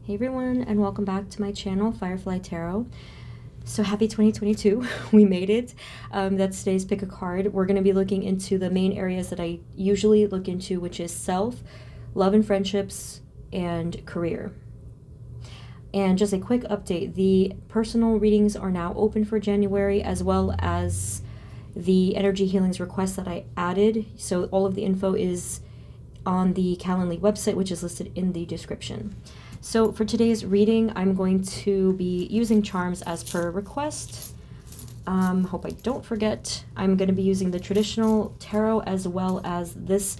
Hey everyone, and welcome back to my channel, Firefly Tarot. So happy 2022, we made it. That's today's pick a card. We're going to be looking into the main areas that I usually look into, which is self, love and friendships, and career. And just a quick update, the personal readings are now open for January, as well as the energy healings requests that I added. So all of the info is on the Calendly website, which is listed in the description. So for today's reading, I'm going to be using charms as per request. Hope I don't forget. I'm going to be using the traditional tarot as well as this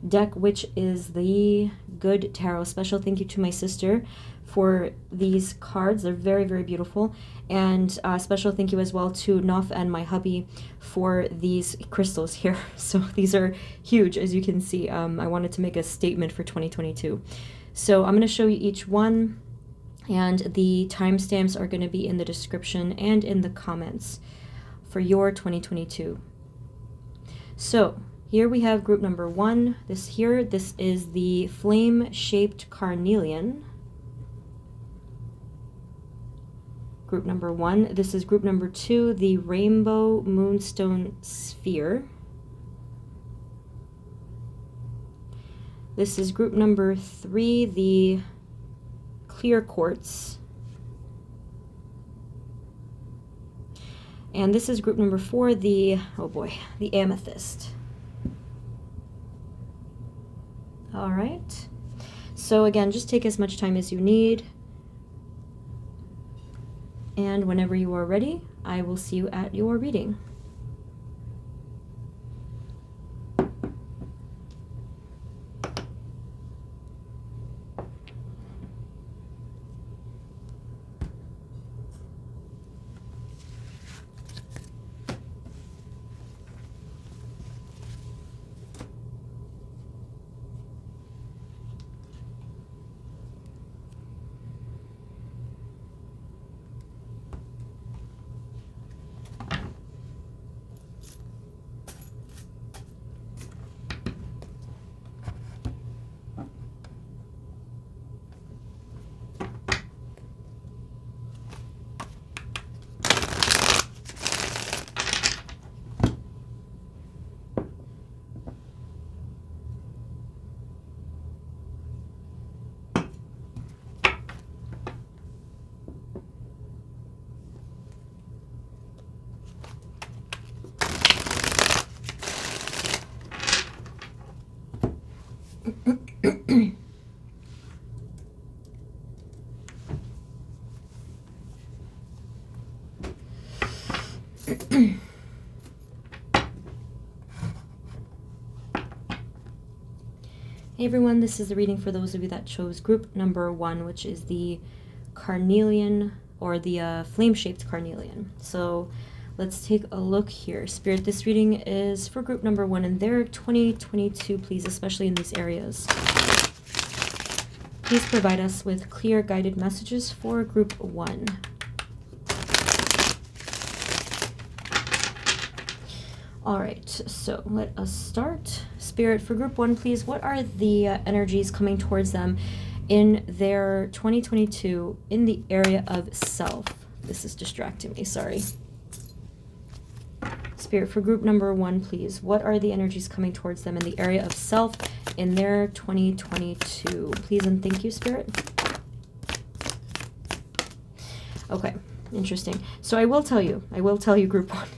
deck, which is the Good Tarot. Special thank you to my sister for these cards. They're very, very beautiful. And special thank you as well to Nof and my hubby for these crystals here. So these are huge, as you can see. I wanted to make a statement for 2022. So I'm going to show you each one, and the timestamps are going to be in the description and in the comments for your 2022. So here we have group number one. This is the flame-shaped carnelian. Group number one. This is group number two, the rainbow moonstone sphere. This is group number three, the clear quartz. And this is group number four, the, oh boy, the amethyst. All right. So again, just take as much time as you need. And whenever you are ready, I will see you at your reading. Hey everyone, this is the reading for those of you that chose group number one, which is the carnelian, or the flame-shaped carnelian. So let's take a look here. Spirit, this reading is for group number one and their 2022, please, especially in these areas. Please provide us with clear guided messages for group one. All right, so let us start. Spirit, for group one, please, what are the energies coming towards them in their 2022 in the area of self? This is distracting me, sorry. Spirit, for group number one, please, what are the energies coming towards them in the area of self in their 2022? Please and thank you, Spirit. Okay, interesting. So I will tell you, group one,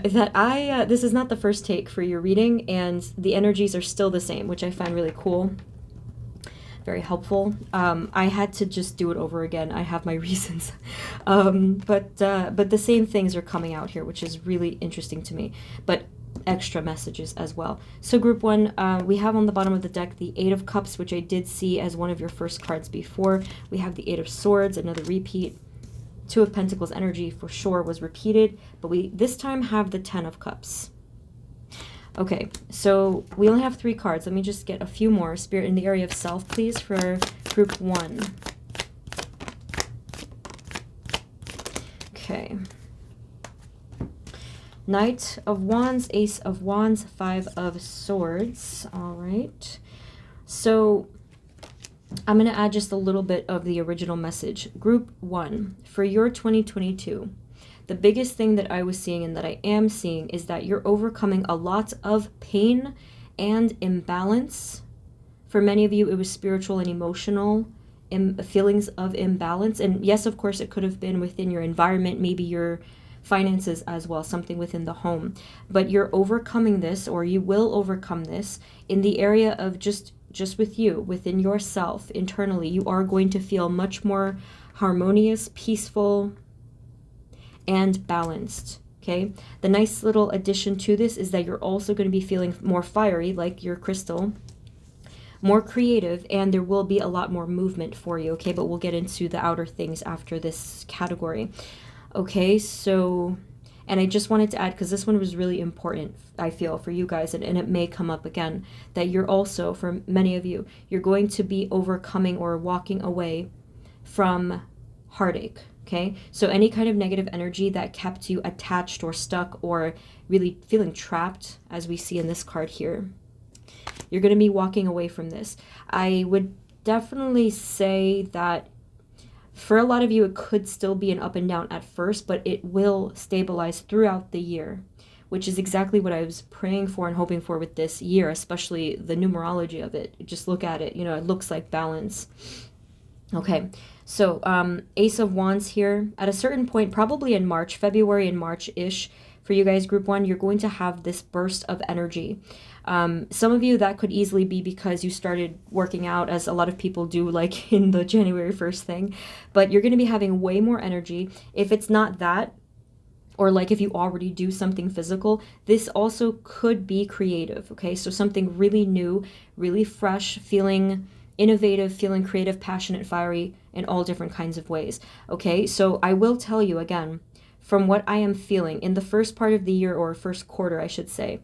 that this is not the first take for your reading, and the energies are still the same, which I find really cool, very helpful. I had to just do it over again. I have my reasons, but the same things are coming out here, which is really interesting to me, but extra messages as well. So group one, we have on the bottom of the deck the Eight of Cups, which I did see as one of your first cards before. We have the Eight of Swords, another repeat. Two of Pentacles energy for sure was repeated, but we this time have the Ten of Cups. Okay, so we only have three cards. Let me just get a few more. Spirit, in the area of self, please, for group one. Okay. Knight of Wands, Ace of Wands, Five of Swords. All right. So I'm going to add just a little bit of the original message. Group 1, for your 2022, the biggest thing that I was seeing and that I am seeing is that you're overcoming a lot of pain and imbalance. For many of you, it was spiritual and emotional feelings of imbalance. And yes, of course, it could have been within your environment, maybe your finances as well, something within the home. But you're overcoming this, or you will overcome this in the area of just with you, within yourself, internally. You are going to feel much more harmonious, peaceful, and balanced. Okay, the nice little addition to this is that you're also going to be feeling more fiery, like your crystal, more creative, and there will be a lot more movement for you. Okay, but we'll get into the outer things after this category. Okay, so, and I just wanted to add, because this one was really important, I feel, for you guys, and it may come up again, that you're also, for many of you, you're going to be overcoming or walking away from heartache. Okay, so any kind of negative energy that kept you attached or stuck or really feeling trapped, as we see in this card here, you're going to be walking away from this. I would definitely say that for a lot of you, it could still be an up and down at first, but it will stabilize throughout the year, which is exactly what I was praying for and hoping for with this year, especially the numerology of it. Just look at it, it looks like balance. Okay, so Ace of Wands here. At a certain point, probably in March, February and March-ish, for you guys, group 1, you're going to have this burst of energy. Some of you, that could easily be because you started working out, as a lot of people do, like in the January 1st thing. But you're going to be having way more energy. If it's not that, or like if you already do something physical, this also could be creative, okay? So something really new, really fresh, feeling innovative, feeling creative, passionate, fiery, in all different kinds of ways, okay? So I will tell you again, from what I am feeling in the first part of the year, or first quarter, I should say,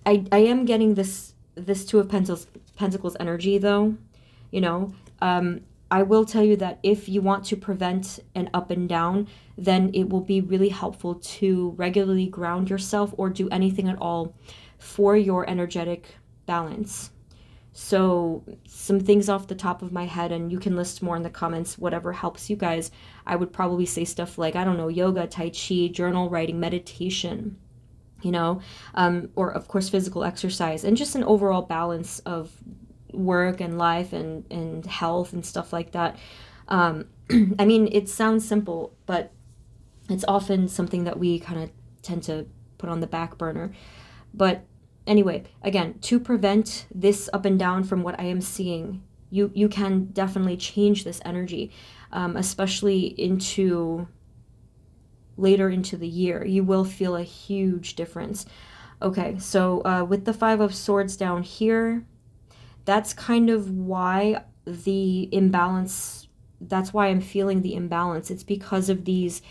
I am getting this Two of Pentacles energy, though. I will tell you that if you want to prevent an up and down, then it will be really helpful to regularly ground yourself or do anything at all for your energetic balance. So some things off the top of my head, and you can list more in the comments, whatever helps you guys. I would probably say stuff like, I don't know, yoga, tai chi, journal writing, meditation, or of course physical exercise, and just an overall balance of work and life and health and stuff like that. I mean, it sounds simple, but it's often something that we kind of tend to put on the back burner. But anyway, again, to prevent this up and down from what I am seeing, you can definitely change this energy, especially later into the year. You will feel a huge difference. Okay, so with the Five of Swords down here, that's kind of why the imbalance, that's why I'm feeling the imbalance. It's because of these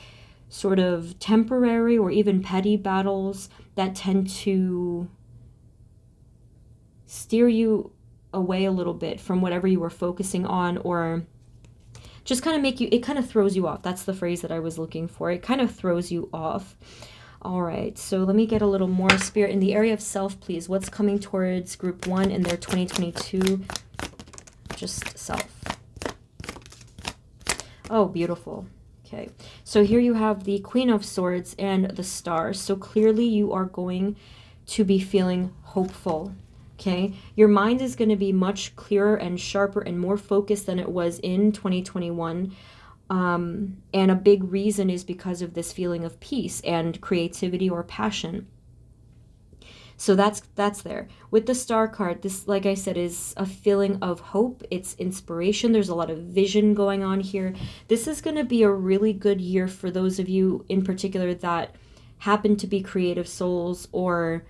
sort of temporary or even petty battles that tend to steer you away a little bit from whatever you were focusing on, or just kind of it kind of throws you off. That's the phrase that I was looking for. It kind of throws you off. All right, so let me get a little more spirit in the area of self, please. What's coming towards group 1 in their 2022? Just self. Oh, beautiful. Okay, so here you have the Queen of Swords and the Star. So clearly you are going to be feeling hopeful. Okay, your mind is going to be much clearer and sharper and more focused than it was in 2021. And a big reason is because of this feeling of peace and creativity or passion. So that's there. With the Star card, this, like I said, is a feeling of hope. It's inspiration. There's a lot of vision going on here. This is going to be a really good year for those of you in particular that happen to be creative souls, or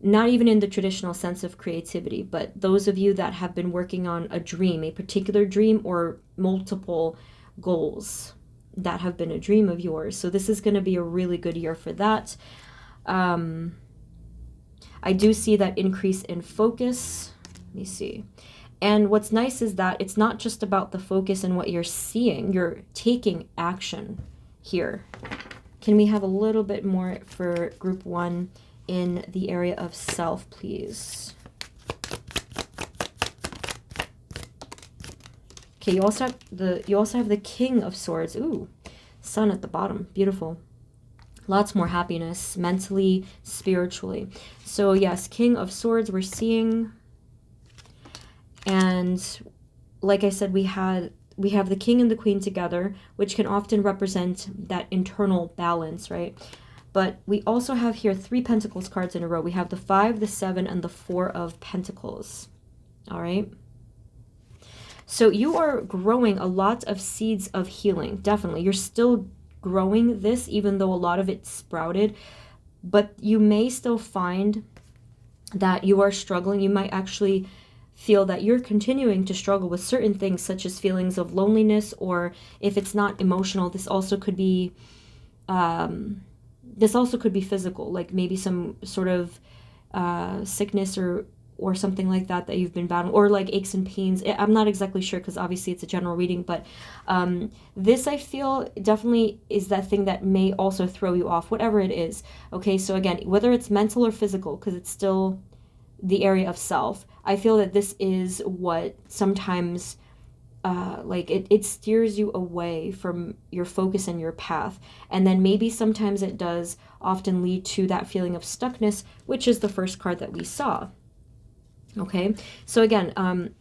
not even in the traditional sense of creativity, but those of you that have been working on a dream, a particular dream, or multiple goals that have been a dream of yours. So this is going to be a really good year for that. I do see that increase in focus. Let me see. And what's nice is that it's not just about the focus and what you're seeing. You're taking action here. Can we have a little bit more for group 1 in the area of self, please? Okay, you also have the King of Swords. Ooh, Sun at the bottom. Beautiful. Lots more happiness, mentally, spiritually. So yes, King of Swords we're seeing. And like I said, we have the King and the Queen together, which can often represent that internal balance, right? But we also have here 3 Pentacles cards in a row. We have the 5, the 7, and the 4 of Pentacles. All right. So you are growing a lot of seeds of healing. Definitely. You're still growing this, even though a lot of it sprouted. But you may still find that you are struggling. You might actually feel that you're continuing to struggle with certain things, such as feelings of loneliness, or if it's not emotional, this also could be physical, like maybe some sort of sickness or something like that you've been battling, or like aches and pains. I'm not exactly sure because obviously it's a general reading, but this I feel definitely is that thing that may also throw you off, whatever it is. Okay, so again, whether it's mental or physical, because it's still the area of self, I feel that this is what sometimes like it steers you away from your focus and your path. And then maybe sometimes it does often lead to that feeling of stuckness, which is the first card that we saw. Okay, so again,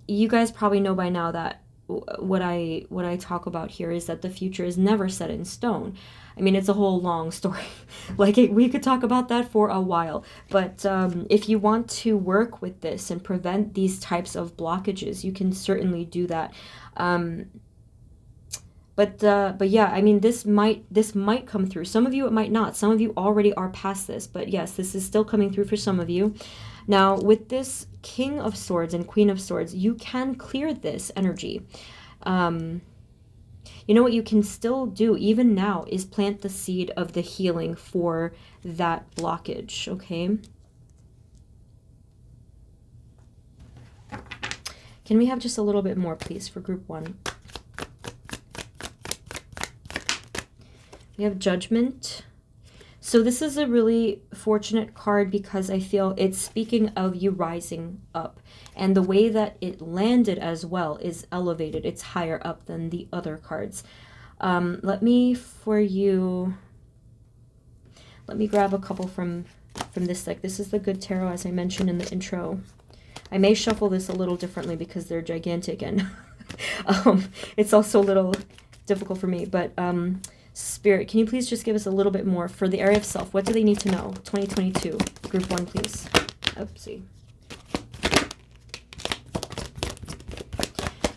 you guys probably know by now that what I talk about here is that the future is never set in stone. I mean, it's a whole long story. Like, we could talk about that for a while. But if you want to work with this and prevent these types of blockages, you can certainly do that. But yeah, I mean, this might come through. Some of you, it might not. Some of you already are past this. But yes, this is still coming through for some of you. Now, with this King of Swords and Queen of Swords, you can clear this energy. You know what you can still do, even now, is plant the seed of the healing for that blockage, okay? Can we have just a little bit more, please, for group 1? We have Judgment. So this is a really fortunate card because I feel it's speaking of you rising up. And the way that it landed as well is elevated. It's higher up than the other cards. Let me grab a couple from this deck. This is the Good Tarot, as I mentioned in the intro. I may shuffle this a little differently because they're gigantic and it's also a little difficult for me. But Spirit, can you please just give us a little bit more for the area of self? What do they need to know? 2022, group 1, please. Oopsie.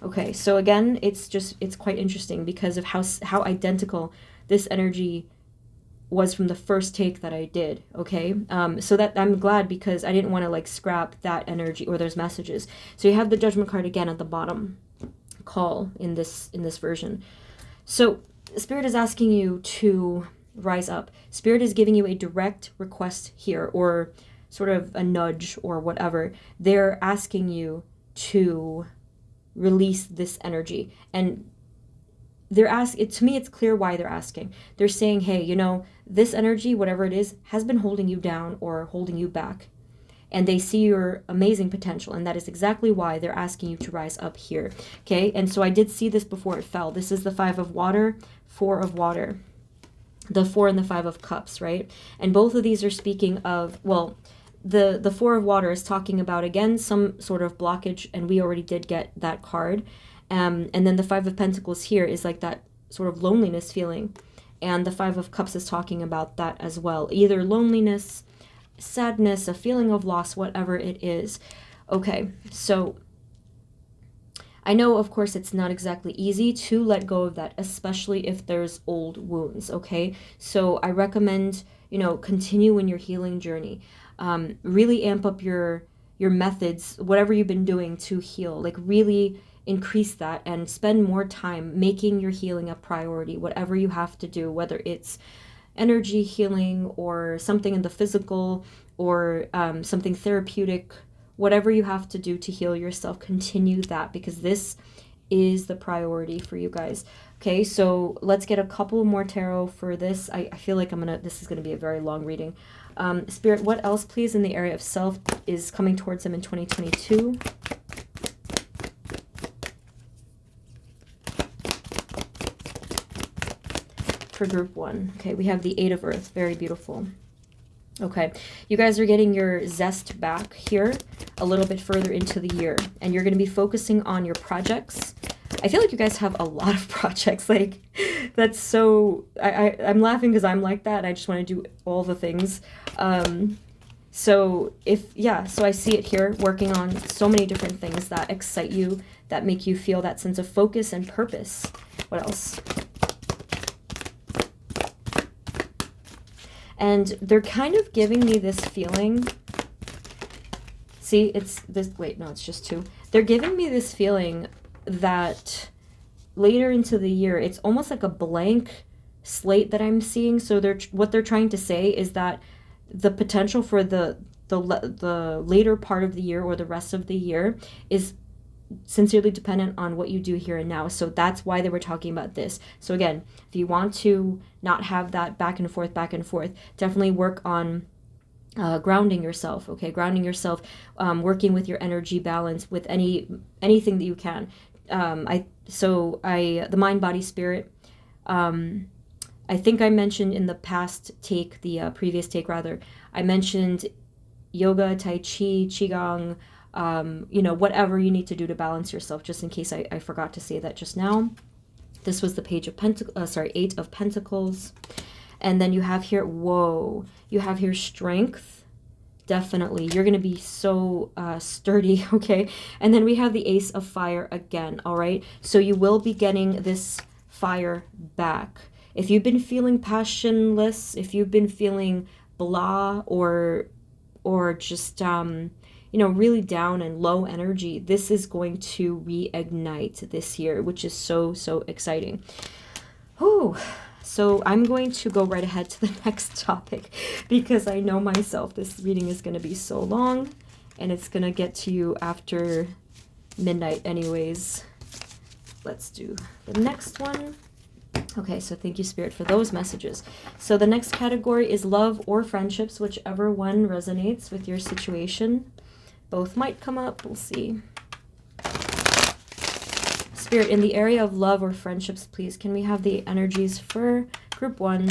Okay, so again, it's quite interesting because of how identical this energy was from the first take that I did, okay? So that I'm glad because I didn't want to like scrap that energy or those messages. So you have the Judgment card again at the bottom, call in this version. So Spirit is asking you to rise up. Spirit is giving you a direct request here, or sort of a nudge or whatever. They're asking you to release this energy. And they're asking, to me, it's clear why they're asking. They're saying, hey, you know, this energy, whatever it is, has been holding you down or holding you back. And they see your amazing potential, and that is exactly why they're asking you to rise up here, okay? And so I did see this before it fell. This is the 5 of water, 4 of water, the 4 and the 5 of cups, right? And both of these are speaking of, well, the 4 of water is talking about, again, some sort of blockage, and we already did get that card. And then the 5 of pentacles here is like that sort of loneliness feeling. And the 5 of cups is talking about that as well. Either loneliness, sadness, a feeling of loss, whatever it is. Okay, so I know, of course, it's not exactly easy to let go of that, especially if there's old wounds, okay? So I recommend, you know, continue in your healing journey. Really amp up your methods, whatever you've been doing to heal. Like, really increase that and spend more time making your healing a priority, whatever you have to do, whether it's energy healing or something in the physical or something therapeutic, whatever you have to do to heal yourself, continue that, because this is the priority for you guys. Okay, so let's get a couple more tarot for this. I feel like this is gonna be a very long reading. Spirit, what else, please, in the area of self is coming towards them in 2022? for group 1. Okay, we have the 8 of Earth. Very beautiful. Okay, you guys are getting your zest back here a little bit further into the year, and you're going to be focusing on your projects. I feel like you guys have a lot of projects. Like, that's so... I'm laughing because I'm like that. I just want to do all the things. So I see it here, working on so many different things that excite you, that make you feel that sense of focus and purpose. What else? And they're kind of giving me this feeling. See, it's this, wait, no, it's just 2. They're giving me this feeling that later into the year, it's almost like a blank slate that I'm seeing. So what they're trying to say is that the potential for the later part of the year or the rest of the year is sincerely dependent on what you do here and now. So that's why they were talking about this. So again, if you want to not have that back and forth, definitely work on grounding yourself. Okay, grounding yourself, working with your energy balance, with anything that you can. The mind, body, spirit. I think I mentioned in the past take, the previous take rather, I mentioned yoga, tai chi, qigong, whatever you need to do to balance yourself, just in case I forgot to say that just now. This was the page of 8 of Pentacles. And then you have here, you have here strength. Definitely. You're going to be so sturdy, okay? And then we have the Ace of Fire again, all right? So you will be getting this fire back. If you've been feeling passionless, if you've been feeling blah or just really down and low energy, this is going to reignite this year, which is so exciting. Whew. So I'm going to go right ahead to the next topic because I know myself, this reading is going to be so long and it's going to get to you after midnight anyways. Let's do the next one. Okay, so thank you, Spirit, for those messages. So the next category is love or friendships, whichever one resonates with your situation. Both might come up, we'll see. Spirit, in the area of love or friendships, please, can we have the energies for group 1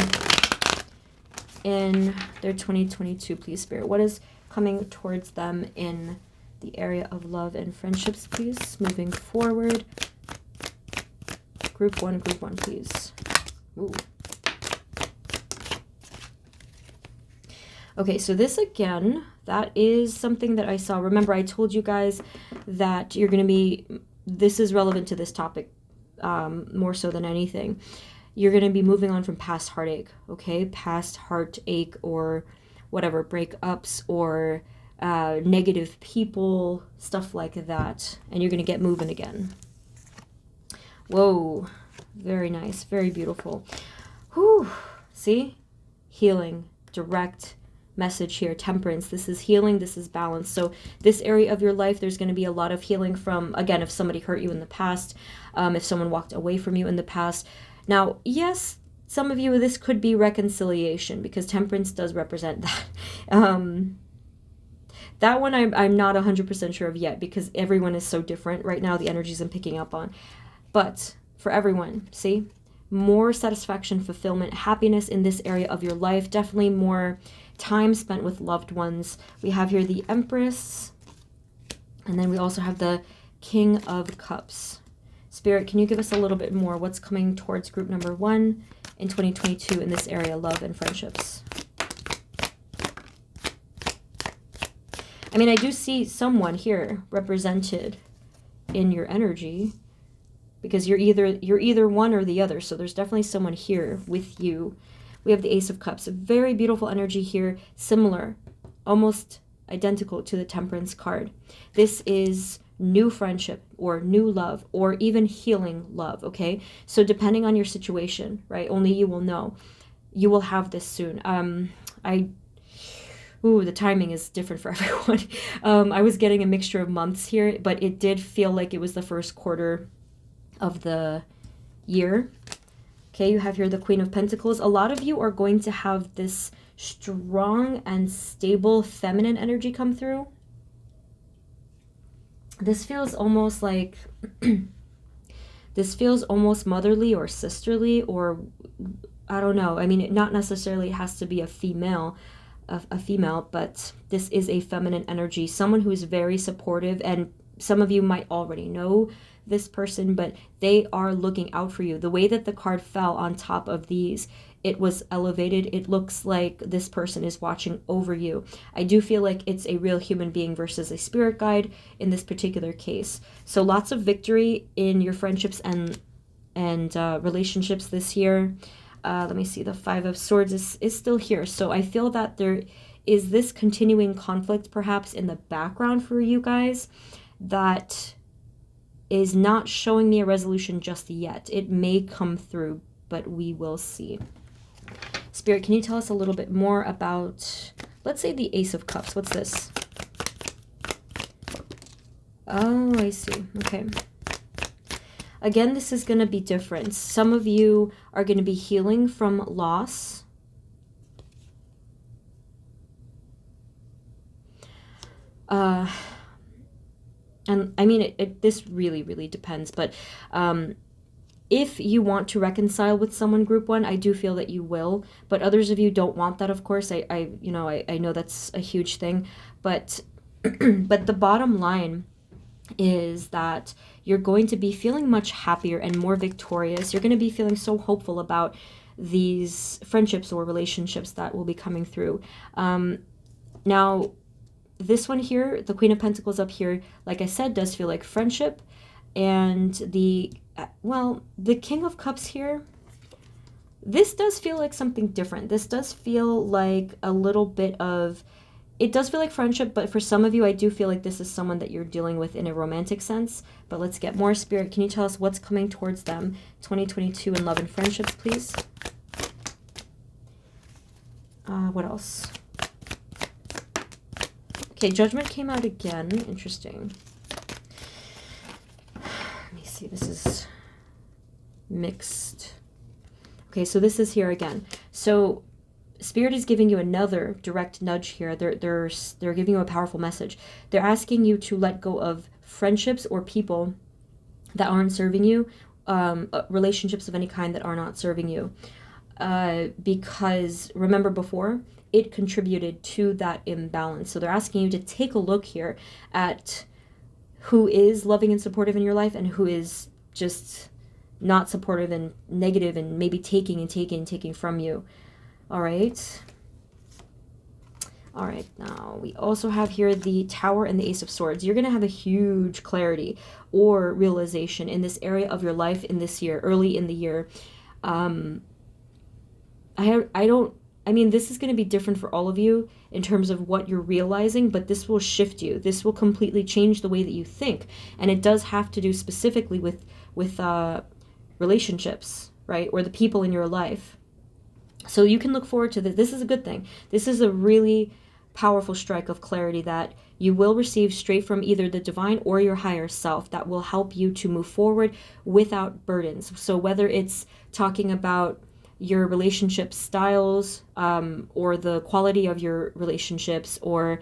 in their 2022, please, Spirit? What is coming towards them in the area of love and friendships, please? Moving forward. Group 1, please. Ooh. Okay, so this again, that is something that I saw. Remember, I told you guys that you're going to be, this is relevant to this topic more so than anything. You're going to be moving on from past heartache, okay? Past heartache or whatever, breakups or negative people, stuff like that. And you're going to get moving again. Whoa, very nice, very beautiful. Whew, see? Healing, direct message here, temperance. This is healing, this is balance. So this area of your life, there's going to be a lot of healing from, again, if somebody hurt you in the past, if someone walked away from you in the past. Now, yes, some of you, this could be reconciliation because temperance does represent that. That one I'm not 100% sure of yet because everyone is so different right now, the energies I'm picking up on. But for everyone, see, more satisfaction, fulfillment, happiness in this area of your life, definitely more time spent with loved ones. We have here the Empress, and then we also have the King of Cups. Spirit, can you give us a little bit more? What's coming towards group number 1 in 2022 in this area, love and friendships? I mean, I do see someone here represented in your energy, because you're either one or the other. So there's definitely someone here with you. We have the Ace of Cups, a very beautiful energy here, similar, almost identical to the Temperance card. This is new friendship or new love or even healing love, okay? So depending on your situation, right, only you will know. You will have this soon. The timing is different for everyone. I was getting a mixture of months here, but it did feel like it was the first quarter of the year. Okay, you have here the Queen of Pentacles. A lot of you are going to have this strong and stable feminine energy come through. This feels almost like This feels almost motherly or sisterly, or I don't know. I mean, it not necessarily has to be a female, but this is a feminine energy, someone who is very supportive, and some of you might already know this person, but they are looking out for you. The way that the card fell on top of these, it was elevated. It looks like this person is watching over you. I do feel like it's a real human being versus a spirit guide in this particular case. So lots of victory in your friendships and relationships this year. Let me see, the Five of Swords is still here. So I feel that there is this continuing conflict perhaps in the background for you guys that is not showing me a resolution just yet. It may come through, but we will see. Spirit, can you tell us a little bit more about, let's say, the Ace of Cups? What's this? Oh, I see. Okay. Again, this is going to be different. Some of you are going to be healing from loss. And I mean, this really, really depends. But if you want to reconcile with someone, group one, I do feel that you will. But others of you don't want that, of course. I know that's a huge thing. But but the bottom line is that you're going to be feeling much happier and more victorious. You're going to be feeling so hopeful about these friendships or relationships that will be coming through. Now, this one here, the Queen of Pentacles up here, like I said, does feel like friendship. And the King of Cups here, this does feel like something different. This does feel like a little bit of, it does feel like friendship, but for some of you, I do feel like this is someone that you're dealing with in a romantic sense. But let's get more. Spirit, can you tell us what's coming towards them? 2022 in love and friendships, please. What else? Okay, Judgment came out again. Interesting. Let me see. This is mixed. Okay, so this is here again. So Spirit is giving you another direct nudge here. They're giving you a powerful message. They're asking you to let go of friendships or people that aren't serving you, relationships of any kind that are not serving you. Because remember before, it contributed to that imbalance. So they're asking you to take a look here at who is loving and supportive in your life and who is just not supportive and negative and maybe taking from you. All right. All right. Now we also have here the Tower and the Ace of Swords. You're going to have a huge clarity or realization in this area of your life in this year, early in the year. I mean, this is going to be different for all of you in terms of what you're realizing, but this will shift you. This will completely change the way that you think. And it does have to do specifically with relationships, right? Or the people in your life. So you can look forward to this. This is a good thing. This is a really powerful strike of clarity that you will receive straight from either the divine or your higher self that will help you to move forward without burdens. So whether it's talking about your relationship styles, or the quality of your relationships, or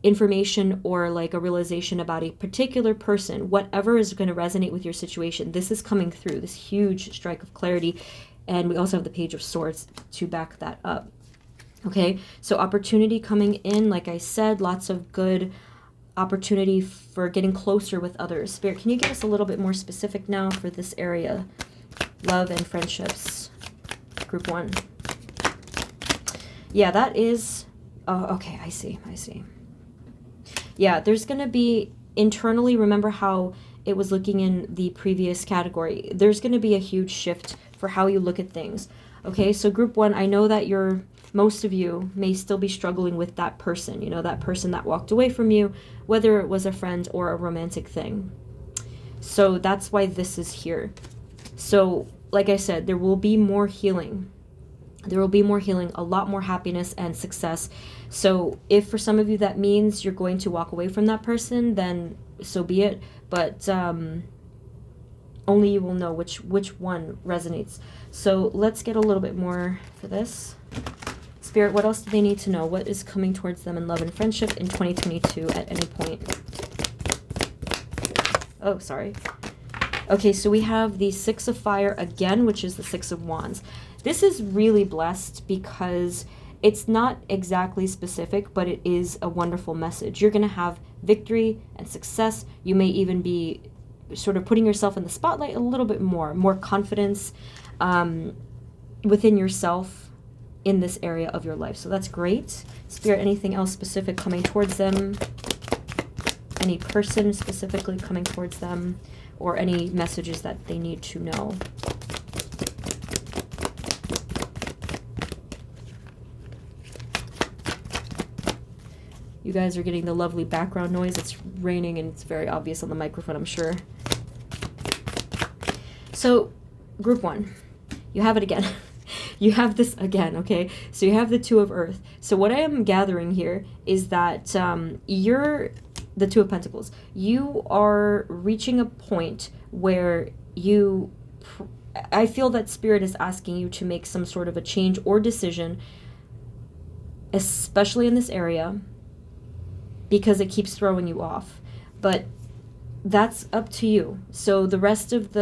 information, or like a realization about a particular person, whatever is going to resonate with your situation, this is coming through, this huge strike of clarity. And we also have the Page of Swords to back that up. Okay, so opportunity coming in, like I said, lots of good opportunity for getting closer with others. Spirit, can you give us a little bit more specific now for this area? Love and friendships. Group one. Yeah, that is, oh, okay, I see. Yeah, there's going to be internally, remember how it was looking in the previous category. There's going to be a huge shift for how you look at things. Okay, so group one, I know that most of you may still be struggling with that person, you know, that person that walked away from you, whether it was a friend or a romantic thing. So that's why this is here. So like I said, there will be more healing. There will be more healing, a lot more happiness and success. So if for some of you that means you're going to walk away from that person, then so be it. But only you will know which one resonates. So let's get a little bit more for this. Spirit, what else do they need to know? What is coming towards them in love and friendship in 2022 at any point? Oh, sorry. Okay, so we have the Six of Fire again, which is the Six of Wands. This is really blessed because it's not exactly specific, but it is a wonderful message. You're going to have victory and success. You may even be sort of putting yourself in the spotlight a little bit more confidence within yourself in this area of your life. So that's great. Spirit, anything else specific coming towards them? Any person specifically coming towards them? Or any messages that they need to know? You guys are getting the lovely background noise. It's raining and it's very obvious on the microphone, I'm sure. So, group 1, you have it again. You have this again, okay? So you have the Two of Earth. So what I am gathering here is that you're the Two of Pentacles. You are reaching a point where I feel that Spirit is asking you to make some sort of a change or decision, especially in this area, because it keeps throwing you off. But that's up to you. So the rest of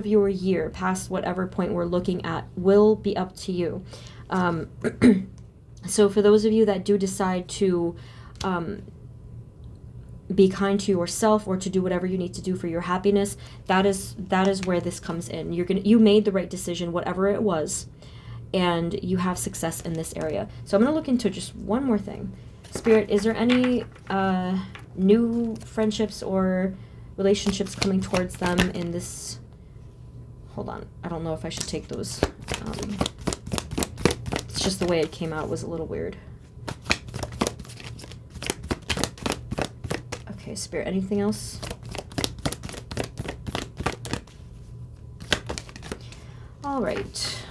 your year, past whatever point we're looking at, will be up to you. So for those of you that do decide to be kind to yourself or to do whatever you need to do for your happiness, that is where this comes in. You made the right decision, whatever it was, and you have success in this area. So I'm going to look into just one more thing. Spirit, is there any new friendships or relationships coming towards them in this? Hold on, I don't know if I should take those. It's just the way it came out was a little weird. Okay, Spirit, anything else? All right.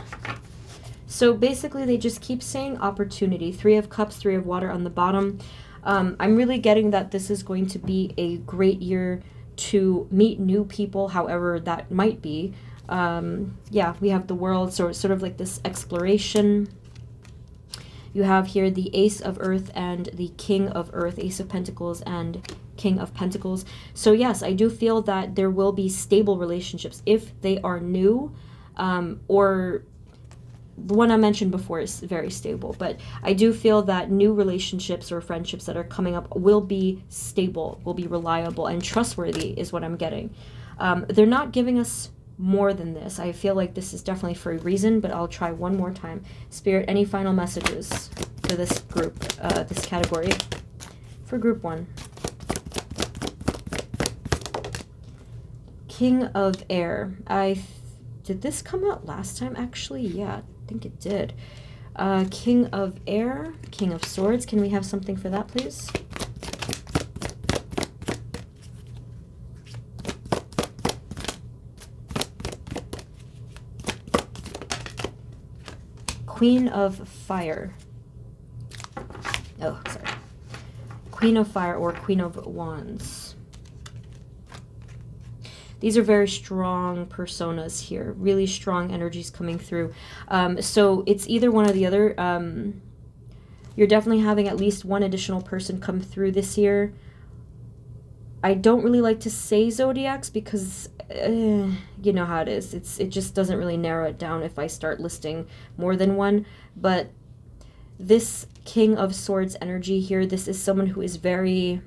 So basically they just keep saying opportunity. 3 of Cups, 3 of Water on the bottom. I'm really getting that this is going to be a great year to meet new people, however that might be. Yeah, we have the World, so it's sort of like this exploration. You have here the Ace of Earth and the King of Earth, Ace of Pentacles and King of Pentacles. So yes, I do feel that there will be stable relationships if they are new, or the one I mentioned before is very stable, but I do feel that new relationships or friendships that are coming up will be stable, will be reliable and trustworthy is what I'm getting. They're not giving us more than this. I feel like this is definitely for a reason, but I'll try one more time. Spirit, any final messages for this group, this category? For group 1. King of Air. Did this come out last time, actually? Yeah, I think it did. King of Air, King of Swords. Can we have something for that, please? Queen of Fire. Oh, sorry. Queen of Fire or Queen of Wands. These are very strong personas here, really strong energies coming through. So it's either one or the other. You're definitely having at least one additional person come through this year. I don't really like to say zodiacs because you know how it is. It just doesn't really narrow it down if I start listing more than one. But this King of Swords energy here, this is someone who is very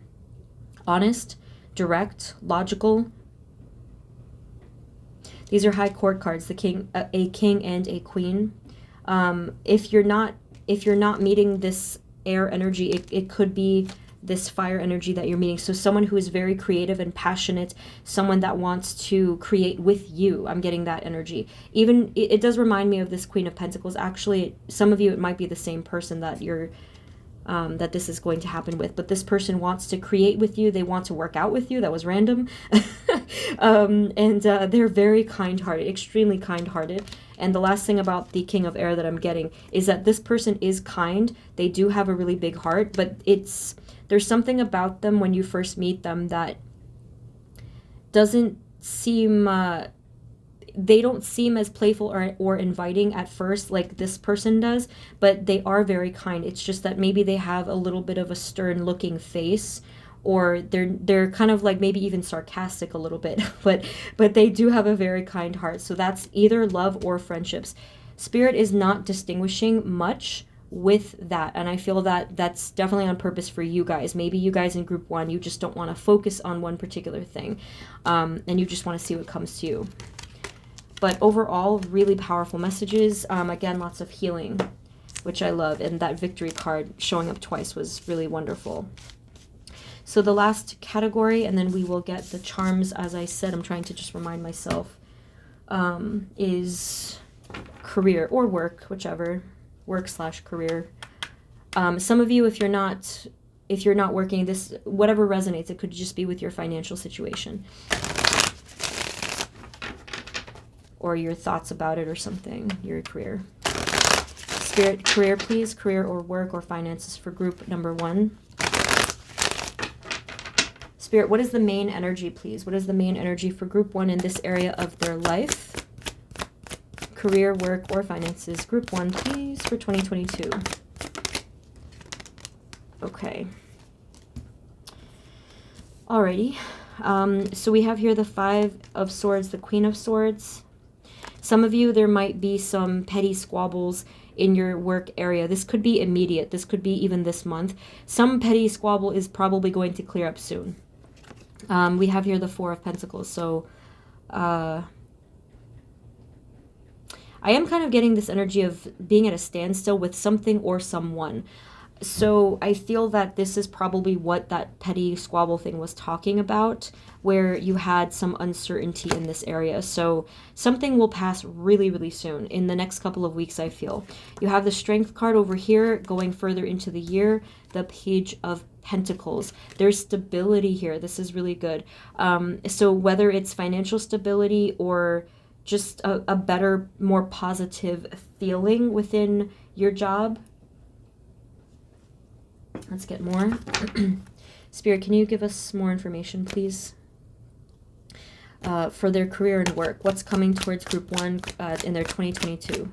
honest, direct, logical. These are high court cards, the king, a king and a queen. If you're not meeting this air energy, it could be this fire energy that you're meeting. So someone who is very creative and passionate, someone that wants to create with you. I'm getting that energy. Even it does remind me of this Queen of Pentacles. Actually, some of you, it might be the same person that you're that this is going to happen with, but this person wants to create with you. They want to work out with you. That was random. And they're very kind-hearted, extremely kind-hearted. And the last thing about the King of Air that I'm getting is that this person is kind. They do have a really big heart, but there's something about them when you first meet them that doesn't seem they don't seem as playful or inviting at first like this person does, but they are very kind. It's just that maybe they have a little bit of a stern looking face, or they're kind of like maybe even sarcastic a little bit, but they do have a very kind heart. So that's either love or friendships. Spirit is not distinguishing much with that, and I feel that that's definitely on purpose for you guys. Maybe you guys in group 1, you just don't want to focus on one particular thing, and you just want to see what comes to you. But overall, really powerful messages. Again, lots of healing, which I love, and that victory card showing up twice was really wonderful. So the last category, and then we will get the charms. As I said, I'm trying to just remind myself, is career or work, whichever. Work/career. Some of you, if you're not working, this, whatever resonates, it could just be with your financial situation or your thoughts about it or something, your career. Spirit, career, please. Career or work or finances for group number 1. Spirit, what is the main energy, please? What is the main energy for group 1 in this area of their life? Career, work, or finances. Group 1, please, for 2022. Okay. Alrighty. So we have here the 5 of Swords, the Queen of Swords. Some of you, there might be some petty squabbles in your work area. This could be immediate. This could be even this month. Some petty squabble is probably going to clear up soon. We have here the 4 of Pentacles. So, I am kind of getting this energy of being at a standstill with something or someone. So I feel that this is probably what that petty squabble thing was talking about, where you had some uncertainty in this area. So something will pass really, really soon, in the next couple of weeks, I feel. You have the Strength card over here going further into the year, the Page of Pentacles. There's stability here. This is really good. So whether it's financial stability or just a better, more positive feeling within your job. Let's get more. Spirit, can you give us more information, please? For their career and work. What's coming towards group 1 in their 2022?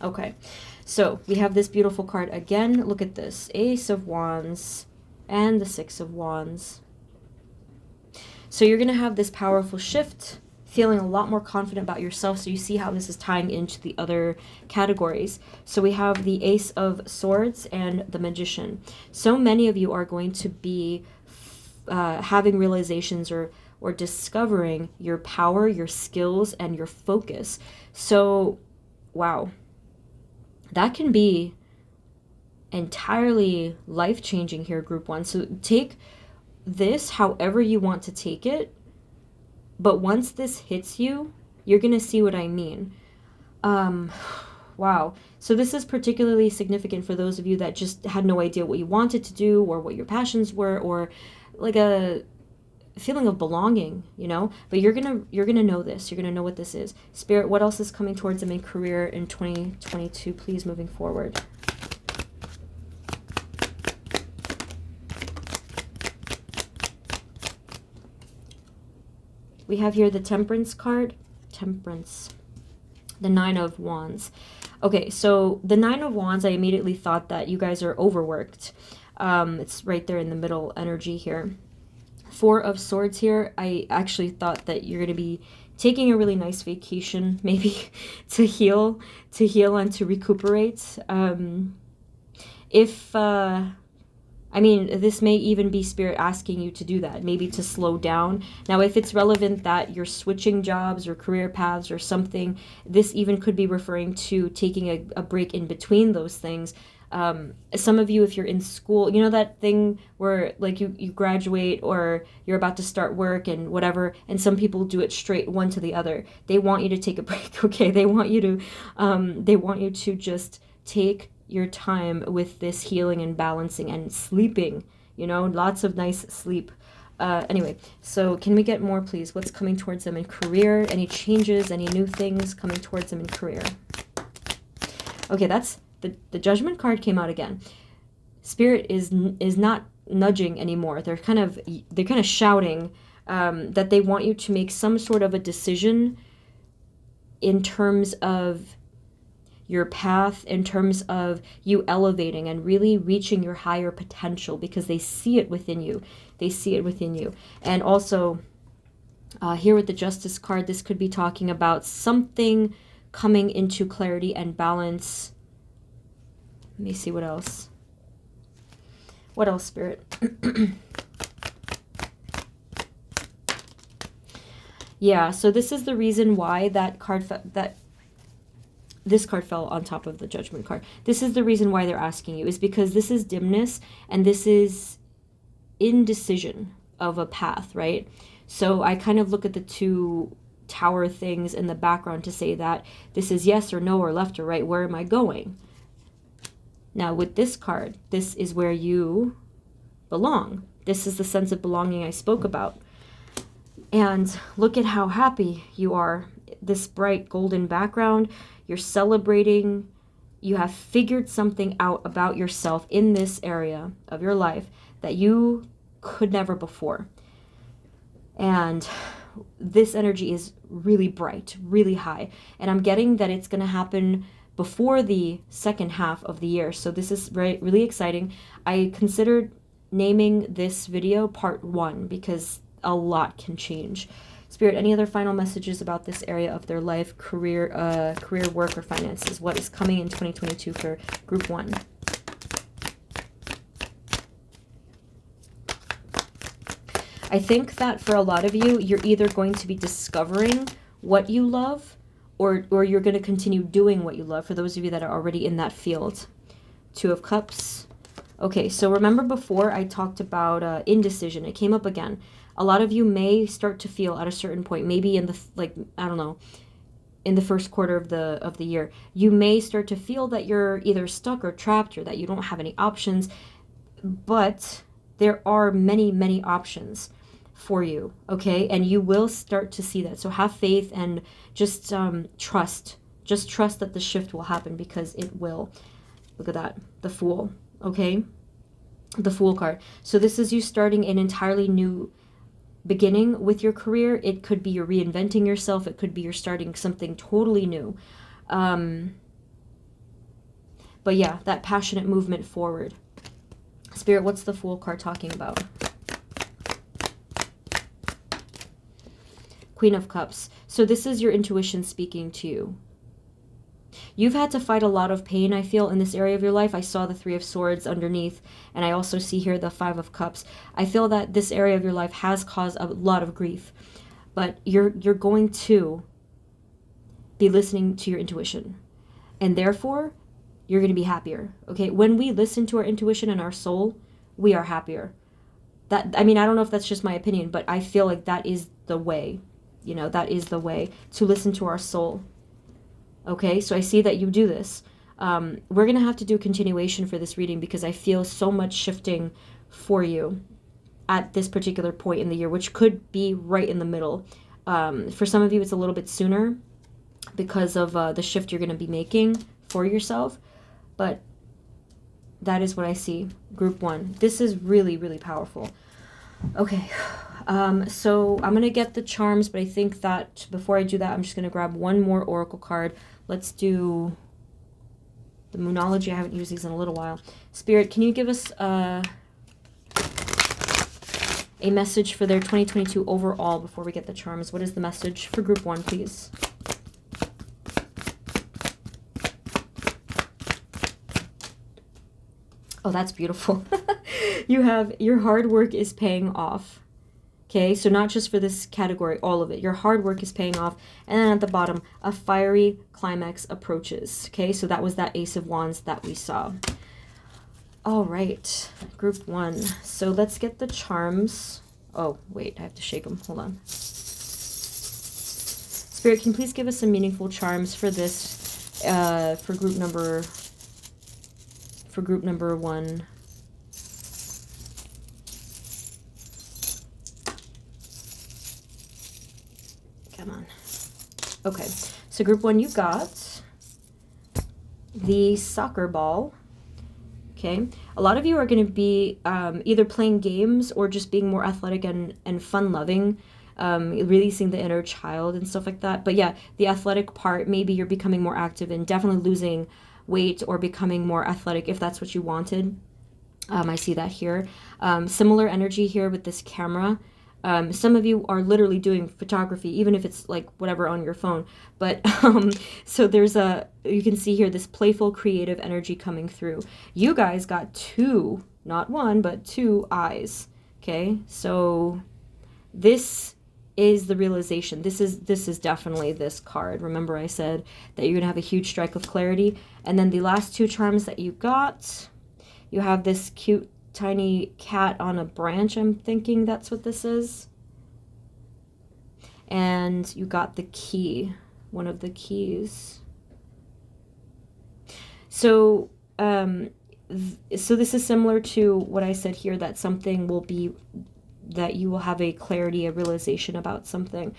Okay, so we have this beautiful card again. Look at this. Ace of Wands and the 6 of Wands. So you're going to have this powerful shift, feeling a lot more confident about yourself. So you see how this is tying into the other categories. So we have the Ace of Swords and the Magician. So many of you are going to be having realizations or discovering your power, your skills, and your focus. So, wow. That can be entirely life-changing here, group 1. So take this however you want to take it, but once this hits you, you're gonna see what I mean. Wow. So this is particularly significant for those of you that just had no idea what you wanted to do or what your passions were, or like a feeling of belonging, you know. But you're gonna know this. You're gonna know what this is. Spirit, what else is coming towards them in career in 2022, please, moving forward? We have here the Temperance card. Temperance. The 9 of Wands. Okay, so the 9 of Wands, I immediately thought that you guys are overworked. It's right there in the middle energy here. 4 of Swords here, I actually thought that you're going to be taking a really nice vacation, maybe to heal and to recuperate. I mean, this may even be Spirit asking you to do that, maybe to slow down. Now, if it's relevant that you're switching jobs or career paths or something, this even could be referring to taking a break in between those things. Some of you, if you're in school, you know that thing where like you graduate or you're about to start work and whatever, and some people do it straight one to the other. They want you to take a break, okay? They want you to just take your time with this healing and balancing and sleeping, you know, lots of nice sleep. Anyway, so can we get more, please? What's coming towards them in career? Any changes, any new things coming towards them in career? Okay, that's the Judgment card came out again. Spirit is not nudging anymore. They're kind of shouting that they want you to make some sort of a decision in terms of your path in terms of you elevating and really reaching your higher potential, because they see it within you. They see it within you. And also, here with the Justice card, this could be talking about something coming into clarity and balance. Let me see what else. What else, Spirit? Yeah, so this is the reason why that card this card fell on top of the Judgment card. This is the reason why they're asking you, is because this is dimness and this is indecision of a path, right? So I kind of look at the two tower things in the background to say that this is yes or no or left or right. Where am I going? Now with this card, this is where you belong. This is the sense of belonging I spoke about. And look at how happy you are. This bright golden background, you're celebrating. You have figured something out about yourself in this area of your life that you could never before. And this energy is really bright, really high. And I'm getting that it's going to happen before the second half of the year. So this is really exciting. I considered naming this video part 1 because a lot can change. Spirit, any other final messages about this area of their life, career, work, or finances? What is coming in 2022 for group 1? I think that for a lot of you, you're either going to be discovering what you love, or you're going to continue doing what you love, for those of you that are already in that field. 2 of Cups. Okay, so remember before I talked about indecision. It came up again. A lot of you may start to feel at a certain point, maybe in the, I don't know, in the first quarter of the year, you may start to feel that you're either stuck or trapped, or that you don't have any options. But there are many, many options for you, okay? And you will start to see that. So have faith and just trust. Just trust that the shift will happen, because it will. Look at that, the Fool, okay? The Fool card. So this is you starting an entirely new beginning with your career. It could be you're reinventing yourself. It could be you're starting something totally new. But yeah, that passionate movement forward. Spirit, what's the Fool card talking about? Queen of Cups. So this is your intuition speaking to you. You've had to fight a lot of pain, I feel, in this area of your life. I saw the 3 of Swords underneath, and I also see here the 5 of Cups. I feel that this area of your life has caused a lot of grief, but you're going to be listening to your intuition, and therefore you're going to be happier. Okay, when we listen to our intuition and our soul, we are happier. That, I mean, I don't know if that's just my opinion, but I feel like that is the way. You know, that is the way to listen to our soul. Okay, so I see that you do this. We're going to have to do a continuation for this reading, because I feel so much shifting for you at this particular point in the year, which could be right in the middle. For some of you, it's a little bit sooner because of the shift you're going to be making for yourself. But that is what I see. Group 1. This is really, really powerful. Okay. So I'm going to get the charms, but I think that before I do that, I'm just going to grab one more oracle card. Let's do the Moonology. I haven't used these in a little while. Spirit, can you give us a message for their 2022 overall before we get the charms? What is the message for group 1, please? Oh, that's beautiful. You have your hard work is paying off. Okay, so not just for this category, all of it. Your hard work is paying off. And then at the bottom, a fiery climax approaches. Okay, so that was that Ace of Wands that we saw. All right, group 1. So let's get the charms. Oh, wait, I have to shake them. Hold on. Spirit, can you please give us some meaningful charms for this, for group number 1? Come on. Okay, so group 1, you got the soccer ball. Okay, a lot of you are going to be either playing games or just being more athletic and fun-loving releasing the inner child and stuff like that. But yeah, the athletic part, maybe you're becoming more active and definitely losing weight or becoming more athletic if that's what you wanted. I see that here. Similar energy here with this camera. Some of you are literally doing photography, even if it's like whatever on your phone. But so there's you can see here this playful, creative energy coming through. You guys got two, not one, but two eyes. Okay, so this is the realization. This is definitely this card. Remember I said that you're gonna have a huge strike of clarity. And then the last two charms that you got, you have this cute tiny cat on a branch. I'm thinking that's what this is. And you got the key, one of the keys. So so this is similar to what I said here, that something will be, that you will have a clarity, a realization about something.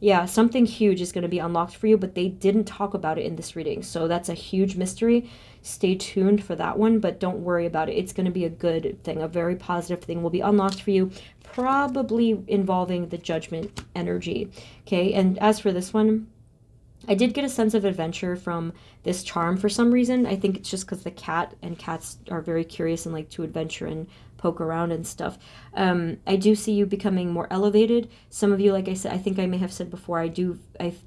Yeah, something huge is going to be unlocked for you, but they didn't talk about it in this reading. So that's a huge mystery. Stay tuned for that one, but don't worry about it. It's going to be a good thing, a very positive thing will be unlocked for you, probably involving the judgment energy. Okay, and as for this one, I did get a sense of adventure from this charm for some reason. I think it's just because the cat, and cats are very curious and like to adventure and poke around and stuff. I do see you becoming more elevated. Some of you, like I said, I think I may have said before, I do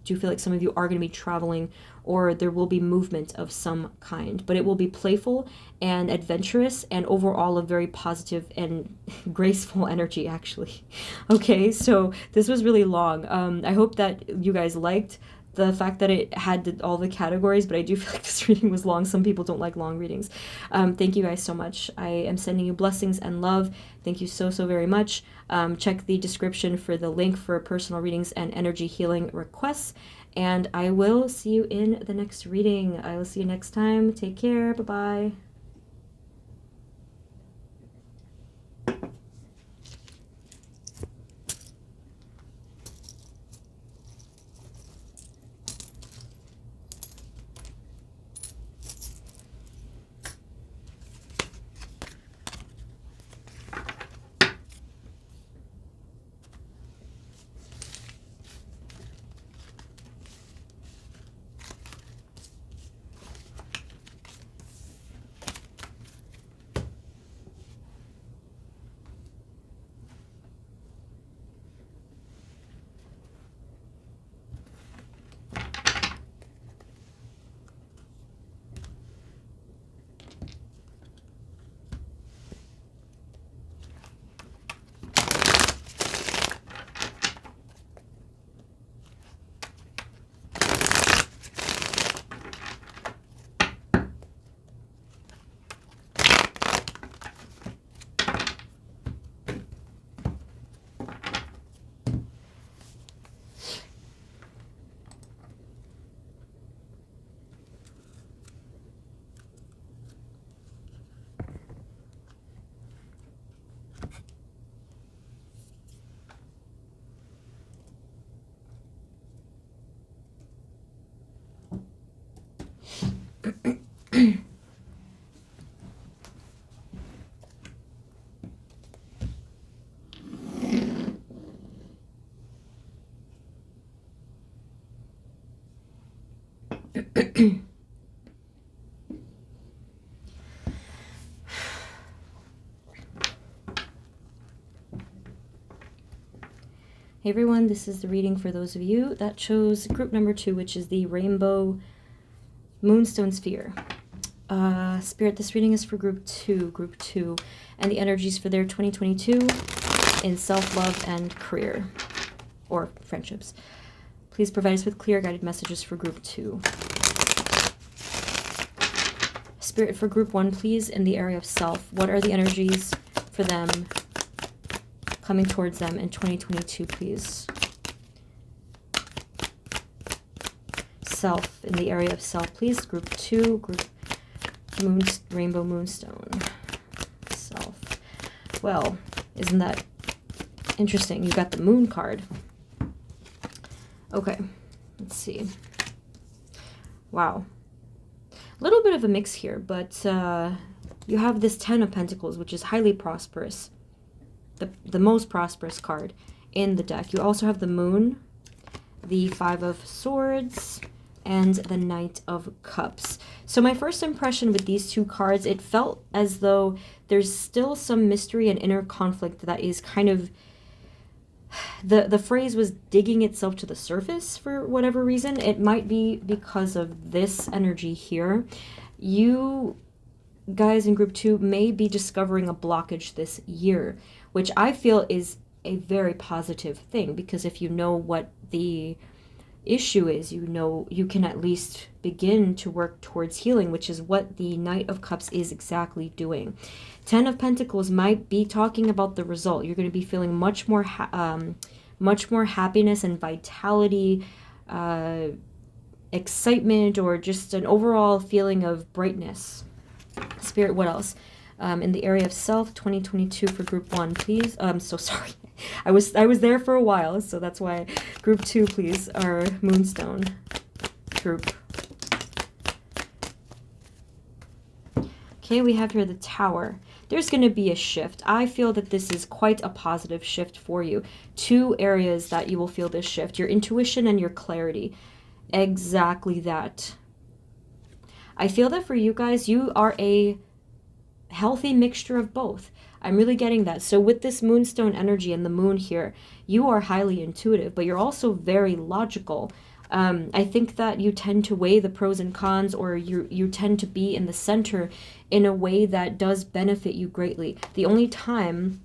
feel like some of you are going to be traveling, or there will be movement of some kind, but it will be playful and adventurous and overall a very positive and graceful energy, actually. Okay, so this was really long. I hope that you guys liked the fact that it had all the categories, but I do feel like this reading was long. Some people don't like long readings. Thank you guys so much. I am sending you blessings and love. Thank you so very much. Check the description for the link for personal readings and energy healing requests. And I will see you in the next reading. I will see you next time. Take care. Bye-bye. Hey everyone, this is the reading for those of you that chose group number 2, which is the Rainbow Moonstone Sphere. Spirit, this reading is for group 2, and the energies for their 2022 in self-love and career, or friendships. Please provide us with clear guided messages for group 2. Spirit, for group 1, please, in the area of self, what are the energies for them coming towards them in 2022, please? Self, in the area of self, please. Group 2, group Rainbow Moonstone. Self. Well, isn't that interesting? You got the Moon card. Okay, let's see. Wow. A little bit of a mix here, but you have this 10 of Pentacles, which is highly prosperous. the most prosperous card in the deck. You also have the Moon, the Five of Swords, and the Knight of Cups. So my first impression with these two cards, it felt as though there's still some mystery and inner conflict that is kind of, the phrase was digging itself to the surface for whatever reason. It might be because of this energy here. You guys in group 2 may be discovering a blockage this year, which I feel is a very positive thing, because if you know what the issue is, you know you can at least begin to work towards healing, which is what the Knight of Cups is exactly doing. 10 of Pentacles might be talking about the result. You're going to be feeling much more happiness and vitality, excitement, or just an overall feeling of brightness. Spirit, what else? In the area of self, 2022 for group 1, please. So sorry. I was there for a while, so that's why group 2, please, our moonstone group. Okay, we have here the Tower. There's going to be a shift. I feel that this is quite a positive shift for you. 2 areas that you will feel this shift: your intuition and your clarity. Exactly that. I feel that for you guys, you are a healthy mixture of both. I'm really getting that. So with this moonstone energy and the moon here, you are highly intuitive, but you're also very logical. I think that you tend to weigh the pros and cons, or you tend to be in the center in a way that does benefit you greatly. The only time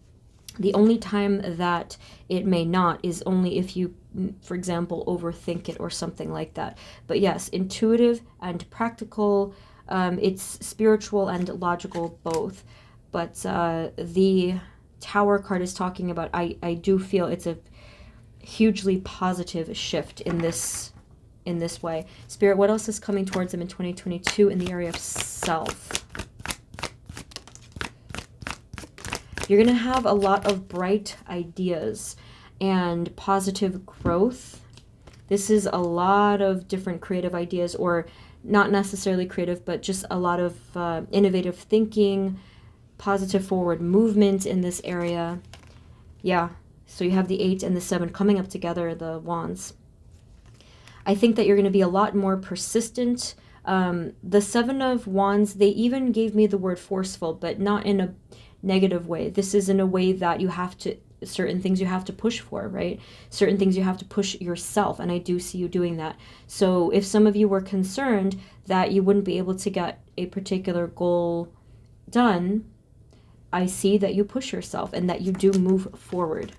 that it may not is only if you, for example, overthink it or something like that. But yes, intuitive and practical, it's spiritual and logical both. But the Tower card is talking about, I do feel it's a hugely positive shift in this way. Spirit, what else is coming towards them in 2022 in the area of self? You're going to have a lot of bright ideas and positive growth. This is a lot of different creative ideas, or not necessarily creative, but just a lot of innovative thinking, positive forward movement in this area. Yeah, so you have the 8 and the 7 coming up together, the Wands. I think that you're going to be a lot more persistent. The 7 of Wands, they even gave me the word forceful, but not in a negative way. This is in a way that you have to, certain things you have to push for, right? Certain things you have to push yourself, and I do see you doing that. So if some of you were concerned that you wouldn't be able to get a particular goal done, I see that you push yourself and that you do move forward.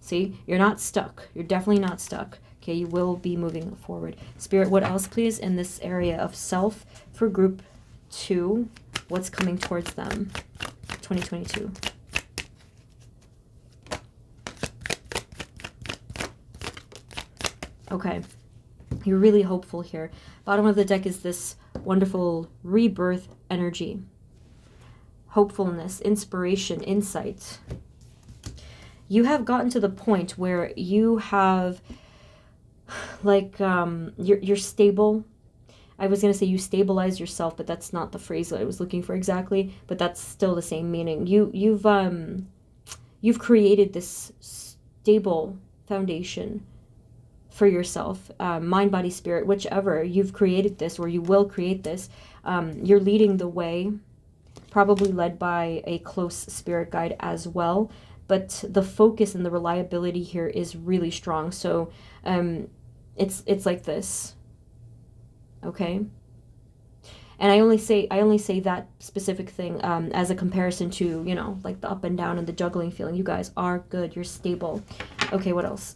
See, you're not stuck. You're definitely not stuck. Okay, you will be moving forward. Spirit, what else, please, in this area of self for group 2? What's coming towards them? 2022. Okay, you're really hopeful here. Bottom of the deck is this wonderful rebirth energy. Hopefulness, inspiration, insight. You have gotten to the point where you have, like, you're stable. I was going to say you stabilize yourself, but that's not the phrase that I was looking for exactly, but that's still the same meaning. You've created this stable foundation for yourself, mind, body, spirit, whichever. You've created this, or you will create this. You're leading the way, probably led by a close spirit guide as well, but the focus and the reliability here is really strong. So it's like this. Okay, and I only say that specific thing as a comparison to, you know, like the up and down and the juggling feeling. You guys are good. You're stable. Okay, what else?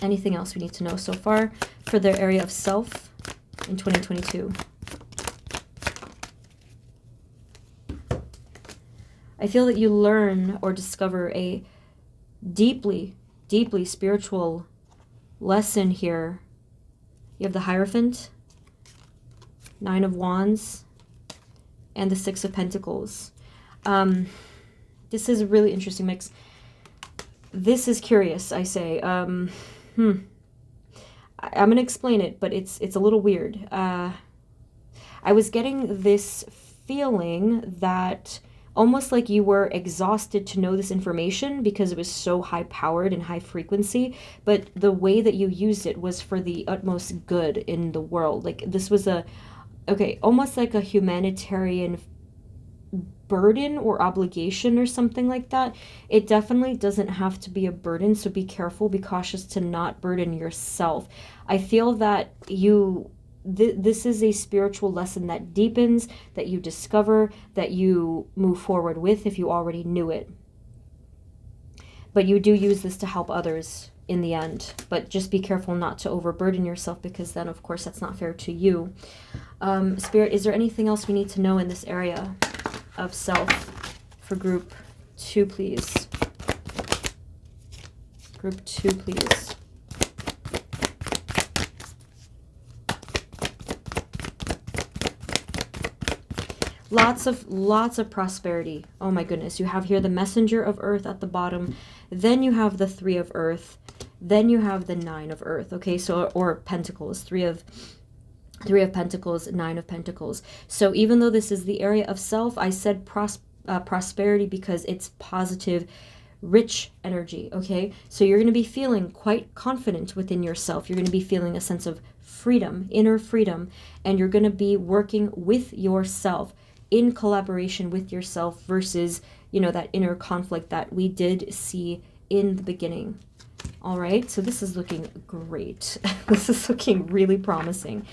Anything else we need to know so far for their area of self in 2022? I feel that you learn or discover a deeply, deeply spiritual lesson here. You have the Hierophant, 9 of Wands, and the 6 of Pentacles. This is a really interesting mix. This is curious, I say. I'm going to explain it, but it's a little weird. I was getting this feeling that almost like you were exhausted to know this information because it was so high powered and high frequency, but the way that you used it was for the utmost good in the world. Like this was almost like a humanitarian burden or obligation or something like that. It definitely doesn't have to be a burden, so be careful, be cautious to not burden yourself. I feel that this is a spiritual lesson that deepens, that you discover, that you move forward with if you already knew it. But you do use this to help others in the end. But just be careful not to overburden yourself, because then, of course, that's not fair to you. Spirit, is there anything else we need to know in this area of self for group 2, please? Group 2, please. Lots of prosperity. Oh my goodness. You have here the messenger of earth at the bottom. Then you have the 3 of earth. Then you have the 9 of earth. Okay, so, or pentacles. 3 of pentacles, 9 of pentacles. So even though this is the area of self, I said prosperity because it's positive, rich energy. Okay, so you're going to be feeling quite confident within yourself. You're going to be feeling a sense of freedom, inner freedom, and you're going to be working with yourself, in collaboration with yourself, versus, you know, that inner conflict that we did see in the beginning. All right, so this is looking great. This is looking really promising.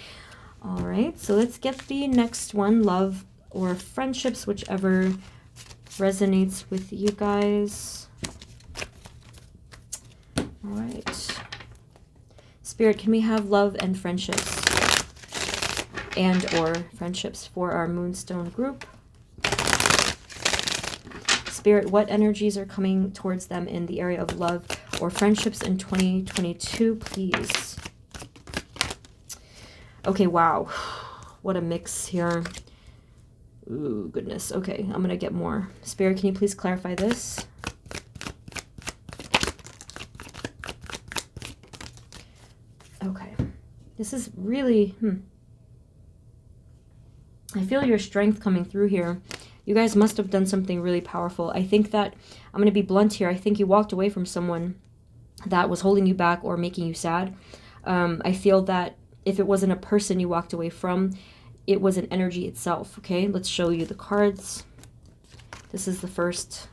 All right, so let's get the next one, love or friendships, whichever resonates with you guys. All right. Spirit, can we have love and friendships? And or friendships for our moonstone group. Spirit, what energies are coming towards them in the area of love or friendships in 2022, please? Okay, wow. What a mix here. Ooh, goodness. Okay, I'm going to get more. Spirit, can you please clarify this? Okay. This is really... I feel your strength coming through here. You guys must have done something really powerful. I think that, I'm going to be blunt here, I think you walked away from someone that was holding you back or making you sad. I feel that if it wasn't a person you walked away from, it was an energy itself. Okay, let's show you the cards. This is the first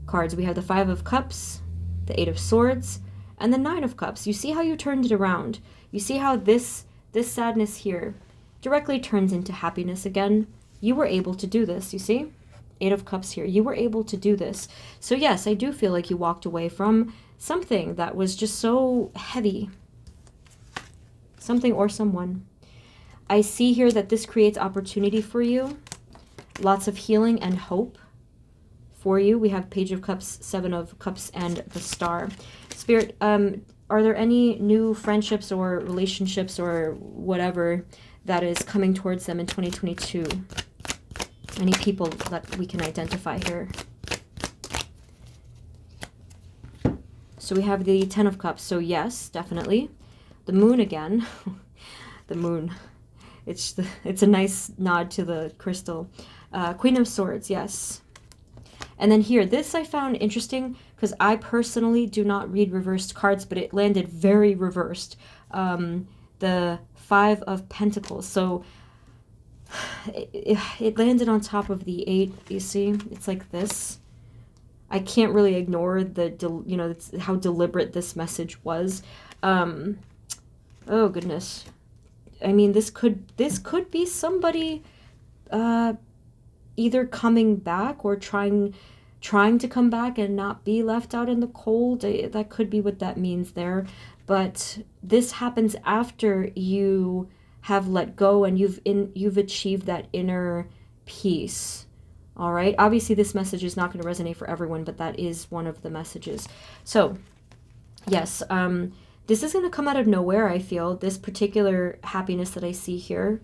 cards. We have the 5 of Cups, the 8 of Swords, and the 9 of Cups. You see how you turned it around? You see how this sadness here directly turns into happiness again? You were able to do this, you see? 8 of Cups here. You were able to do this. So yes, I do feel like you walked away from something that was just so heavy. Something or someone. I see here that this creates opportunity for you. Lots of healing and hope for you. We have Page of Cups, 7 of Cups, and the Star. Spirit, are there any new friendships or relationships or whatever that is coming towards them in 2022? Any people that we can identify here? So we have the 10 of Cups. So yes, definitely. The Moon again. The Moon. It's a nice nod to the crystal. Queen of Swords, yes. And then here, this I found interesting because I personally do not read reversed cards, but it landed very reversed. The 5 of Pentacles. So it landed on top of the 8, you see? It's like this. I can't really ignore how deliberate this message was. Oh goodness. I mean, this could be somebody either coming back or trying to come back and not be left out in the cold. That could be what that means there. But this happens after you have let go and you've achieved that inner peace. All right. Obviously, this message is not going to resonate for everyone, but that is one of the messages. So, yes, this is going to come out of nowhere, I feel, this particular happiness that I see here.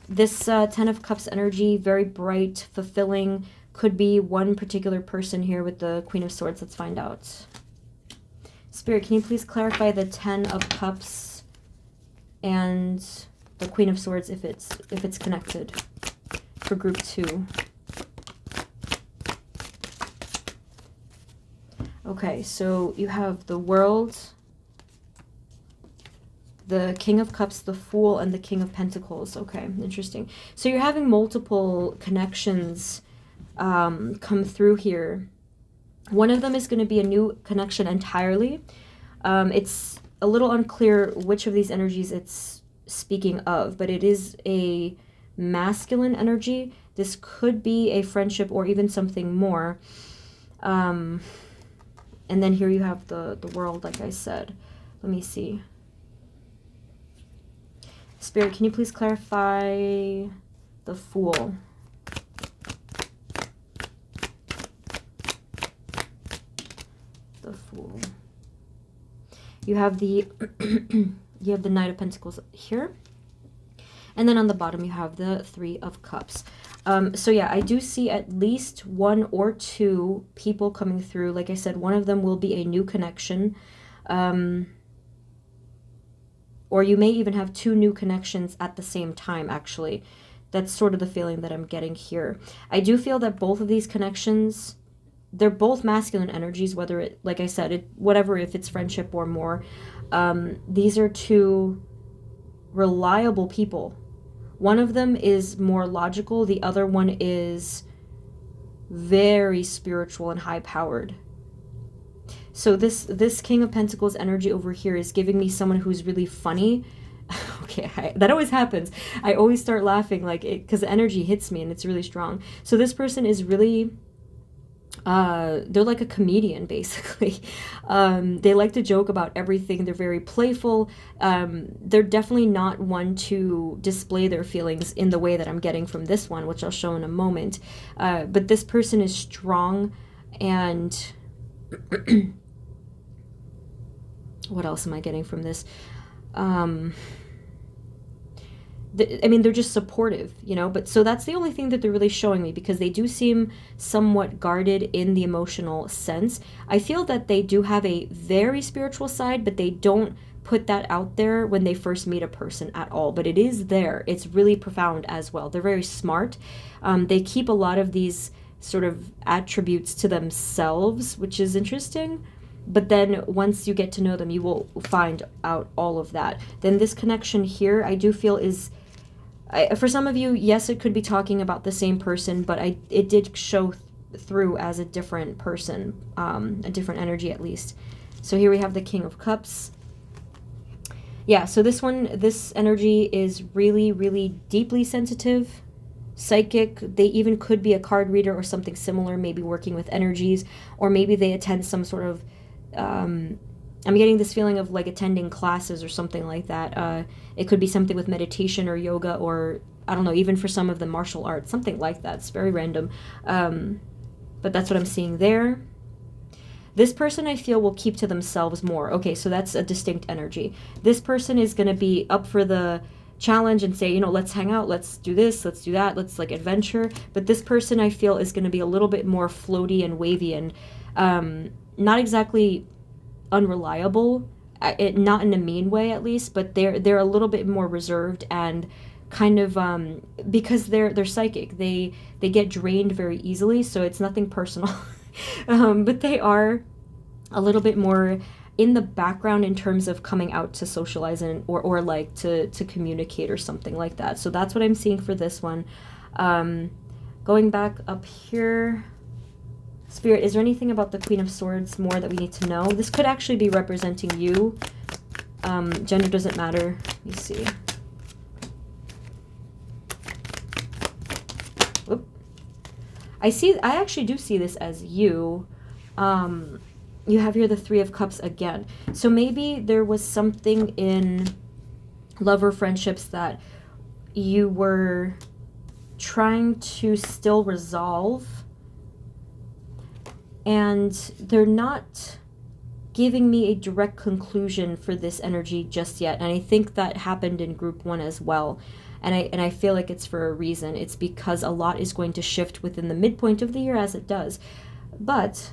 This 10 of Cups energy, very bright, fulfilling, could be one particular person here with the Queen of Swords. Let's find out. Spirit, can you please clarify the 10 of Cups and the Queen of Swords if it's connected for group 2? Okay, so you have the World, the King of Cups, the Fool, and the King of Pentacles. Okay, interesting. So you're having multiple connections come through here. One of them is going to be a new connection entirely. It's a little unclear which of these energies it's speaking of, but it is a masculine energy. This could be a friendship or even something more. And then here you have the World, like I said. Let me see. Spirit, can you please clarify the Fool? The Fool. You have the you have the Knight of Pentacles here. And then on the bottom you have the Three of Cups. So yeah, I do see at least one or two people coming through. Like I said, one of them will be a new connection. Or you may even have two new connections at the same time, actually. That's sort of the feeling that I'm getting here. I do feel that both of these connections, they're both masculine energies, whether it, like I said, whatever, if it's friendship or more. These are two reliable people. One of them is more logical. The other one is very spiritual and high-powered. So this King of Pentacles energy over here is giving me someone who's really funny. Okay, that always happens. I always start laughing like it because the energy hits me and it's really strong. So this person is really, they're like a comedian basically. They like to joke about everything. They're very playful. They're definitely not one to display their feelings in the way that I'm getting from this one, which I'll show in a moment. But this person is strong and what else am I getting from this? I mean, they're just supportive, you know, but so that's the only thing that they're really showing me, because they do seem somewhat guarded in the emotional sense. I feel that they do have a very spiritual side, but they don't put that out there when they first meet a person at all, but it is there. It's really profound as well. They're very smart. They keep a lot of these sort of attributes to themselves, which is interesting. But then once you get to know them, you will find out all of that. Then this connection here, I do feel is, for some of you, yes, it could be talking about the same person, but it did show through as a different person, a different energy at least. So here we have the King of Cups. Yeah, so this energy is really, really deeply sensitive, psychic. They even could be a card reader or something similar, maybe working with energies, or maybe they attend some sort of I'm getting this feeling of like attending classes or something like that. It could be something with meditation or yoga, or I don't know, even for some of the martial arts, something like that. It's very random. But that's what I'm seeing there. This person I feel will keep to themselves more. Okay, so that's a distinct energy. This person is going to be up for the challenge and say, you know, let's hang out, let's do this, let's do that, let's like adventure. But this person I feel is going to be a little bit more floaty and wavy and not exactly unreliable, not in a mean way at least, but they're a little bit more reserved and kind of because they're psychic. They get drained very easily, so it's nothing personal. But they are a little bit more in the background in terms of coming out to socialize and or like to communicate or something like that. So that's what I'm seeing for this one. Going back up here, Spirit, is there anything about the Queen of Swords more that we need to know? This could actually be representing you. Gender doesn't matter. Let me see. Whoop. I actually do see this as you. You have here the Three of Cups again. So maybe there was something in love or friendships that you were trying to still resolve, and they're not giving me a direct conclusion for this energy just yet. And I think that happened in group 1 as well. And I feel like it's for a reason. It's because a lot is going to shift within the midpoint of the year, as it does. But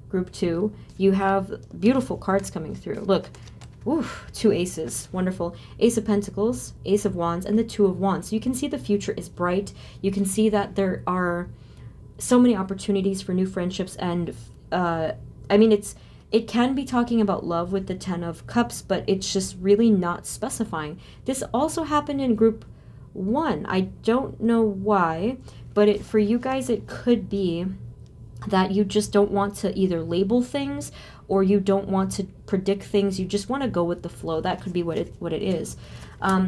group 2, you have beautiful cards coming through. Look, oof, 2 aces, wonderful. Ace of Pentacles, Ace of Wands, and the Two of Wands. So you can see the future is bright. You can see that there are so many opportunities for new friendships, and I I mean, it can be talking about love with the 10 of Cups, but it's just really not specifying. This also happened in group 1. I don't know why, but for you guys, it could be that you just don't want to either label things or you don't want to predict things. You just want to go with the flow. That could be what it is.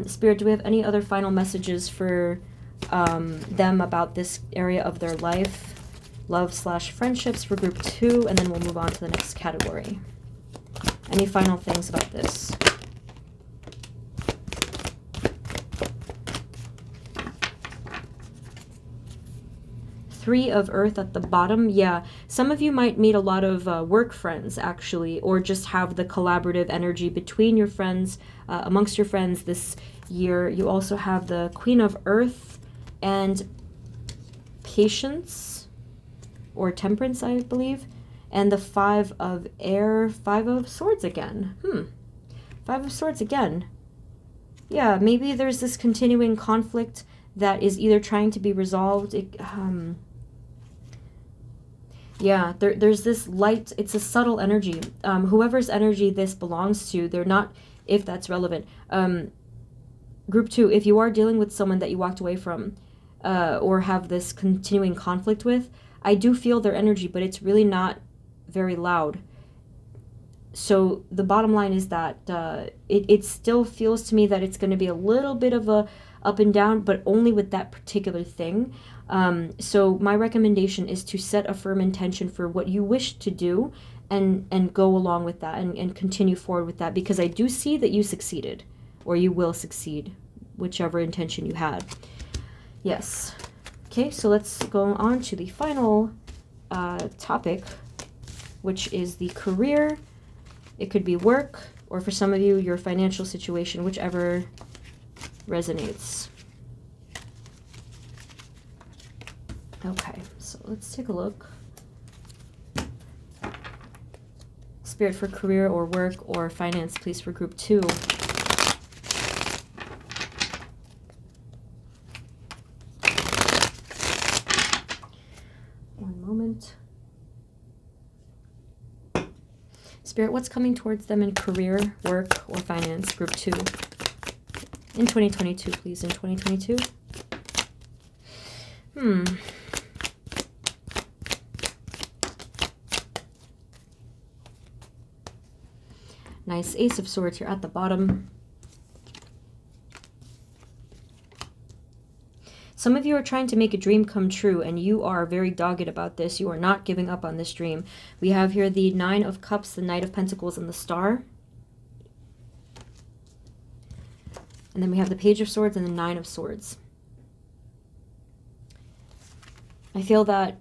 Spirit, do we have any other final messages for them about this area of their life? Love/friendships for group 2, and then we'll move on to the next category. Any final things about this? Three of Earth at the bottom. Yeah, some of you might meet a lot of work friends, actually, or just have the collaborative energy between your friends, amongst your friends this year. You also have the Queen of Earth and Patience, or Temperance, I believe, and the 5 of Air, 5 of Swords again. 5 of Swords again. Yeah, maybe there's this continuing conflict that is either trying to be resolved. Yeah, there's this light, it's a subtle energy. Whoever's energy this belongs to, they're not, if that's relevant. Group 2, if you are dealing with someone that you walked away from, or have this continuing conflict with, I do feel their energy, but it's really not very loud. So the bottom line is that it still feels to me that it's going to be a little bit of a up and down, but only with that particular thing. So my recommendation is to set a firm intention for what you wish to do and go along with that and continue forward with that, because I do see that you succeeded, or you will succeed, whichever intention you had. Yes. Okay, so let's go on to the final topic, which is the career. It could be work, or for some of you, your financial situation, whichever resonates. Okay, so let's take a look. Spirit for career or work or finance, please, for group 2. Spirit, what's coming towards them in career, work, or finance, group 2? In 2022, please, in 2022. Nice. Ace of Swords here at the bottom. Some of you are trying to make a dream come true, and you are very dogged about this. You are not giving up on this dream. We have here the 9 of Cups, the Knight of Pentacles, and the Star. And then we have the Page of Swords and the 9 of Swords. I feel that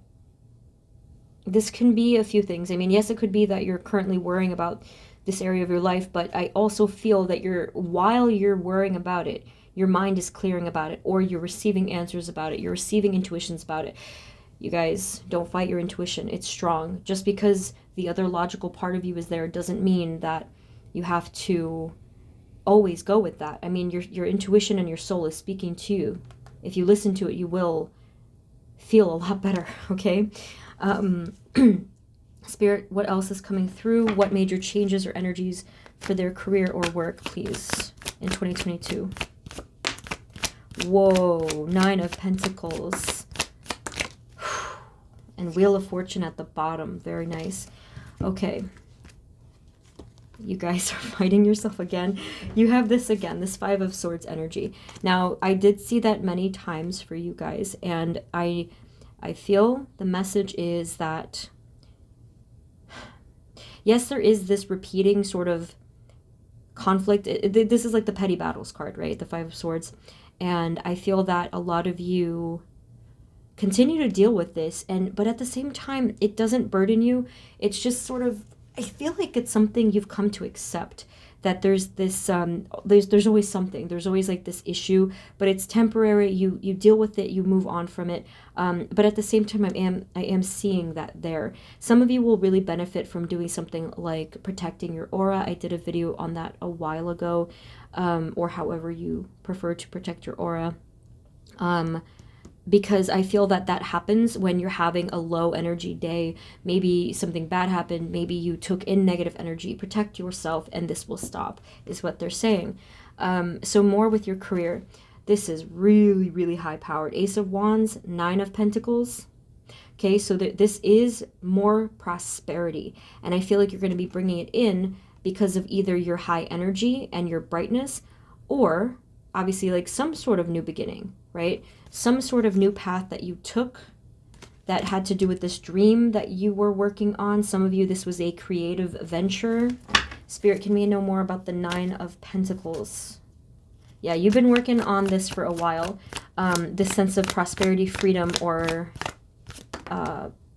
this can be a few things. I mean, yes, it could be that you're currently worrying about this area of your life, but I also feel that while you're worrying about it, your mind is clearing about it, or you're receiving answers about it. You're receiving intuitions about it. You guys, don't fight your intuition. It's strong. Just because the other logical part of you is there doesn't mean that you have to always go with that. I mean, your intuition and your soul is speaking to you. If you listen to it, you will feel a lot better, okay? Spirit, what else is coming through? What major changes or energies for their career or work, please, in 2022? Whoa, 9 of Pentacles. And Wheel of Fortune at the bottom. Very nice. Okay. You guys are fighting yourself again. You have this again, this 5 of Swords energy. Now, I did see that many times for you guys, and I feel the message is that, yes, there is this repeating sort of conflict. This is like the petty battles card, right? The 5 of Swords. And I feel that a lot of you continue to deal with this, but at the same time, it doesn't burden you. It's just sort of, I feel like it's something you've come to accept, that there's this, there's always something. There's always like this issue, but it's temporary. You deal with it, you move on from it. But at the same time, I am seeing that there. Some of you will really benefit from doing something like protecting your aura. I did a video on that a while ago, or however you prefer to protect your aura. because I feel that that happens when you're having a low energy day. Maybe something bad happened. Maybe you took in negative energy. Protect yourself and this will stop, is what they're saying. So more with your career. This is really, really high powered. Ace of Wands, Nine of Pentacles. Okay, so this is more prosperity. And I feel like you're going to be bringing it in because of either your high energy and your brightness, or obviously like some sort of new beginning, right? Some sort of new path that you took that had to do with this dream that you were working on. Some of you, this was a creative venture. Spirit, can we know more about the Nine of Pentacles? Yeah, you've been working on this for a while. This sense of prosperity, freedom, or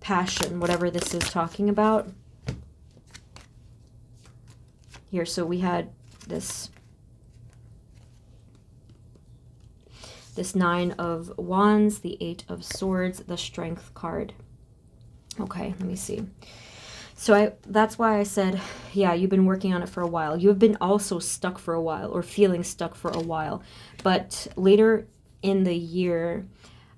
passion, whatever this is talking about. Here, so we had this Nine of Wands, the Eight of Swords, the Strength card. Okay, let me see. So that's why I said, yeah, you've been working on it for a while. You have been also stuck for a while, or feeling stuck for a while. But later in the year,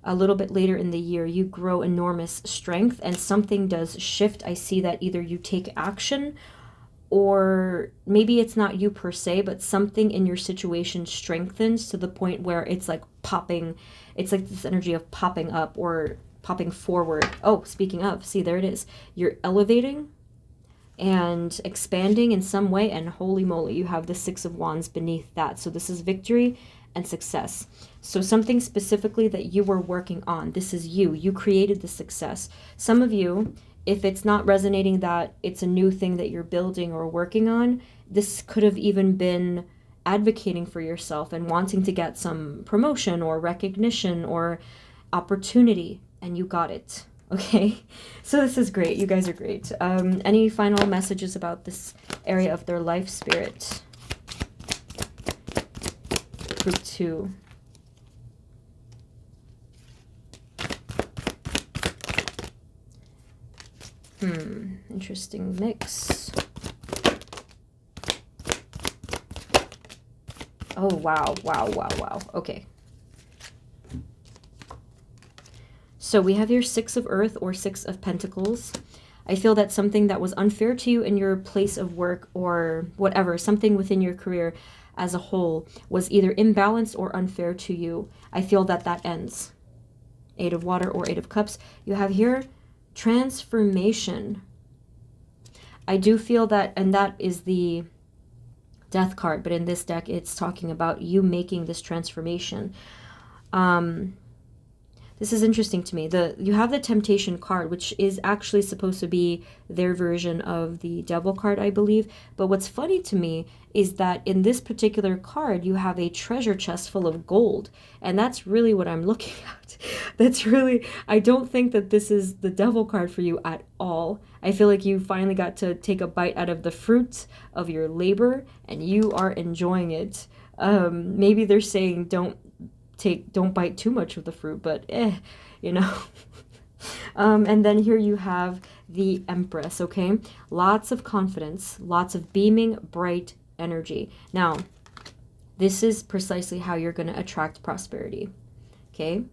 a little bit later in the year, you grow enormous strength and something does shift. I see that either you take action, or maybe it's not you per se, but something in your situation strengthens to the point where it's like popping. It's like this energy of popping up or popping forward. Oh, speaking of, see, there it is. You're elevating and expanding in some way, and holy moly, you have the Six of Wands beneath that. So this is victory and success. So something specifically that you were working on. This is you. You created the success. Some of you, if it's not resonating that it's a new thing that you're building or working on, this could have even been advocating for yourself and wanting to get some promotion or recognition or opportunity, and you got it. Okay, so this is great. You guys are great. Any final messages about this area of their life, Spirit? Group 2. Interesting mix. Oh, wow, wow, wow, wow. Okay. So we have your Six of Earth or Six of Pentacles. I feel that something that was unfair to you in your place of work or whatever, something within your career as a whole was either imbalanced or unfair to you. I feel that that ends. Eight of Water or Eight of Cups. You have here transformation. I do feel that, and that is the Death card, but in this deck it's talking about you making this transformation. This is interesting to me. You have the Temptation card, which is actually supposed to be their version of the Devil card, I believe. But what's funny to me is that in this particular card, you have a treasure chest full of gold. And that's really what I'm looking at. That's really, I don't think that this is the Devil card for you at all. I feel like you finally got to take a bite out of the fruit of your labor and you are enjoying it. Maybe they're saying don't bite too much of the fruit, but you know. And then here you have the Empress, okay? Lots of confidence, lots of beaming, bright energy. Now, this is precisely how you're going to attract prosperity, okay?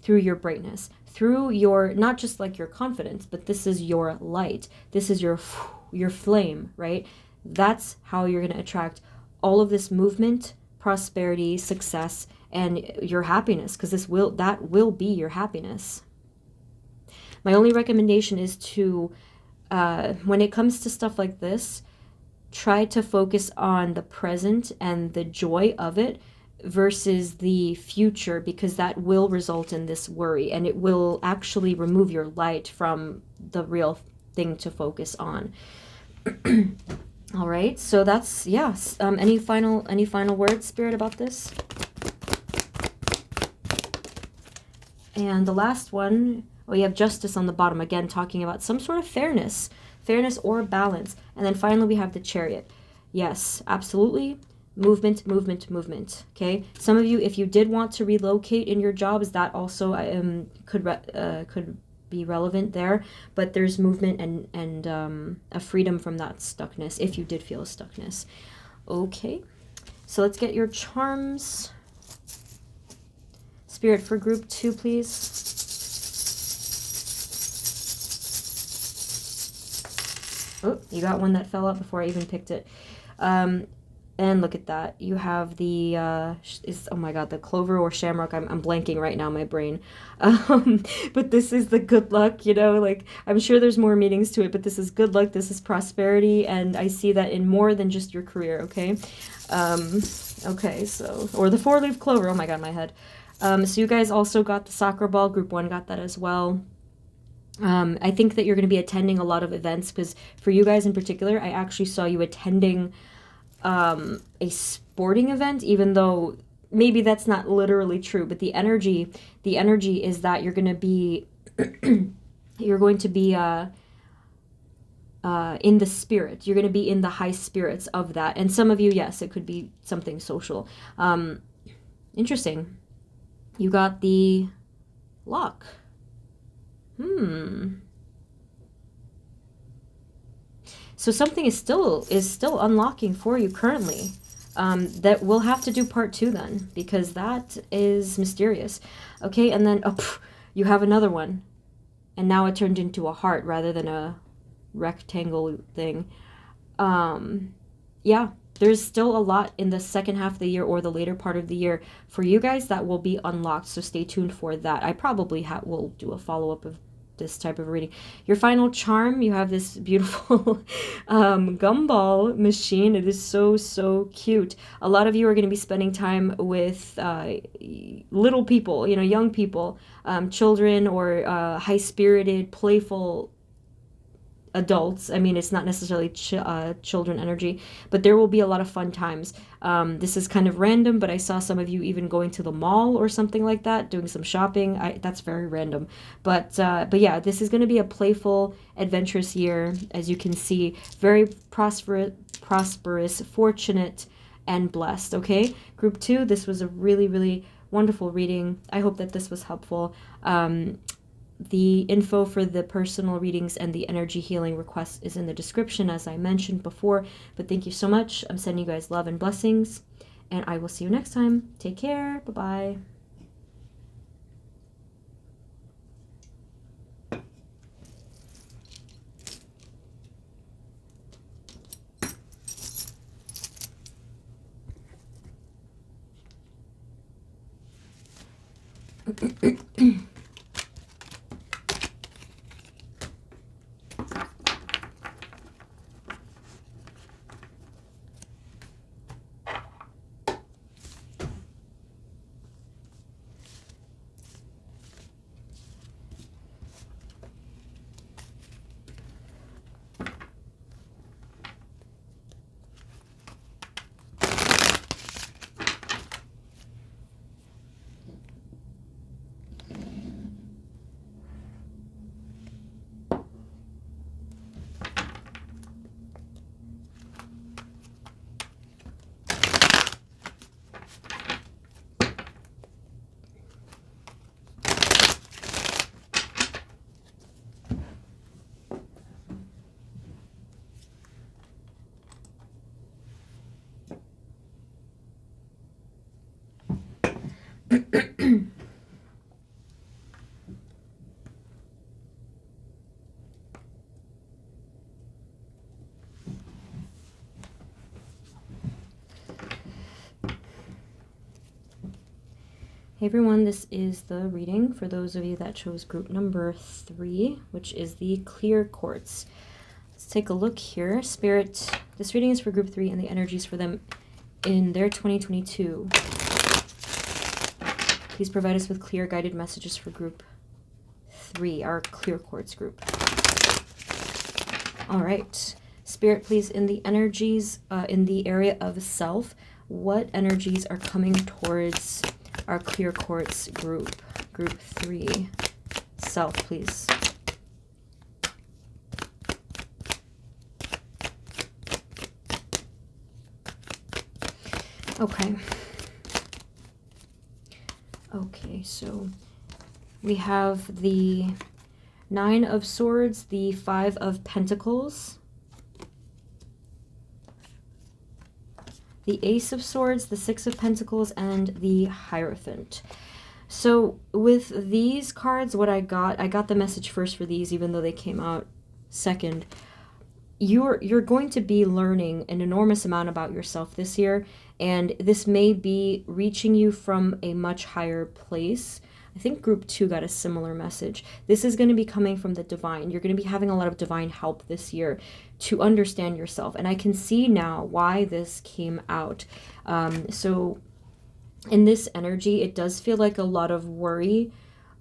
Through your brightness, through your, not just like your confidence, but this is your light. This is your flame, right? That's how you're going to attract all of this movement, prosperity, success, and your happiness, because that will be your happiness. My only recommendation is to, when it comes to stuff like this, try to focus on the present and the joy of it versus the future, because that will result in this worry, and it will actually remove your light from the real thing to focus on. All right, so that's, yes. Any final words, Spirit, about this? And the last one, we have Justice on the bottom, again talking about some sort of fairness or balance. And then finally we have the Chariot. Yes, absolutely. Movement, movement, movement. Okay. Some of you, if you did want to relocate in your jobs, that also could be relevant there. But there's movement and a freedom from that stuckness if you did feel a stuckness. Okay. So let's get your charms. Spirit for group 2, please. Oh, you got one that fell out before I even picked it. And look at that. You have the, oh my god, the clover or shamrock. I'm blanking right now, my brain. But this is the good luck, you know, like, I'm sure there's more meanings to it, but this is good luck, this is prosperity, and I see that in more than just your career, okay? Okay, so, or the 4-leaf clover, oh my god, my head. So you guys also got the soccer ball, group 1 got that as well. I think that you're going to be attending a lot of events, because for you guys in particular, I actually saw you attending a sporting event, even though maybe that's not literally true, but the energy is that you're going to be you're going to be in the spirit. You're going to be in the high spirits of that. And some of you, yes, it could be something social. Interesting. You got the lock. So something is still unlocking for you currently. That we'll have to do part 2 then, because that is mysterious. Okay, and then you have another one, and now it turned into a heart rather than a rectangle thing. Yeah, there's still a lot in the second half of the year or the later part of the year for you guys that will be unlocked, so stay tuned for that. I probably will do a follow-up of this type of reading. Your final charm, you have this beautiful gumball machine. It is so cute. A lot of you are going to be spending time with little people, you know, young people, children, or high-spirited, playful adults. I mean, it's not necessarily children energy, but there will be a lot of fun times. This is kind of random, but I saw some of you even going to the mall or something like that, doing some shopping. That's very random, but yeah, this is going to be a playful, adventurous year, as you can see. Very prosperous, fortunate, and blessed. Okay, group 2, this was a really wonderful reading. I hope that this was helpful. The info for the personal readings and the energy healing requests is in the description, as I mentioned before. But thank you so much. I'm sending you guys love and blessings, and I will see you next time. Take care. Bye-bye. Hey everyone, this is the reading for those of you that chose group number 3, which is the clear quartz. Let's take a look here. Spirit, this reading is for group 3 and the energies for them in their 2022. Please provide us with clear guided messages for group 3, our clear quartz group. All right. Spirit, please, in the energies, in the area of self, what energies are coming towards our clear quartz group 3? Self, please. Okay. Okay, so we have the 9 of Swords, the 5 of Pentacles, the Ace of Swords, the 6 of Pentacles, and the Hierophant. So with these cards, what I got the message first for these, even though they came out second. You're going to be learning an enormous amount about yourself this year, and this may be reaching you from a much higher place. I think group 2 got a similar message. This is going to be coming from the divine. You're going to be having a lot of divine help this year to understand yourself, and I can see now why this came out. So in this energy, it does feel like a lot of worry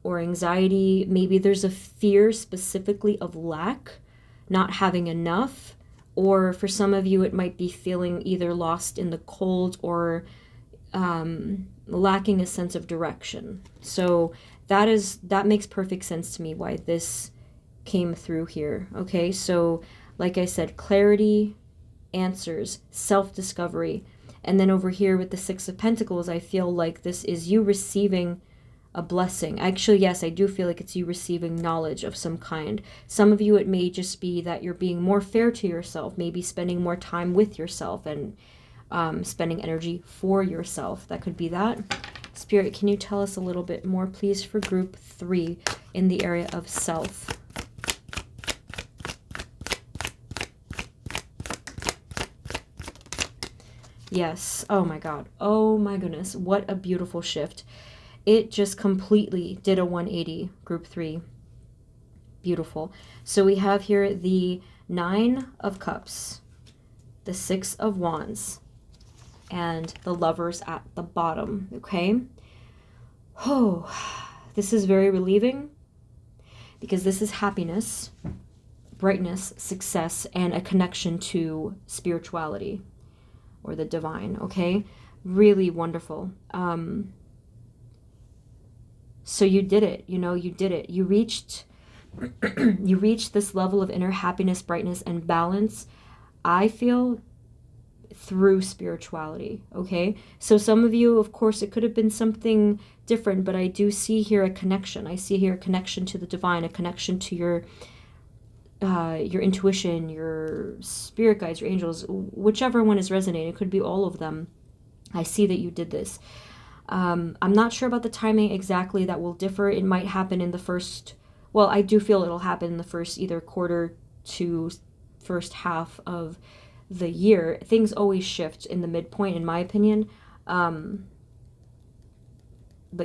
or anxiety. Maybe there's a fear specifically of lack, not having enough, or for some of you, it might be feeling either lost in the cold or lacking a sense of direction. So that makes perfect sense to me why this came through here. Okay, so like I said, clarity, answers, self-discovery. And then over here with the Six of Pentacles, I feel like this is you receiving a blessing. Actually, yes, I do feel like it's you receiving knowledge of some kind. Some of you, it may just be that you're being more fair to yourself, maybe spending more time with yourself and spending energy for yourself. That could be that. Spirit, can you tell us a little bit more, please, for group 3 in the area of self? Yes. Oh my God. Oh my goodness. What a beautiful shift. It just completely did a 180, group 3. Beautiful. So we have here the 9 of Cups, the 6 of Wands, and the Lovers at the bottom. Okay. Oh, this is very relieving because this is happiness, brightness, success, and a connection to spirituality or the divine. Okay. Really wonderful. So you did it, you did it. You reached this level of inner happiness, brightness, and balance, I feel, through spirituality, okay? So some of you, of course, it could have been something different, but I do see here a connection. I see here a connection to the divine, a connection to your intuition, your spirit guides, your angels, whichever one is resonating. It could be all of them. I see that you did this. I'm not sure about the timing exactly. That will differ. It might happen in the first, well, I do feel it'll happen in the first either quarter to first half of the year. Things always shift in the midpoint, in my opinion. But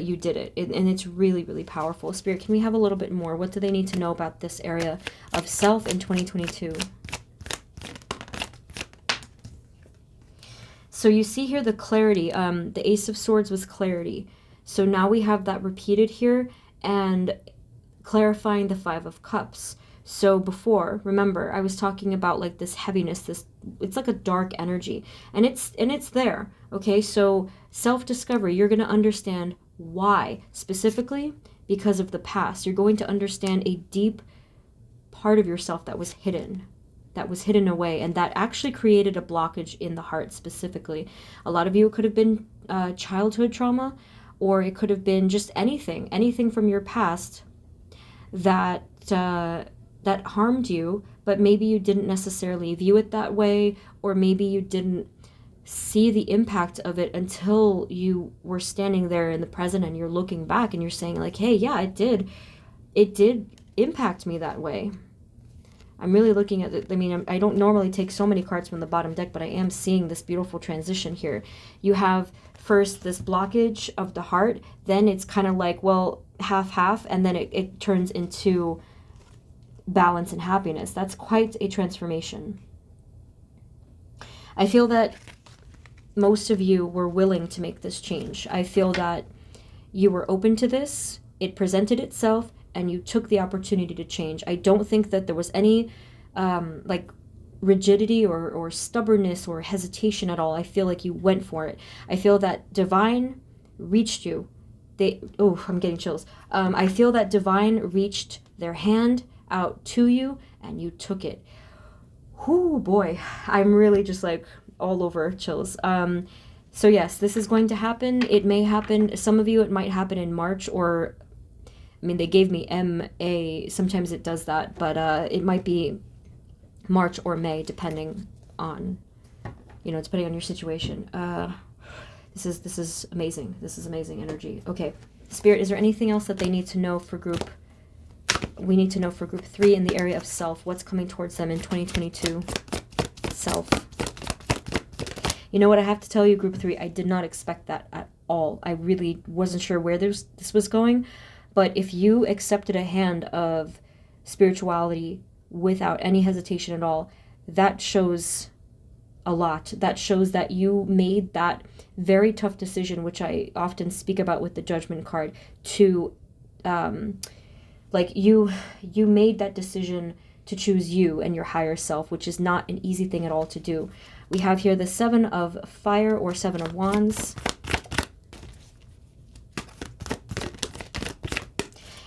you did it, and it's really, really powerful. Spirit, can we have a little bit more? What do they need to know about this area of self in 2022? So you see here the clarity. The Ace of Swords was clarity. So now we have that repeated here and clarifying the 5 of Cups. So before, remember, I was talking about like this heaviness, it's like a dark energy, and it's there. Okay, so self-discovery, you're going to understand why, specifically because of the past. You're going to understand a deep part of yourself that was hidden away, and that actually created a blockage in the heart specifically. A lot of you, it could have been childhood trauma, or it could have been just anything from your past that harmed you, but maybe you didn't necessarily view it that way, or maybe you didn't see the impact of it until you were standing there in the present and you're looking back and you're saying like, hey, yeah, it did impact me that way. I'm really looking at it. I mean, I don't normally take so many cards from the bottom deck, but I am seeing this beautiful transition here. You have first this blockage of the heart, then it's kind of like, well, half, and then it turns into balance and happiness. That's quite a transformation. I feel that most of you were willing to make this change. I feel that you were open to this, it presented itself, and you took the opportunity to change. I don't think that there was any like rigidity or stubbornness or hesitation at all. I feel like you went for it. I feel that divine reached you. I'm getting chills. I feel that divine reached their hand out to you and you took it. Whoo, boy, I'm really just like all over chills. So yes, this is going to happen. It may happen, some of you, it might happen in March, or I mean, they gave me MA. Sometimes it does that, but it might be March or May, depending on, depending on your situation. This is amazing. This is amazing energy. Okay, Spirit, is there anything else that they need to know for group? We need to know for group 3 in the area of self. What's coming towards them in 2022? Self. You know what, I have to tell you, group 3, I did not expect that at all. I really wasn't sure where this was going. But if you accepted a hand of spirituality without any hesitation at all, that shows a lot. That shows that you made that very tough decision, which I often speak about with the Judgment card, to like you made that decision to choose you and your higher self, which is not an easy thing at all to do. We have here the 7 of Fire, or 7 of Wands.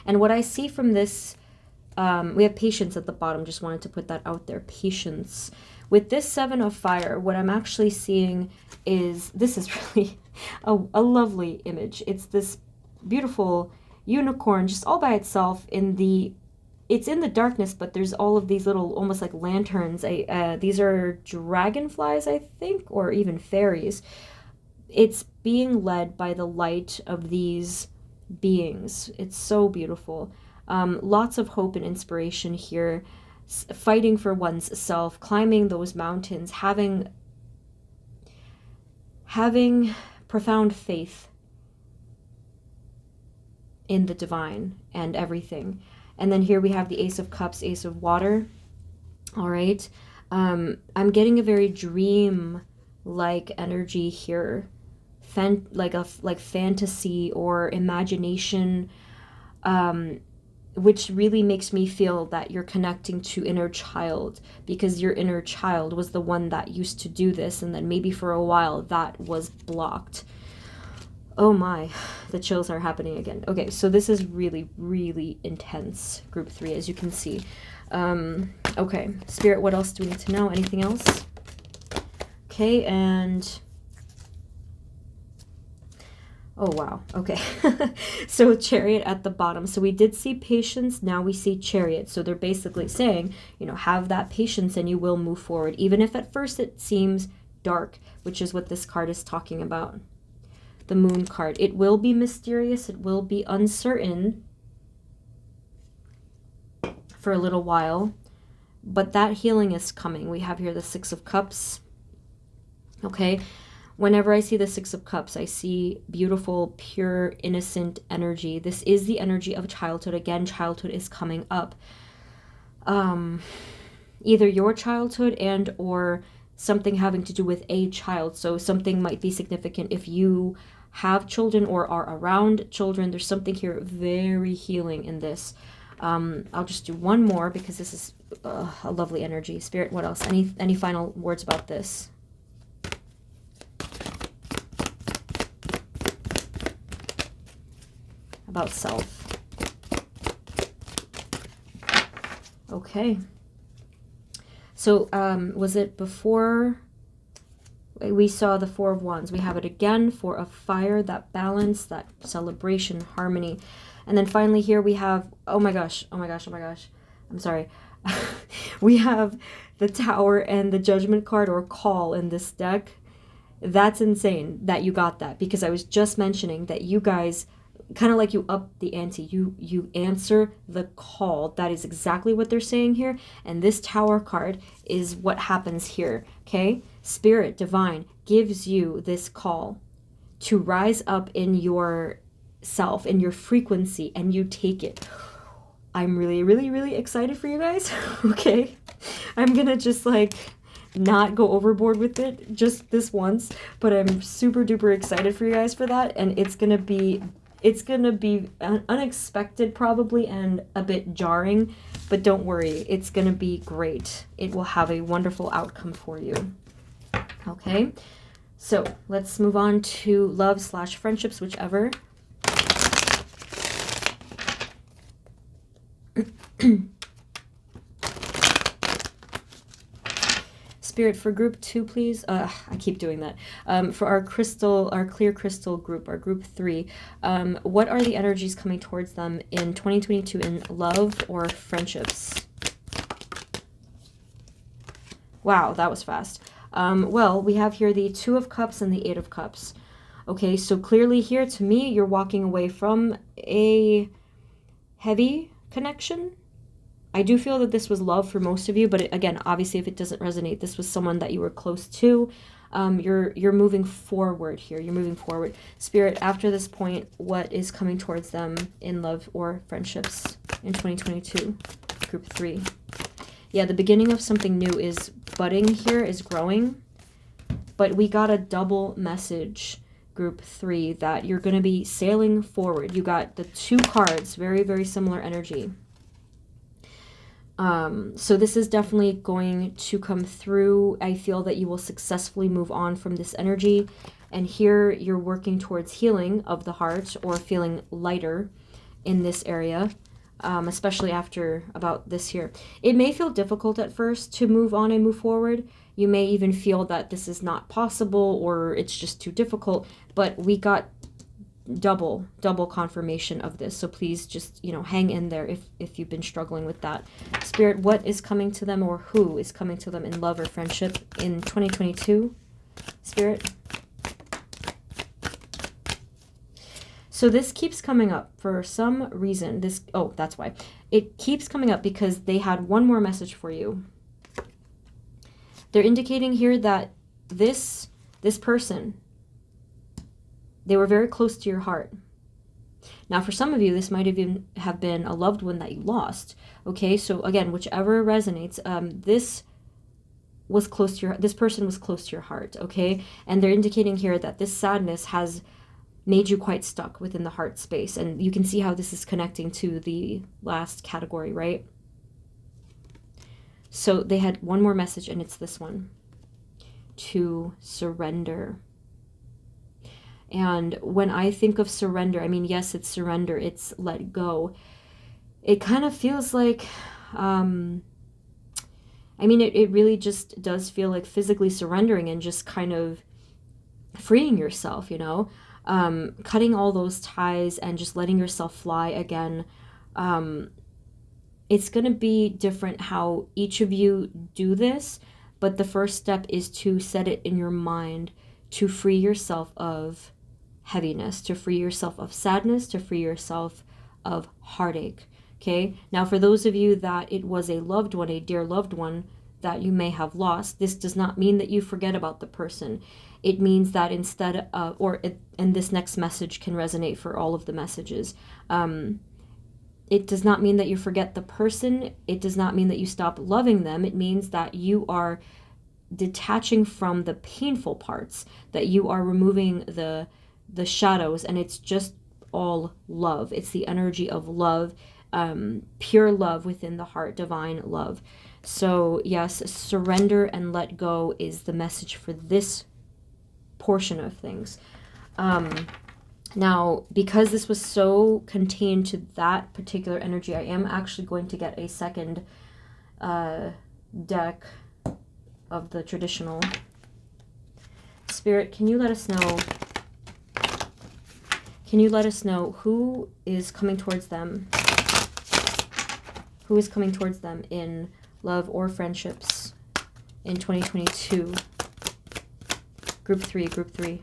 And what I see from this, we have patience at the bottom. Just wanted to put that out there. Patience. With this 7 of Fire, what I'm actually seeing is, this is really a lovely image. It's this beautiful unicorn just all by itself it's in the darkness, but there's all of these little, almost like lanterns. These are dragonflies, I think, or even fairies. It's being led by the light of these beings. It's so beautiful. Lots of hope and inspiration here. Fighting for one's self, climbing those mountains, having profound faith in the divine and everything. And then here we have the Ace of Cups, Ace of Water. All right. I'm getting a very dream-like energy here. Like fantasy or imagination, which really makes me feel that you're connecting to inner child, because your inner child was the one that used to do this, and then maybe for a while that was blocked. Oh my, the chills are happening again. Okay, so this is really, really intense, group 3, as you can see. Okay, Spirit, what else do we need to know? Anything else? Okay, and... oh, wow. Okay. So Chariot at the bottom. So we did see patience. Now we see Chariot. So they're basically saying, you know, have that patience and you will move forward, even if at first it seems dark, which is what this card is talking about. The Moon card. It will be mysterious. It will be uncertain for a little while, but that healing is coming. We have here the 6 of Cups. Okay. Whenever I see the 6 of Cups, I see beautiful, pure, innocent energy. This is the energy of childhood. Again, childhood is coming up. Either your childhood and or something having to do with a child. So something might be significant if you have children or are around children. There's something here very healing in this. I'll just do one more because this is a lovely energy. Spirit, what else? Any final words about this? About self. Okay. So was it before we saw the 4 of Wands? We have it again, 4 of Fire, that balance, that celebration, harmony. And then finally here we have, oh my gosh, I'm sorry. We have the Tower and the Judgment card, or Call, in this deck. That's insane that you got that, because I was just mentioning that you guys, kind of like you up the ante, you answer the call. That is exactly what they're saying here. And this Tower card is what happens here. Okay, Spirit Divine gives you this call to rise up in your self, in your frequency, and you take it. I'm really, really, really excited for you guys. Okay, I'm gonna just like not go overboard with it just this once, but I'm super duper excited for you guys for that. And it's gonna be unexpected probably, and a bit jarring, but don't worry, it's gonna be great. It will have a wonderful outcome for you. Okay, so let's move on to love / friendships, whichever. Spirit, for group 2, please. I keep doing that. For our clear crystal group, our group 3, what are the energies coming towards them in 2022 in love or friendships? Wow, that was fast. Well, we have here the 2 of Cups and the 8 of Cups. Okay, so clearly here, to me, you're walking away from a heavy connection. I do feel that this was love for most of you, but again, obviously, if it doesn't resonate, this was someone that you were close to. You're moving forward here. You're moving forward. Spirit, after this point, what is coming towards them in love or friendships in 2022? Group 3. Yeah, the beginning of something new is budding here, is growing. But we got a double message, Group 3, that you're going to be sailing forward. You got the 2 cards, very, very similar energy. So this is definitely going to come through. I feel that you will successfully move on from this energy. And here you're working towards healing of the heart or feeling lighter in this area, especially after about this here. It may feel difficult at first to move on and move forward. You may even feel that this is not possible or it's just too difficult, but we got double confirmation of this. So please just, hang in there if you've been struggling with that. Spirit, what is coming to them, or who is coming to them in love or friendship in 2022? Spirit. So this keeps coming up for some reason. That's why. It keeps coming up because they had one more message for you. They're indicating here that this person, they were very close to your heart. Now, for some of you, this might even have been a loved one that you lost. Okay, so again, whichever resonates, this person was close to your heart. Okay, and they're indicating here that this sadness has made you quite stuck within the heart space, and you can see how this is connecting to the last category, right? So they had one more message, and it's this one: to surrender. And when I think of surrender, I mean, yes, it's surrender, it's let go. It kind of feels like, it really just does feel like physically surrendering and just kind of freeing yourself, cutting all those ties and just letting yourself fly again. It's going to be different how each of you do this, but the first step is to set it in your mind to free yourself of heaviness, to free yourself of sadness, to free yourself of heartache. Okay, now for those of you that it was a loved one, a dear loved one that you may have lost, this does not mean that you forget about the person. It means that instead of, and this next message can resonate for all of the messages. It does not mean that you forget the person. It does not mean that you stop loving them. It means that you are detaching from the painful parts, that you are removing the shadows, and it's just all love. It's the energy of love, pure love within the heart, divine love. So yes, surrender and let go is the message for this portion of things. Now, because this was so contained to that particular energy, I am actually going to get a second deck of the traditional. Spirit, can you let us know? Can you let us know who is coming towards them? Who is coming towards them in love or friendships in 2022? Group 3, Group 3.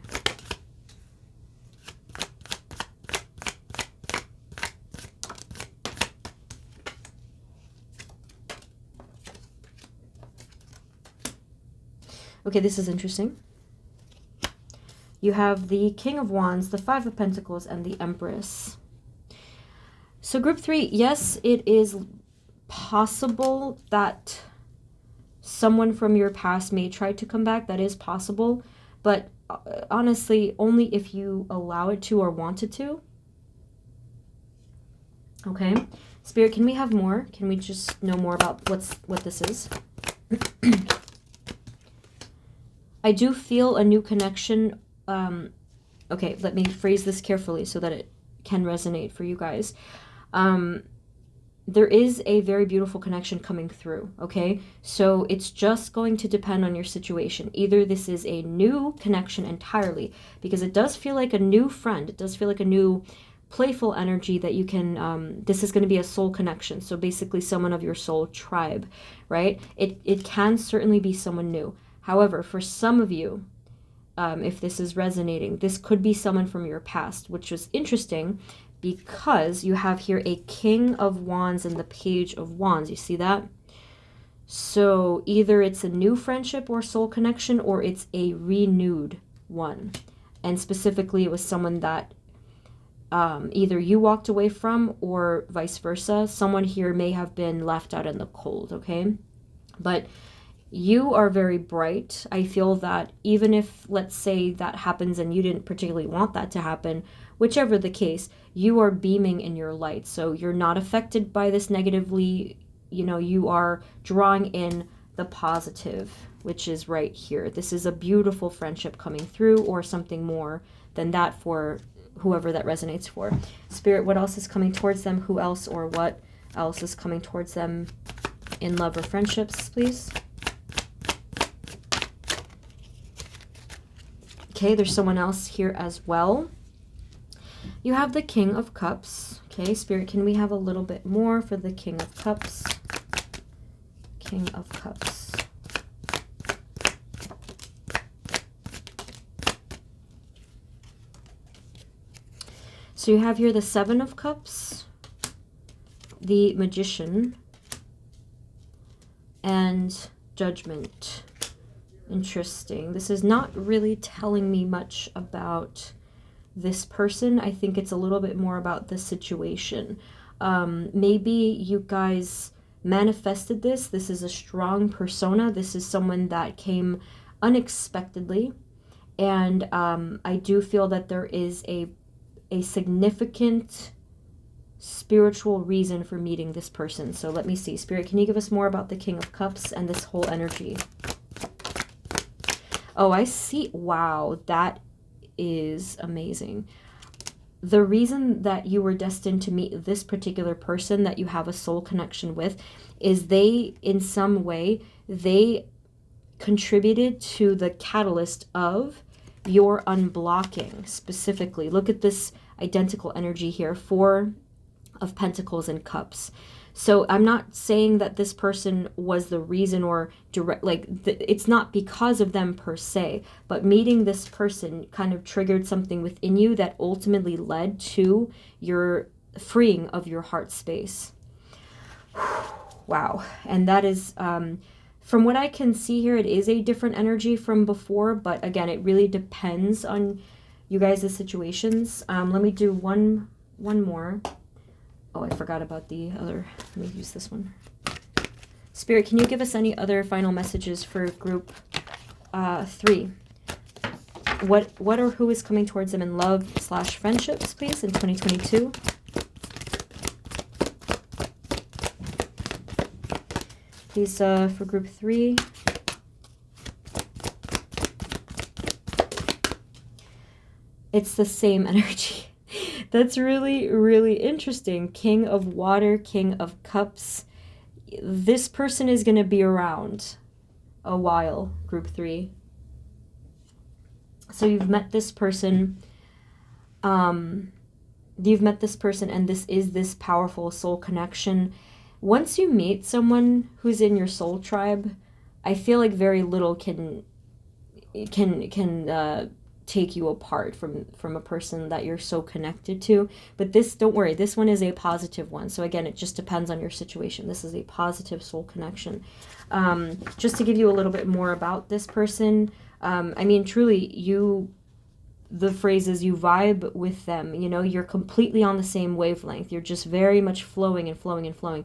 Okay, this is interesting. You have the King of Wands, the Five of Pentacles, and the Empress. So Group 3, yes, it is possible that someone from your past may try to come back. That is possible. But honestly, only if you allow it to or want it to. Okay. Spirit, can we have more? Can we just know more about what this is? I do feel a new connection. Okay, let me phrase this carefully so that it can resonate for you guys. There is a very beautiful connection coming through, okay? So it's just going to depend on your situation. Either this is a new connection entirely, because it does feel like a new friend. It does feel like a new playful energy that you can, this is going to be a soul connection. So basically someone of your soul tribe, right? It can certainly be someone new. However, for some of you, if this is resonating. This could be someone from your past, which is interesting because you have here a King of Wands and the Page of Wands. You see that? So either it's a new friendship or soul connection, or it's a renewed one. And specifically, it was someone that either you walked away from or vice versa. Someone here may have been left out in the cold, okay? But you are very bright. I feel that even if, let's say, that happens and you didn't particularly want that to happen, whichever the case, you are beaming in your light. So you're not affected by this negatively. You know, you are drawing in the positive, which is right here. This is a beautiful friendship coming through, or something more than that for whoever that resonates for. Spirit, what else is coming towards them? Who else or what else is coming towards them in love or friendships, please? Okay, there's someone else here as well. You have the King of Cups. Okay, Spirit, can we have a little bit more for the King of Cups? King of Cups. So you have here the Seven of Cups, the Magician, and Judgment. Interesting. This is not really telling me much about this person. I think it's a little bit more about the situation. Maybe you guys manifested this. This is a strong persona. This is someone that came unexpectedly. And I do feel that there is a significant spiritual reason for meeting this person. So let me see. Spirit, can you give us more about the King of Cups and this whole energy? Oh, I see. Wow, that is amazing. The reason that you were destined to meet this particular person that you have a soul connection with is they, in some way, they contributed to the catalyst of your unblocking specifically. Look at this identical energy here, Four of Pentacles and Cups. So I'm not saying that this person was the reason or direct, like it's not because of them per se, but meeting this person kind of triggered something within you that ultimately led to your freeing of your heart space. Wow. And that is, from what I can see here, it is a different energy from before, but again, it really depends on you guys' situations. Let me do one more. Oh, I forgot about the other. Let me use this one. Spirit, can you give us any other final messages for group 3? What or who is coming towards them in love / friendships, please, in 2022? Please, for group 3. It's the same energy. That's really, really interesting. King of Water, King of Cups. This person is going to be around a while, group 3. So you've met this person. And this is this powerful soul connection. Once you meet someone who's in your soul tribe, I feel like very little can take you apart from a person that you're so connected to. But this, don't worry, this one is a positive one. So again, it just depends on your situation. This is a positive soul connection. Just to give you a little bit more about this person, I mean, truly, the phrase is you vibe with them, you know, you're completely on the same wavelength. You're just very much flowing and flowing and flowing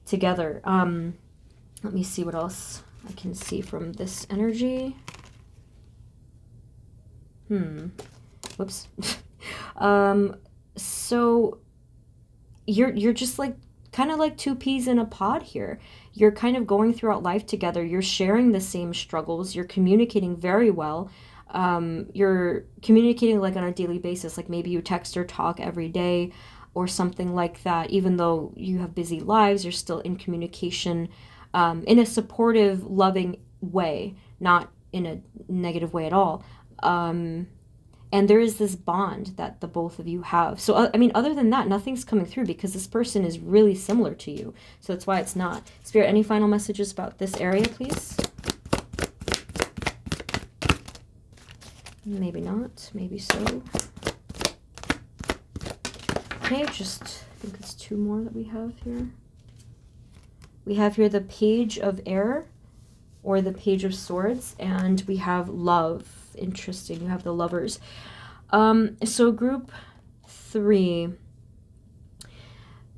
together. Let me see what else I can see from this energy. Whoops. So you're just like kind of like two peas in a pod here. You're kind of going throughout life together. You're sharing the same struggles. You're communicating very well. You're communicating like on a daily basis, like maybe you text or talk every day or something like that. Even though you have busy lives, you're still in communication in a supportive, loving way, not in a negative way at all. And there is this bond that the both of you have. So, I mean, other than that, nothing's coming through because this person is really similar to you. So that's why it's not. Spirit, any final messages about this area, please? Maybe not. Maybe so. Okay, just, I think it's 2 more that we have here. We have here the Page of Air, or the Page of Swords, and we have love. Interesting, you have the Lovers. So group 3,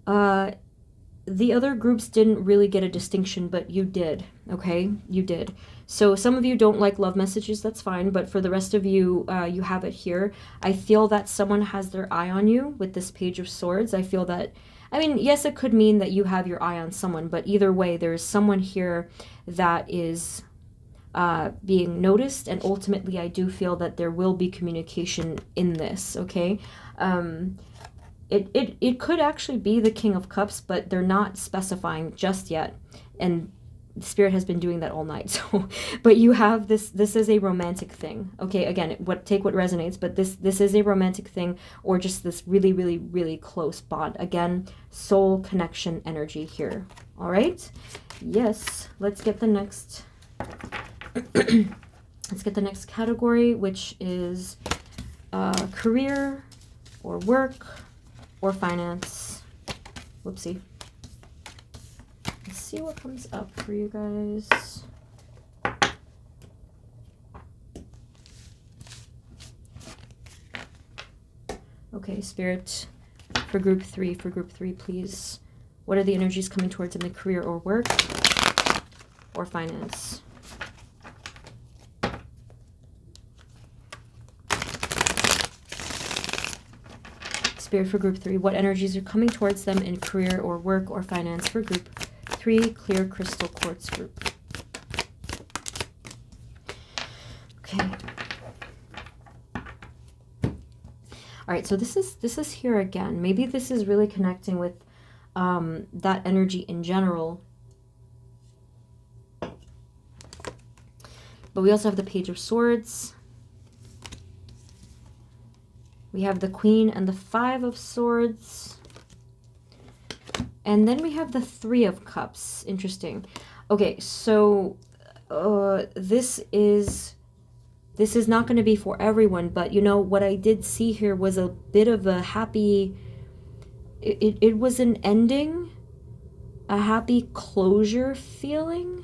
the other groups didn't really get a distinction, but you did, okay? You did. So some of you don't like love messages, that's fine, but for the rest of you, you have it here. I feel that someone has their eye on you with this Page of Swords. I feel that, I mean, yes, it could mean that you have your eye on someone, but either way, there's someone here that is being noticed, and ultimately I do feel that there will be communication in this, okay? It could actually be the King of Cups, but they're not specifying just yet, and Spirit has been doing that all night. So, but you have this is a romantic thing, okay? Again, take what resonates, but this is a romantic thing, or just this really, really, really close bond. Again, soul connection energy here. All right, yes, let's get the next let's get the next category, which is career or work or finance. Whoopsie. Let's see what comes up for you guys. Okay, Spirit, for group 3, please. What are the energies coming towards in the career or work or finance? Spirit, for group 3, what energies are coming towards them in career or work or finance for group 3, clear crystal quartz group? Okay. All right, so this is here again. Maybe this is really connecting with that energy in general. But we also have the Page of Swords. We have the Queen and the 5 of Swords. And then we have the 3 of Cups. Interesting. Okay, so this is not going to be for everyone, but you know, what I did see here was a bit of a happy, it was an ending, a happy closure feeling.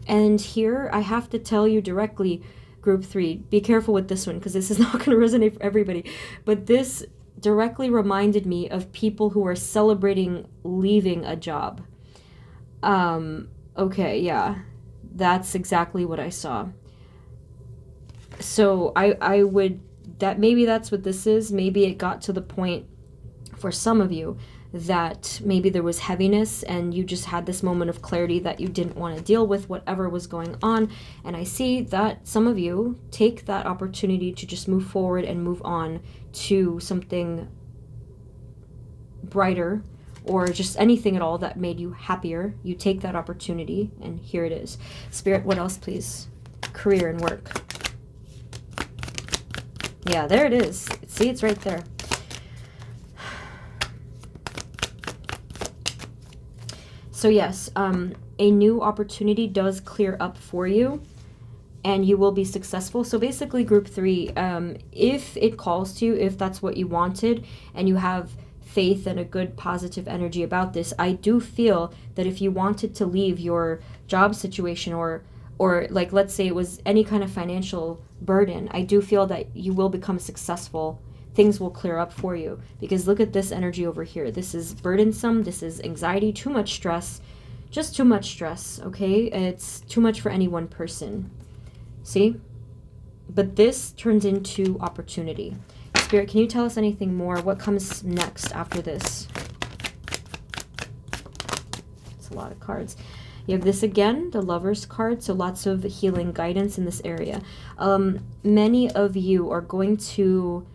And here I have to tell you directly, group 3, be careful with this one, because this is not going to resonate for everybody, but this directly reminded me of people who are celebrating leaving a job. Okay, yeah, that's exactly what I saw. So I would, that maybe that's what this is. Maybe it got to the point for some of you that maybe there was heaviness and you just had this moment of clarity that you didn't want to deal with whatever was going on. And I see that some of you take that opportunity to just move forward and move on to something brighter, or just anything at all that made you happier. You take that opportunity, and here it is. Spirit, what else, please? Career and work. Yeah, there it is. See, it's right there. So yes, a new opportunity does clear up for you, and you will be successful. So basically, group 3, if it calls to you, if that's what you wanted, and you have faith and a good positive energy about this, I do feel that if you wanted to leave your job situation, or like, let's say it was any kind of financial burden, I do feel that you will become successful. Things will clear up for you, because look at this energy over here. This is burdensome. This is anxiety, too much stress, just too much stress. Okay, it's too much for any one person. See, but this turns into opportunity. Spirit, can you tell us anything more? What comes next after this? It's a lot of cards. You have this again, the Lover's card, so lots of healing guidance in this area. Many of you are going to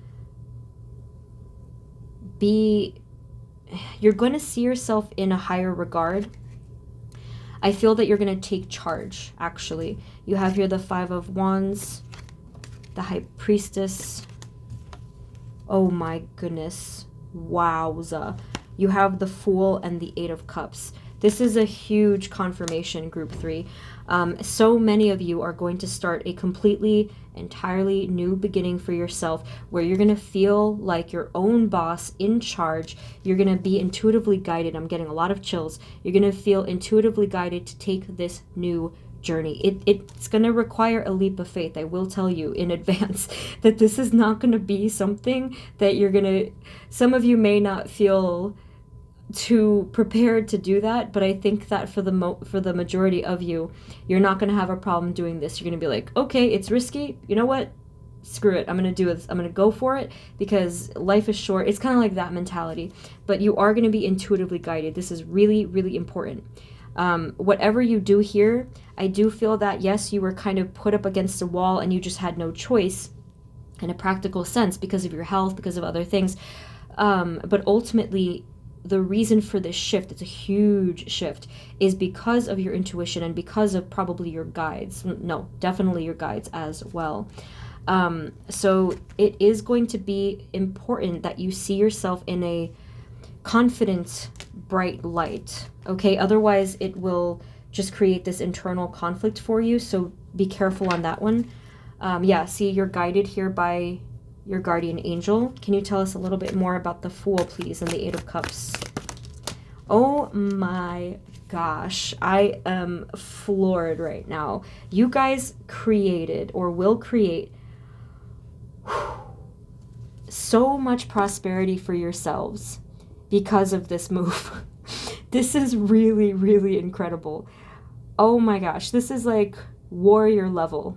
you're going to see yourself in a higher regard. I feel that you're going to take charge, actually. You have here the 5 of Wands, the High Priestess. Oh my goodness. Wowza. You have the Fool and the 8 of Cups. This is a huge confirmation, group 3. So many of you are going to start a completely entirely new beginning for yourself, where you're going to feel like your own boss, in charge. You're going to be intuitively guided. I'm getting a lot of chills. You're going to feel intuitively guided to take this new journey. It's going to require a leap of faith. I will tell you in advance that this is not going to be something that you're going to, some of you may not feel too prepared to do that, but I think that for the majority of you, you're not going to have a problem doing this. You're going to be like, okay, it's risky. You know what? Screw it. I'm going to do this. I'm going to go for it because life is short. It's kind of like that mentality, but you are going to be intuitively guided. This is really, really important. Whatever you do here, I do feel that, yes, you were kind of put up against a wall and you just had no choice in a practical sense because of your health, because of other things. But ultimately, the reason for this shift, it's a huge shift, is because of your intuition and because of probably your guides. No, definitely your guides as well. So it is going to be important that you see yourself in a confident, bright light, okay? Otherwise, it will just create this internal conflict for you, so be careful on that one. Yeah, see, you're guided here by your guardian angel. Can you tell us a little bit more about the Fool, please, and the Eight of Cups? Oh my gosh, I am floored right now. You guys created or will create so much prosperity for yourselves because of this move. This is really, really incredible. Oh my gosh, this is like warrior level.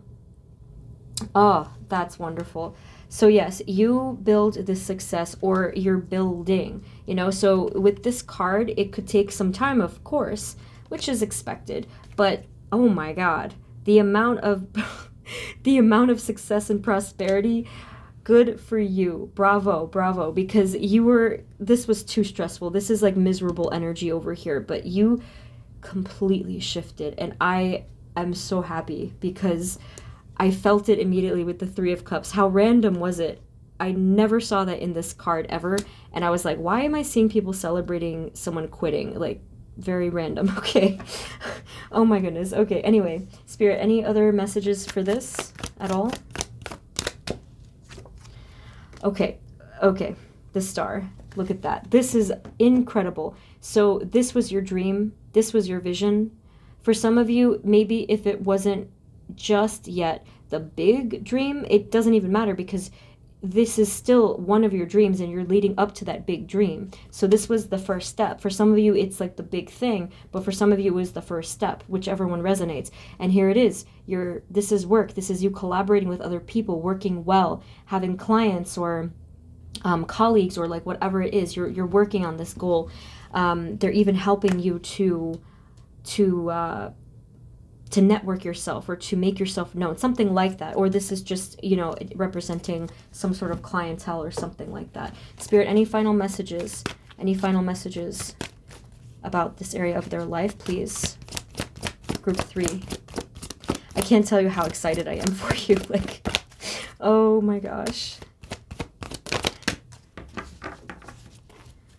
Oh, that's wonderful. So yes, you build this success, or you're building, you know, so with this card, it could take some time, of course, which is expected, but oh my God, the amount of, the amount of success and prosperity, good for you. Bravo, bravo, because this was too stressful. This is like miserable energy over here, but you completely shifted, and I am so happy because I felt it immediately with the Three of Cups. How random was it? I never saw that in this card ever. And I was like, why am I seeing people celebrating someone quitting? Like, very random. Okay. Oh my goodness. Okay. Anyway, Spirit, any other messages for this at all? Okay. Okay. The Star. Look at that. This is incredible. So this was your dream. This was your vision. For some of you, maybe if it wasn't just yet the big dream, it doesn't even matter because this is still one of your dreams and you're leading up to that big dream. So this was the first step. For some of you, it's like the big thing, but for some of you, it was the first step, whichever one resonates. And here it is. This is work. This is you collaborating with other people, working well, having clients or colleagues or like whatever it is. You're working on this goal. They're even helping you to network yourself or to make yourself known, something like that. Or this is just, you know, representing some sort of clientele or something like that. Spirit, any final messages? Any final messages about this area of their life, please? Group 3. I can't tell you how excited I am for you. Like, oh my gosh.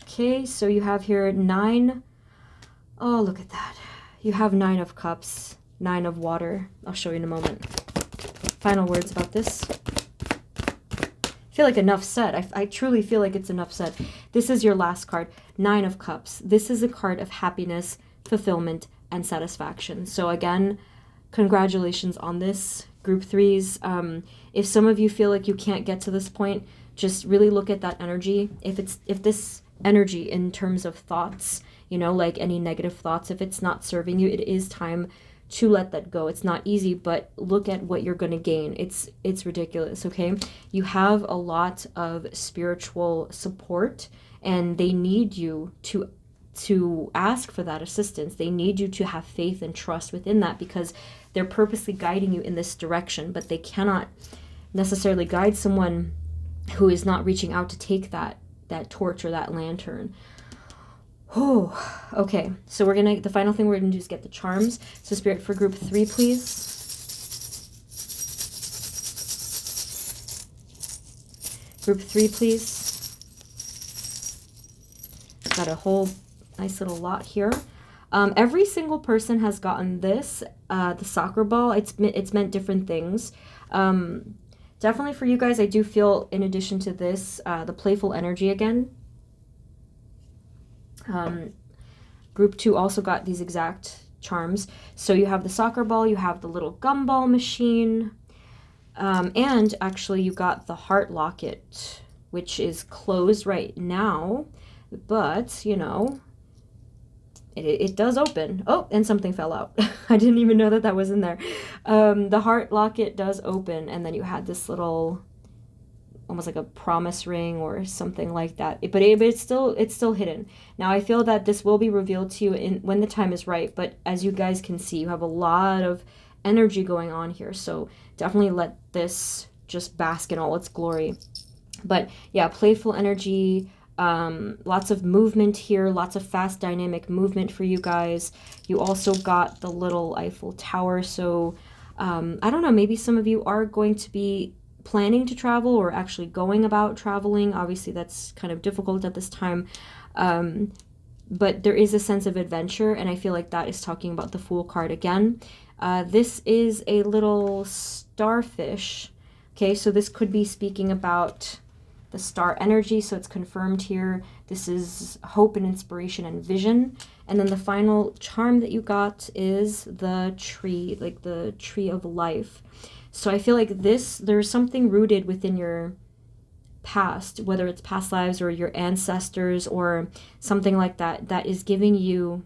Okay, so you have here 9. Oh, look at that. You have 9 of Cups. 9 of Water. I'll show you in a moment. Final words about this. I feel like enough said. I truly feel like it's enough said. This is your last card. 9 of Cups. This is a card of happiness, fulfillment, and satisfaction. So again, congratulations on this, Group 3s. If some of you feel like you can't get to this point, just really look at that energy. If this energy in terms of thoughts, you know, like any negative thoughts, if it's not serving you, it is time to let that go. It's not easy, but look at what you're going to gain. It's ridiculous, okay? You have a lot of spiritual support, and they need you to ask for that assistance. They need you to have faith and trust within that because they're purposely guiding you in this direction, but they cannot necessarily guide someone who is not reaching out to take that torch or that lantern. Oh, okay. So the final thing we're gonna do is get the charms. So Spirit, for Group 3, please. Group 3, please. Got a whole nice little lot here. Every single person has gotten this, the soccer ball. It's meant different things. Definitely for you guys, I do feel, in addition to this, the playful energy again. Group 2 also got these exact charms. So you have the soccer ball, you have the little gumball machine, and actually you got the heart locket, which is closed right now, but, you know, it does open. Oh, and something fell out. I didn't even know that that was in there. The heart locket does open, and then you had this little, almost like a promise ring or something like that. But it's still hidden. Now I feel that this will be revealed to you when the time is right. But as you guys can see, you have a lot of energy going on here. So definitely let this just bask in all its glory. But yeah, playful energy. Lots of movement here, lots of fast dynamic movement for you guys. You also got the little Eiffel Tower, so I don't know, maybe some of you are going to be planning to travel or actually going about traveling. Obviously that's kind of difficult at this time, but there is a sense of adventure, and I feel like that is talking about the Fool card again. This is a little starfish. Okay, so this could be speaking about the star energy, so it's confirmed here. This is hope and inspiration and vision. And then the final charm that you got is the tree, like the tree of life. So I feel like there's something rooted within your past, whether it's past lives or your ancestors or something like that, that is giving you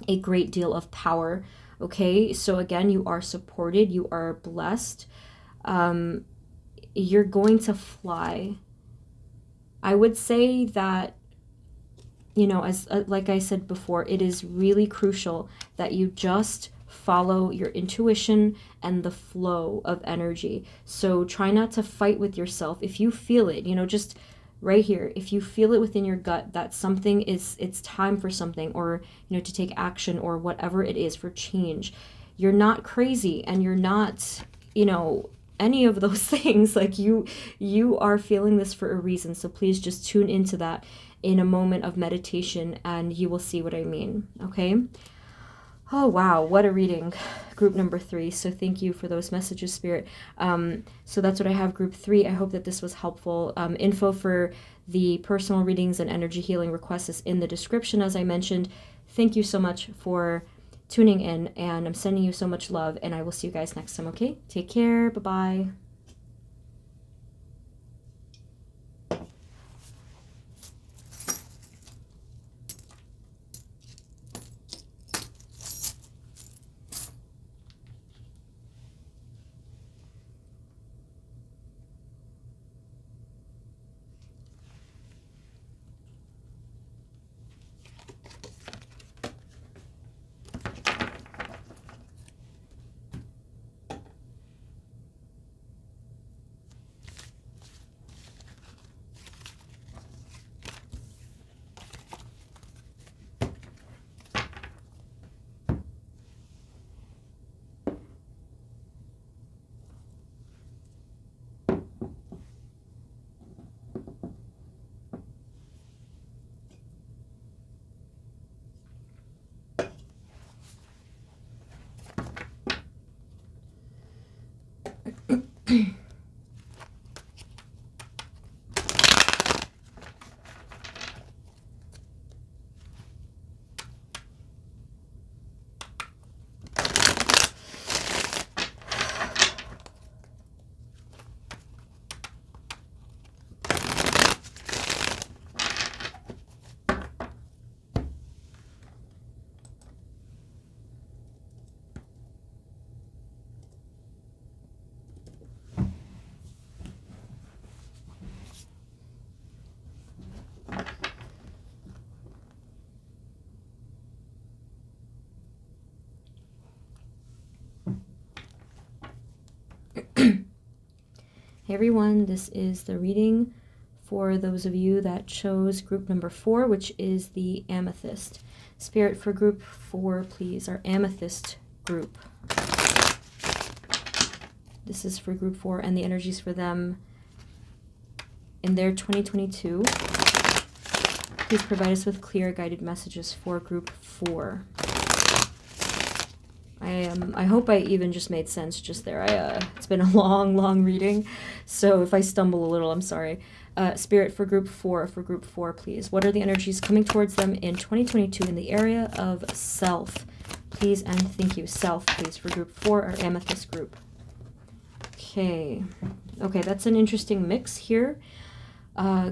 a great deal of power. Okay, so again, you are supported, you are blessed. You're going to fly. I would say that, you know, as like I said before, it is really crucial that you just follow your intuition and the flow of energy. So try not to fight with yourself. If you feel it, you know, just right here, if you feel it within your gut that something is, it's time for something, or, you know, to take action or whatever it is for change, you're not crazy and you're not, you know, any of those things. Like you are feeling this for a reason. So please just tune into that in a moment of meditation and you will see what I mean. Okay. Oh, wow. What a reading. Group number 3. So thank you for those messages, Spirit. So that's what I have, group 3. I hope that this was helpful. Info for the personal readings and energy healing requests is in the description, as I mentioned. Thank you so much for tuning in, and I'm sending you so much love, and I will see you guys next time. Okay, take care. Bye-bye. Hey everyone, this is the reading for those of you that chose group number 4, which is the amethyst. Spirit, for group 4, please, our amethyst group. This is for group 4 and the energies for them in their 2022. Please provide us with clear guided messages for group 4. I hope I even just made sense just there. It's been a long reading, so if I stumble a little, I'm sorry. Spirit, for group 4, please. What are the energies coming towards them in 2022 in the area of self? Please and thank you. Self, please, for group 4, our amethyst group. Okay, that's an interesting mix here.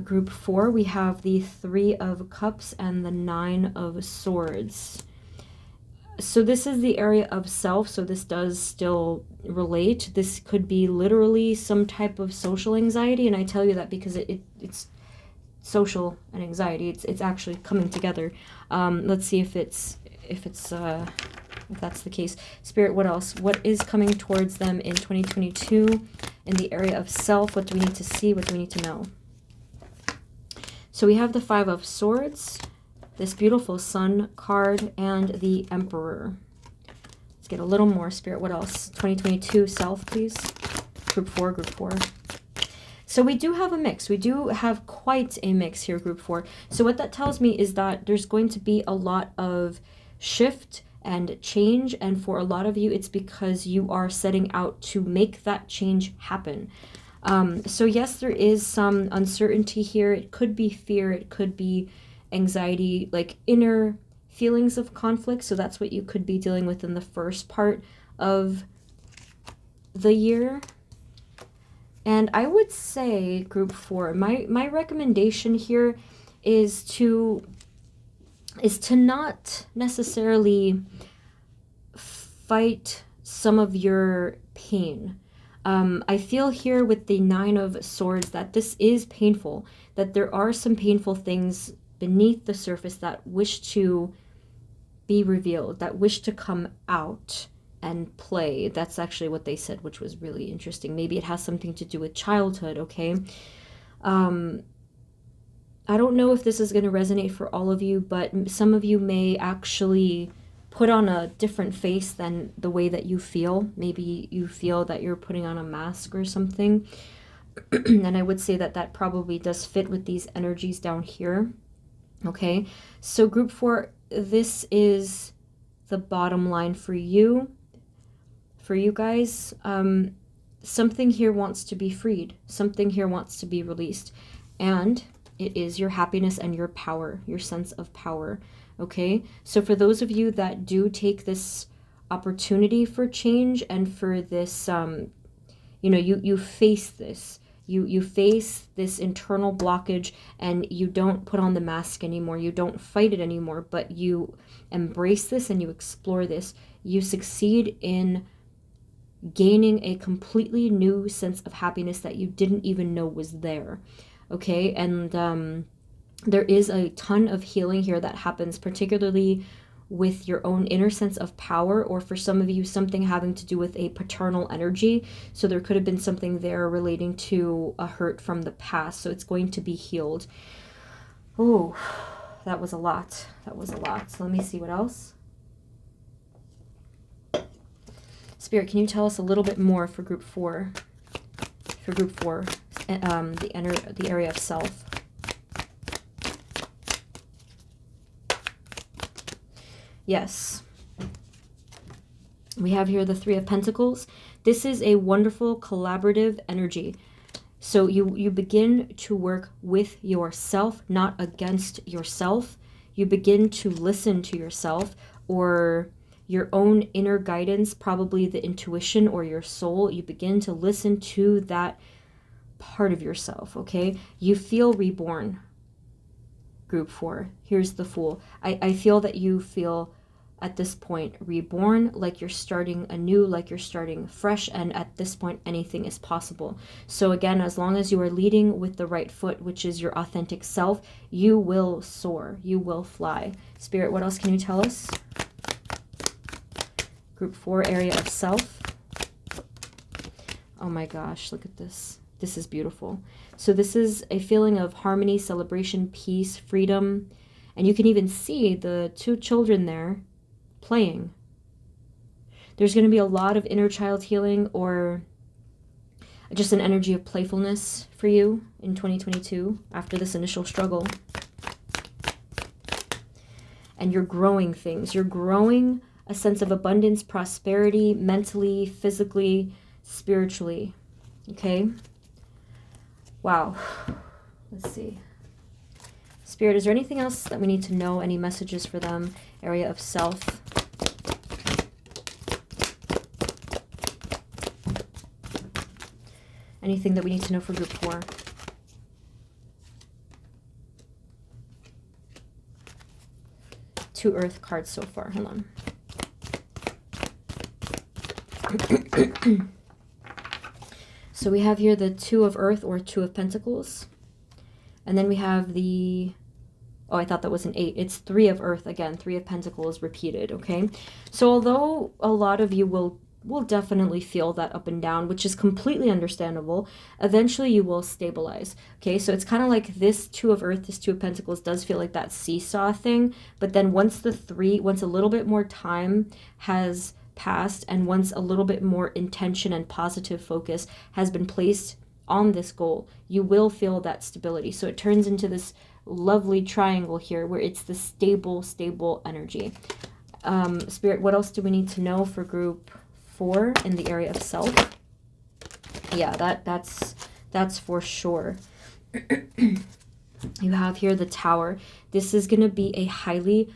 Group 4, we have the 3 of Cups and the 9 of Swords. So this is the area of self, so this does still relate. This could be literally some type of social anxiety, and I tell you that because it's social and anxiety. It's actually coming together. Let's see if that's the case. Spirit, what else? What is coming towards them in 2022 in the area of self? What do we need to see? What do we need to know? So we have the 5 of Swords, this beautiful Sun card, and the Emperor. Let's get a little more, Spirit. What else? 2022 self, please. Group 4. So we do have a mix. We do have quite a mix here, group 4. So what that tells me is that there's going to be a lot of shift and change, and for a lot of you, it's because you are setting out to make that change happen. So yes, there is some uncertainty here. It could be fear. It could be anxiety, like inner feelings of conflict. So that's what you could be dealing with in the first part of the year. And I would say, group 4, my recommendation here is to not necessarily fight some of your pain. I feel here with the 9 of Swords that this is painful, that there are some painful things beneath the surface that wish to be revealed, that wish to come out and play. That's actually what they said, which was really interesting. Maybe it has something to do with childhood, okay? I don't know if this is going to resonate for all of you, but some of you may actually put on a different face than the way that you feel. Maybe you feel that you're putting on a mask or something. And I would say that that probably does fit with these energies down here. Okay, so group 4, this is the bottom line for you guys. Something here wants to be freed. Something here wants to be released. And it is your happiness and your power, your sense of power. Okay, so for those of you that do take this opportunity for change and for this, you face this. You face this internal blockage and you don't put on the mask anymore. You don't fight it anymore, but you embrace this and you explore this. You succeed in gaining a completely new sense of happiness that you didn't even know was there. Okay, and there is a ton of healing here that happens, particularly with your own inner sense of power, or for some of you, something having to do with a paternal energy. So there could have been something there relating to a hurt from the past. So it's going to be healed. Oh, that was a lot. So let me see what else. Spirit, can you tell us a little bit more for group 4? For group 4, the area of self. Yes. We have here the 3 of Pentacles. This is a wonderful collaborative energy. So you begin to work with yourself, not against yourself. You begin to listen to yourself or your own inner guidance, probably the intuition or your soul. You begin to listen to that part of yourself, okay? You feel reborn, group 4. Here's the Fool. I feel that you feel at this point reborn, like you're starting anew, like you're starting fresh, and at this point anything is possible. So again, as long as you are leading with the right foot, which is your authentic self, you will soar, you will fly. Spirit, what else can you tell us? Group 4, area of self. Oh my gosh, look at this. This is beautiful. So this is a feeling of harmony, celebration, peace, freedom, and you can even see the 2 children there playing. There's going to be a lot of inner child healing or just an energy of playfulness for you in 2022 after this initial struggle. And you're growing things. You're growing a sense of abundance, prosperity, mentally, physically, spiritually. Okay? Wow. Let's see. Spirit, is there anything else that we need to know? Any messages for them? Area of self. Anything that we need to know for group 4? Two earth cards so far. Hold on. So we have here the Two of Earth or Two of Pentacles. And then we have the... Oh, I thought that was an 8. It's Three of Earth again. Three of Pentacles repeated, okay? So although a lot of you will definitely feel that up and down, which is completely understandable, eventually you will stabilize, okay? So it's kind of like this Two of Earth, this Two of Pentacles does feel like that seesaw thing, but then once a little bit more time has passed and once a little bit more intention and positive focus has been placed on this goal, you will feel that stability. So it turns into this lovely triangle here where it's the stable energy. Spirit, what else do we need to know for group 4 in the area of self? Yeah, that's for sure. You have here the Tower. This is going to be a highly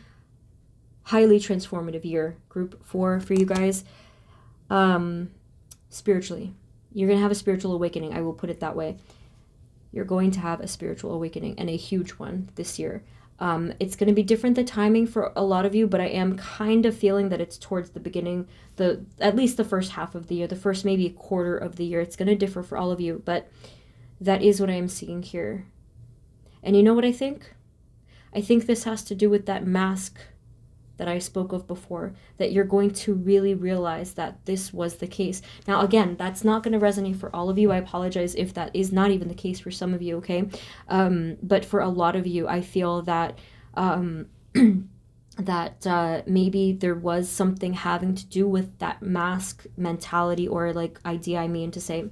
transformative year, group 4, for you guys. Spiritually, you're going to have a spiritual awakening. I will put it that way. You're going to have a spiritual awakening, and a huge one this year. It's going to be different, the timing for a lot of you, but I am kind of feeling that it's towards the beginning, at least the first half of the year, the first maybe quarter of the year. It's going to differ for all of you, but that is what I am seeing here. And you know what I think? I think this has to do with that mask that I spoke of before, that you're going to really realize that this was the case. Now, again, that's not going to resonate for all of you. I apologize if that is not even the case for some of you, okay? But for a lot of you, I feel that maybe there was something having to do with that mask mentality or like idea, I mean to say.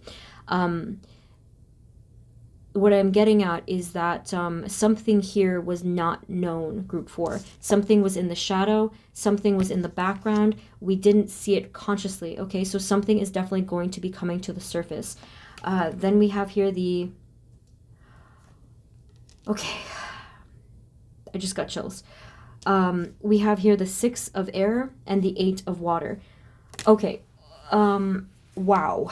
What I'm getting at is that something here was not known, group 4. Something was in the shadow. Something was in the background. We didn't see it consciously, okay? So something is definitely going to be coming to the surface. Then we have here the... Okay. I just got chills. We have here the 6 of air and the 8 of water. Okay. Wow.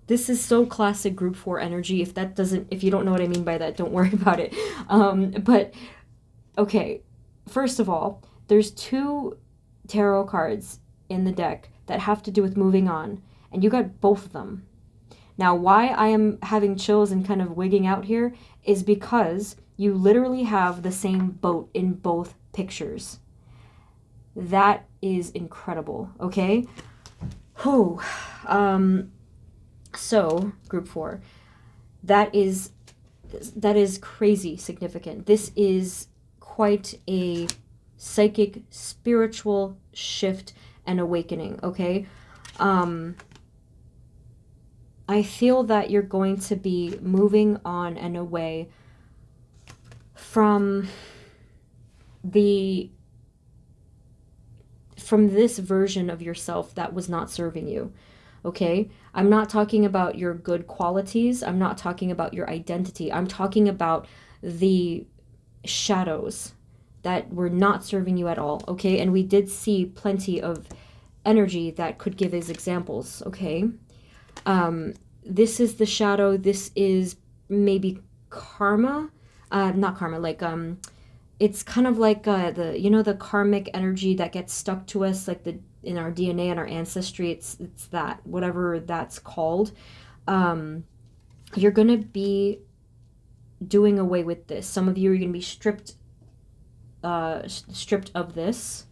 This is so classic group 4 energy. If you don't know what I mean by that, don't worry about it. But okay, first of all, there's 2 tarot cards in the deck that have to do with moving on, and you got both of them. Now, why I am having chills and kind of wigging out here is because you literally have the same boat in both pictures. That is incredible, okay? Whew. So, group 4, that is crazy significant. This is quite a psychic, spiritual shift and awakening, okay? I feel that you're going to be moving on and away from this version of yourself that was not serving you. Okay, I'm not talking about your good qualities. I'm not talking about your identity. I'm talking about the shadows that were not serving you at all. Okay, and we did see plenty of energy that could give as examples. Okay, this is the shadow. This is maybe karma. Not karma, like it's kind of like the karmic energy that gets stuck to us, like in our DNA and our ancestry. It's that, whatever that's called. You're gonna be doing away with this. Some of you are gonna be stripped of this.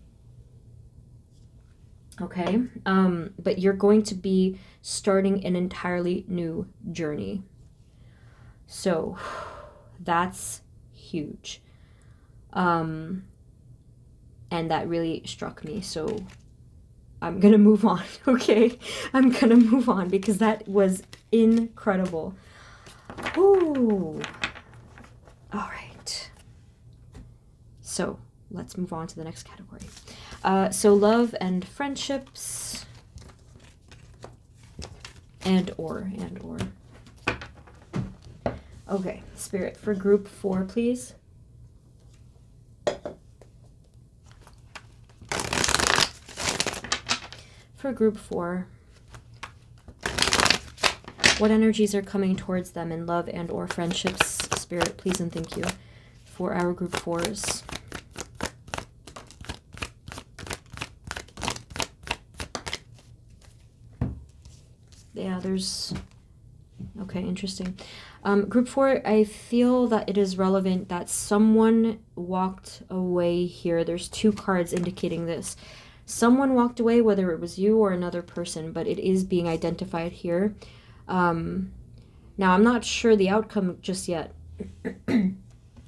Okay, but you're going to be starting an entirely new journey. So that's huge. And that really struck me. So I'm going to move on, okay? I'm going to move on because that was incredible. Ooh. All right. So let's move on to the next category. So love and friendships, and or. Okay, Spirit, for group 4, please. For group 4, what energies are coming towards them in love and or friendships? Spirit, please and thank you for our group 4s. Yeah, there's... Okay, interesting. Group 4, I feel that it is relevant that someone walked away here. There's 2 cards indicating this. Someone walked away, whether it was you or another person, but it is being identified here. Now, I'm not sure the outcome just yet,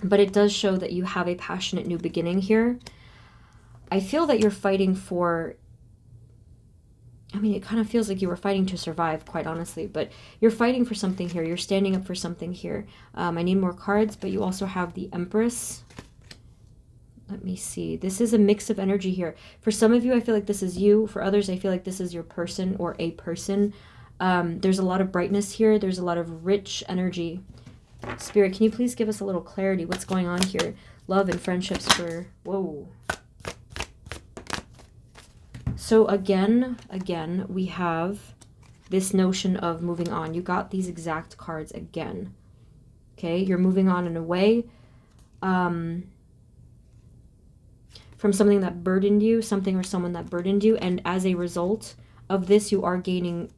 but it does show that you have a passionate new beginning here. I feel that you're fighting for... I mean, it kind of feels like you were fighting to survive, quite honestly, but you're fighting for something here. You're standing up for something here. I need more cards, but you also have the Empress. Let me see. This is a mix of energy here. For some of you, I feel like this is you. For others, I feel like this is your person or a person. There's a lot of brightness here. There's a lot of rich energy. Spirit, can you please give us a little clarity? What's going on here? Love and friendships for... Whoa. So again, we have this notion of moving on. You got these exact cards again. Okay, you're moving on in a way from something that burdened you, something or someone that burdened you, and as a result of this, you are gaining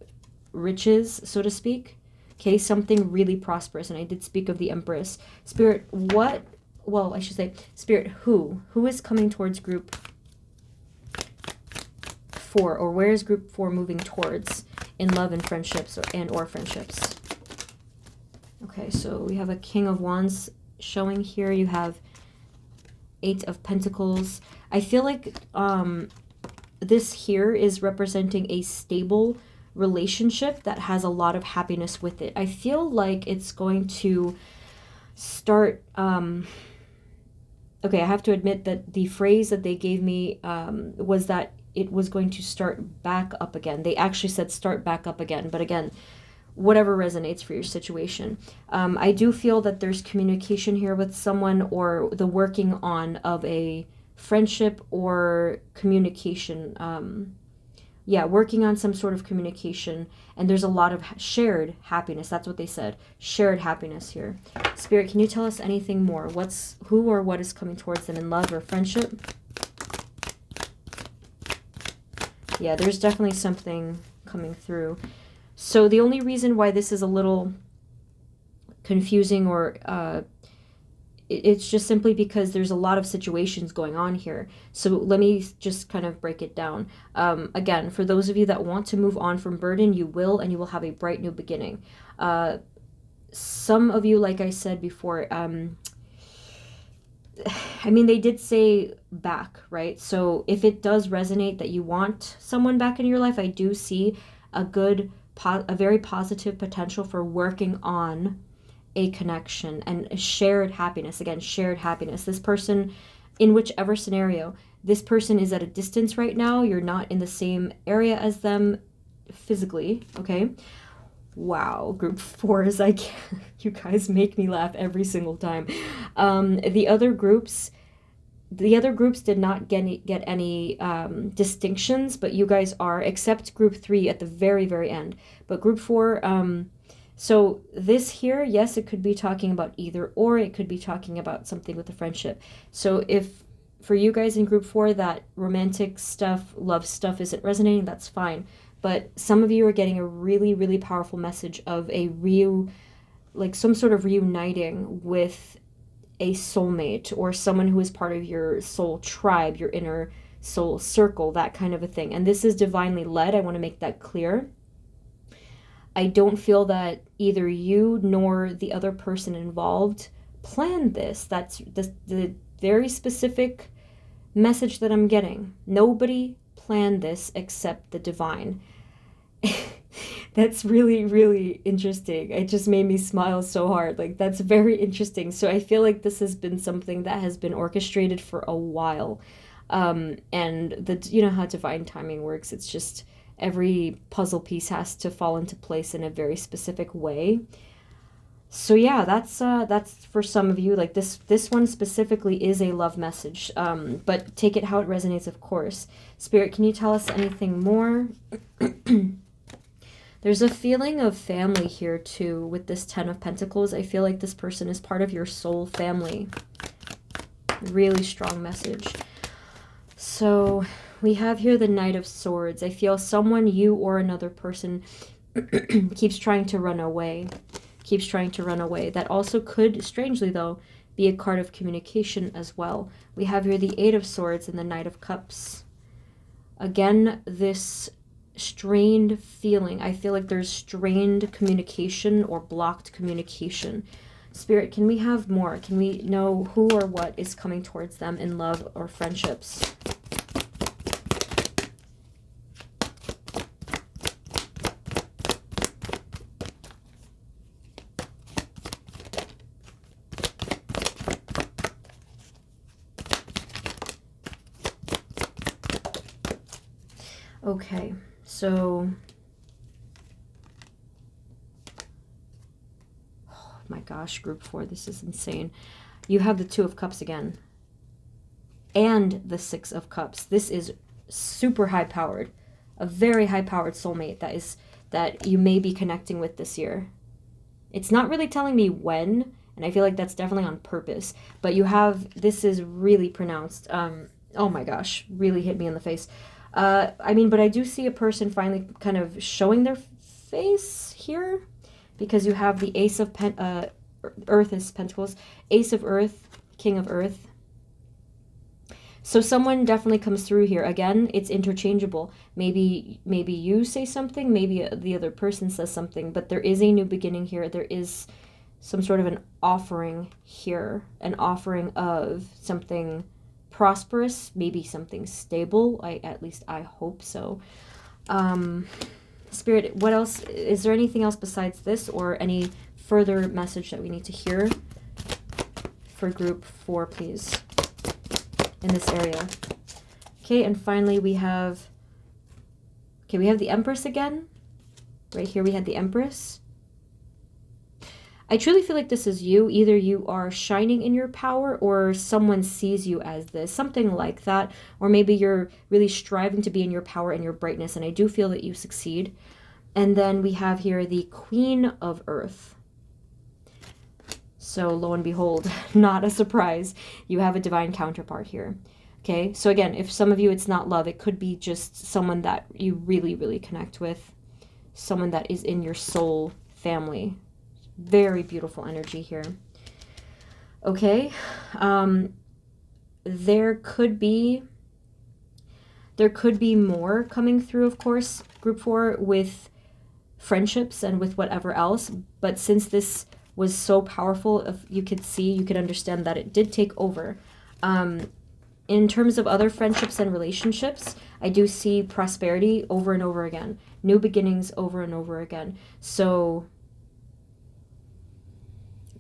riches, so to speak. Okay, something really prosperous, and I did speak of the Empress. Spirit, what? Well, I should say, Spirit, who is coming towards group 4, or where is group 4 moving towards in love and friendships or friendships? Okay, so we have a King of Wands showing here. You have 8 of Pentacles. I feel like this here is representing a stable relationship that has a lot of happiness with it. I feel like it's going to start... okay, I have to admit that the phrase that they gave me was that it was going to start back up again. They actually said start back up again. But again, whatever resonates for your situation. I do feel that there's communication here with someone, or the working on of a friendship or communication. Yeah, working on some sort of communication. And there's a lot of shared happiness. That's what they said. Shared happiness here. Spirit, can you tell us anything more? Who or what is coming towards them in love or friendship? Yeah, there's definitely something coming through. So the only reason why this is a little confusing, or it's just simply because there's a lot of situations going on here. So let me just kind of break it down. Again, for those of you that want to move on from burden, you will, and you will have a bright new beginning. Some of you, like I said before, I mean, they did say back, right? So if it does resonate that you want someone back in your life, I do see a very positive potential for working on a connection and a shared happiness. Again, shared happiness. This person, in whichever scenario, this person is at a distance right now. You're not in the same area as them physically, okay? Wow, group 4 is like, you guys make me laugh every single time. The other groups did not get any distinctions, but you guys are, except group 3 at the very, very end. But group 4, so this here, yes, it could be talking about either or, it could be talking about something with a friendship. So if for you guys in group 4 that romantic stuff, love stuff isn't resonating, that's fine. But some of you are getting a really, really powerful message of a some sort of reuniting with a soulmate or someone who is part of your soul tribe, your inner soul circle, that kind of a thing. And this is divinely led. I want to make that clear. I don't feel that either you nor the other person involved planned this. That's the very specific message that I'm getting. Nobody planned this except the divine. That's really, really interesting. It just made me smile so hard. Like, that's very interesting. So I feel like this has been something that has been orchestrated for a while. And you know how divine timing works. It's just every puzzle piece has to fall into place in a very specific way. So yeah, that's for some of you. Like this one specifically is a love message. But take it how it resonates, of course. Spirit, can you tell us anything more? There's a feeling of family here too with this Ten of Pentacles. I feel like this person is part of your soul family. Really strong message. So we have here the Knight of Swords. I feel someone, you or another person, keeps trying to run away. Keeps trying to run away. That also could, strangely though, be a card of communication as well. We have here the Eight of Swords and the Knight of Cups. Again, this strained feeling. I feel like there's strained communication or blocked communication. Spirit, can we have more? Can we know who or what is coming towards them in love or friendships? Okay, so, oh my gosh, group 4, this is insane. You have the Two of Cups again, and the Six of Cups. This is super high-powered, a very high-powered soulmate that you may be connecting with this year. It's not really telling me when, and I feel like that's definitely on purpose, but you have, this is really pronounced. Oh my gosh, really hit me in the face. I mean, but I do see a person finally kind of showing their face here, because you have the Ace of Earth is Pentacles, Ace of Earth, King of Earth. So someone definitely comes through here. Again, it's interchangeable. Maybe you say something, maybe the other person says something, but there is a new beginning here. There is some sort of an offering here, an offering of something prosperous, maybe something stable. At least I hope so. Spirit, what else? Is there anything else besides this, or any further message that we need to hear for group 4, please, in this area? Okay, and finally we have the Empress again. Right here we had the Empress. I truly feel like this is you. Either you are shining in your power, or someone sees you as this, something like that. Or maybe you're really striving to be in your power and your brightness, and I do feel that you succeed. And then we have here the Queen of Earth. So lo and behold, not a surprise, you have a divine counterpart here. Okay, so again, if some of you it's not love, it could be just someone that you really, really connect with, someone that is in your soul family. Very beautiful energy here. Okay, there could be more coming through, of course, group 4, with friendships and with whatever else. But since this was so powerful, if you could understand that it did take over. In terms of other friendships and relationships, I do see prosperity over and over again, new beginnings over and over again. So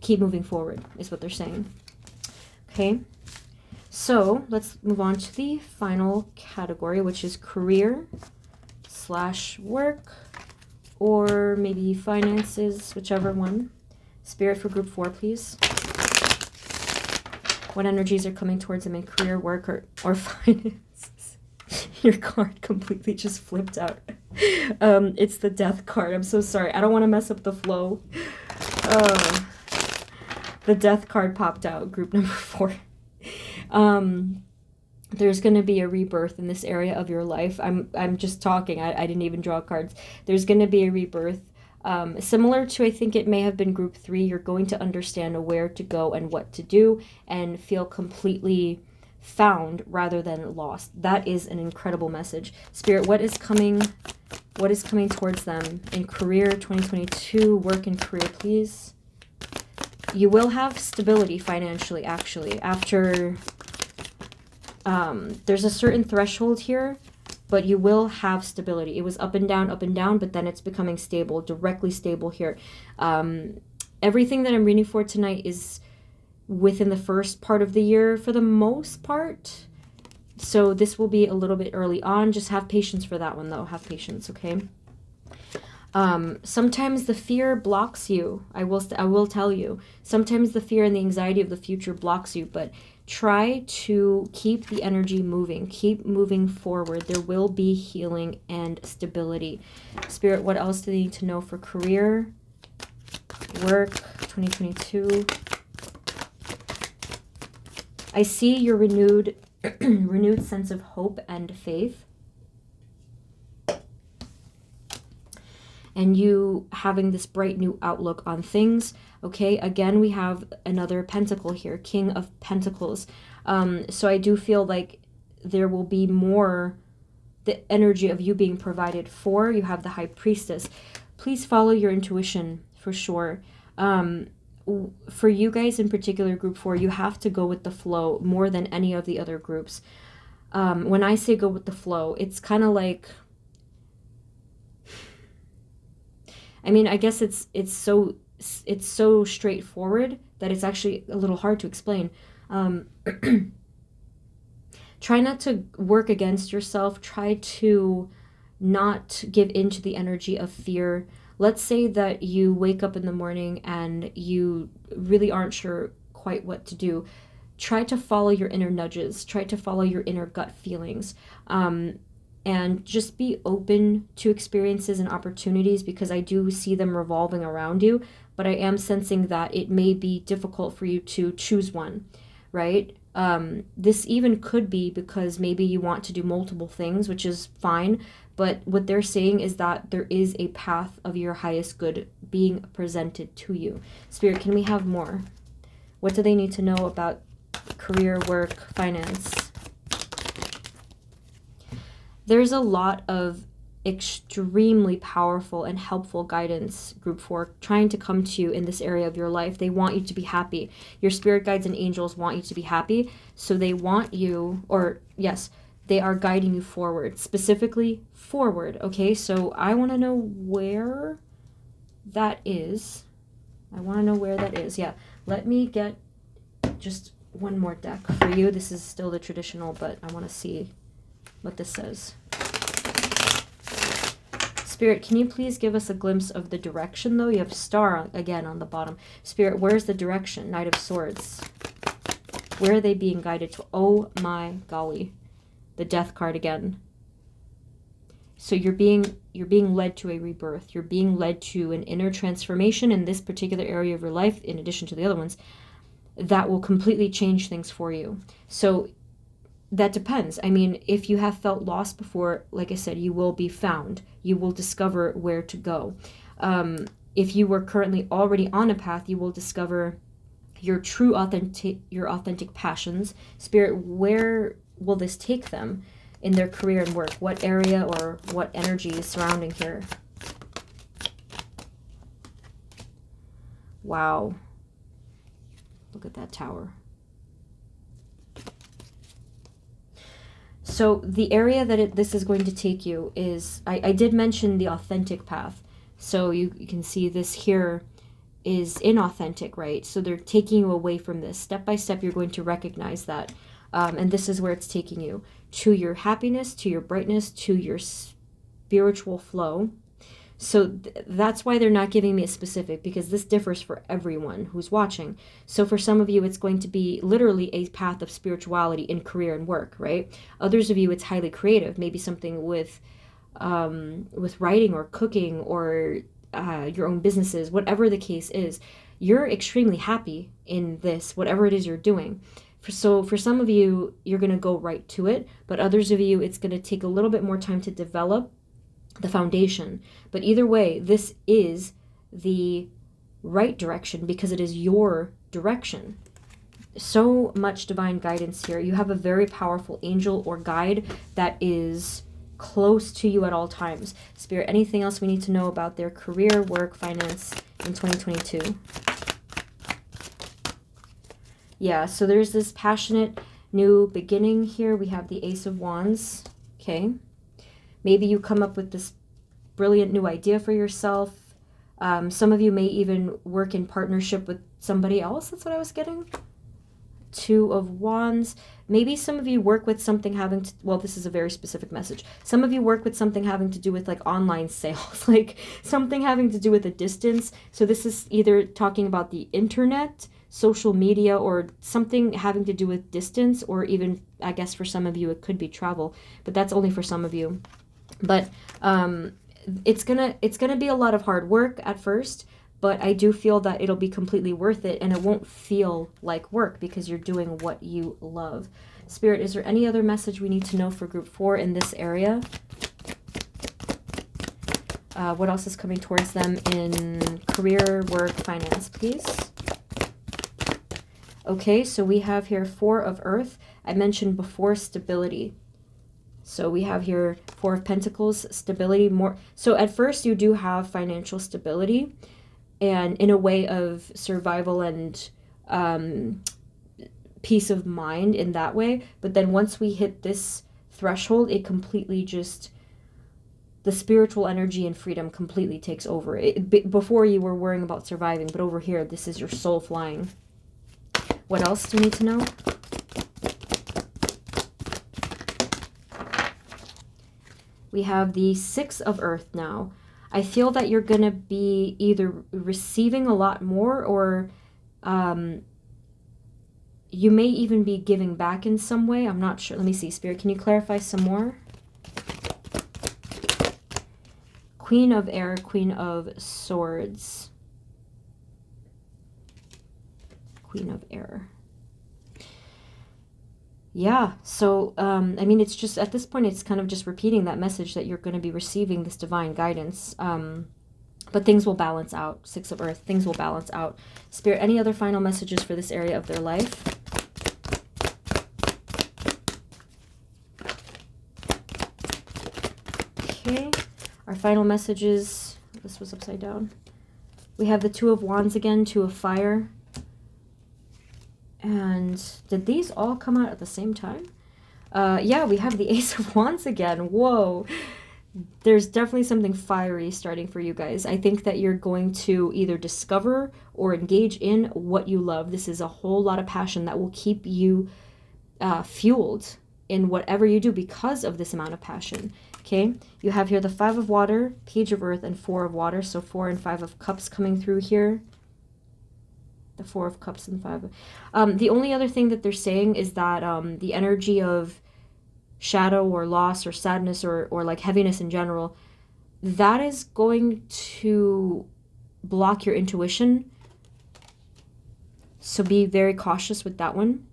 keep moving forward is what they're saying. Okay, so let's move on to the final category, which is career / work, or maybe finances, whichever one. Spirit, for group 4, please. What energies are coming towards them in career, work, or finances? Your card completely just flipped out. It's the Death card. I'm so sorry. I don't want to mess up the flow. The Death card popped out, group number 4. There's going to be a rebirth in this area of your life. I'm just talking. I didn't even draw cards. There's going to be a rebirth. Similar to, I think it may have been group 3, you're going to understand where to go and what to do and feel completely found rather than lost. That is an incredible message. Spirit, what is coming towards them in career 2022, work and career, please? You will have stability financially, actually, after there's a certain threshold here but you will have stability. It was up and down, but then it's becoming stable, directly stable here. Everything that I'm reading for tonight is within the first part of the year for the most part. So this will be a little bit early on. Just have patience for that one, though. Have patience, okay? Sometimes the fear blocks you. I will tell you. Sometimes the fear and the anxiety of the future blocks you, but try to keep the energy moving. Keep moving forward. There will be healing and stability. Spirit, what else do they need to know for career, work, 2022? I see your renewed sense of hope and faith. And you having this bright new outlook on things. Okay, again, we have another pentacle here, King of Pentacles. So I do feel like there will be more the energy of you being provided for. You have the High Priestess. Please follow your intuition for sure. For you guys in particular, group 4, you have to go with the flow more than any of the other groups. When I say go with the flow, it's kind of like, I mean, I guess it's so straightforward that it's actually a little hard to explain. Try not to work against yourself. Try to not give into the energy of fear. Let's say that you wake up in the morning and you really aren't sure quite what to do. Try to follow your inner nudges. Try to follow your inner gut feelings. And just be open to experiences and opportunities, because I do see them revolving around you, but I am sensing that it may be difficult for you to choose one, right? This even could be because maybe you want to do multiple things, which is fine, but what they're saying is that there is a path of your highest good being presented to you. Spirit, can we have more? What do they need to know about career, work, finance? There's a lot of extremely powerful and helpful guidance, group 4, trying to come to you in this area of your life. They want you to be happy. Your spirit guides and angels want you to be happy. So they want you, or yes, they are guiding you forward, specifically forward. Okay, so I want to know where that is. Yeah, let me get just one more deck for you. This is still the traditional, but I want to see what this says. Spirit, can you please give us a glimpse of the direction, though? You have star again on the bottom. Spirit, where's the direction? Knight of Swords. Where are they being guided to? Oh my golly. The Death card again. So you're being led to a rebirth. You're being led to an inner transformation in this particular area of your life, in addition to the other ones, that will completely change things for you. So that depends. I mean, if you have felt lost before, like I said, you will be found. You will discover where to go. If you were currently already on a path, you will discover your true authentic passions. Spirit, where will this take them in their career and work? What area or what energy is surrounding here? Wow. Look at that tower. So the area that this is going to take you is, I did mention the authentic path. So you can see this here is inauthentic, right? So they're taking you away from this. Step by step, you're going to recognize that. And this is where it's taking you. To your happiness, to your brightness, to your spiritual flow. So that's why they're not giving me a specific, because this differs for everyone who's watching. So for some of you, it's going to be literally a path of spirituality in career and work, right? Others of you, it's highly creative, maybe something with writing or cooking or your own businesses, whatever the case is. You're extremely happy in this, whatever it is you're doing. So for some of you, you're going to go right to it, but others of you, it's going to take a little bit more time to develop the foundation. But either way, this is the right direction because it is your direction. So much divine guidance here. You have a very powerful angel or guide that is close to you at all times. Spirit, anything else we need to know about their career, work, finance in 2022? Yeah, so there's this passionate new beginning here. We have the Ace of Wands. Okay. Maybe you come up with this brilliant new idea for yourself. Some of you may even work in partnership with somebody else. That's what I was getting. Two of Wands. Maybe some of you work with something having to, well, this is a very specific message. Some of you work with something having to do with like online sales, like something having to do with a distance. So this is either talking about the internet, social media, or something having to do with distance, or even, I guess for some of you, it could be travel, but that's only for some of you. But it's gonna be a lot of hard work at first, but I do feel that it'll be completely worth it, and it won't feel like work because you're doing what you love. Spirit, is there any other message we need to know for group 4 in this area? What else is coming towards them in career, work, finance, please? Okay, so we have here 4 of Earth. I mentioned before stability. So we have here 4 of Pentacles, stability more. So at first you do have financial stability, and in a way of survival and peace of mind in that way. But then once we hit this threshold, it completely just, the spiritual energy and freedom completely takes over. Before you were worrying about surviving, but over here, this is your soul flying. What else do you need to know? We have the 6 of Earth now. I feel that you're going to be either receiving a lot more, or you may even be giving back in some way. I'm not sure. Let me see, Spirit. Can you clarify some more? Queen of Air, Queen of Swords. Queen of Air. Yeah, so, I mean, it's just, at this point, it's kind of just repeating that message that you're going to be receiving this divine guidance. But things will balance out. 6 of Earth, things will balance out. Spirit, any other final messages for this area of their life? Okay, our final messages, this was upside down. We have the 2 of Wands again, 2 of Fire. And did these all come out at the same time? Yeah, we have the Ace of Wands again. Whoa. There's definitely something fiery starting for you guys. I think that you're going to either discover or engage in what you love. This is a whole lot of passion that will keep you fueled in whatever you do because of this amount of passion. Okay, you have here the 5 of Water, Page of Earth, and 4 of Water. So 4 and 5 of Cups coming through here. The 4 of Cups and 5 of... the only other thing that they're saying is that the energy of shadow or loss or sadness or like heaviness in general, that is going to block your intuition. So be very cautious with that one,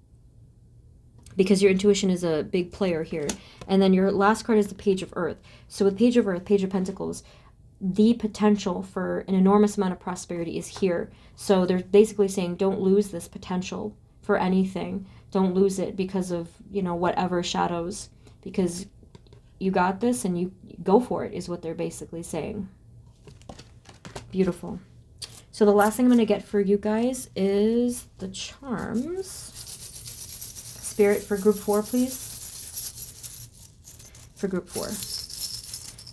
because your intuition is a big player here. And then your last card is the Page of Earth. So with Page of Earth, Page of Pentacles, the potential for an enormous amount of prosperity is here. So they're basically saying, don't lose this potential for anything. Don't lose it because of, you know, whatever shadows, because you got this and you go for it, is what they're basically saying. Beautiful. So the last thing I'm going to get for you guys is the charms. Spirit, for group 4, please. For group 4.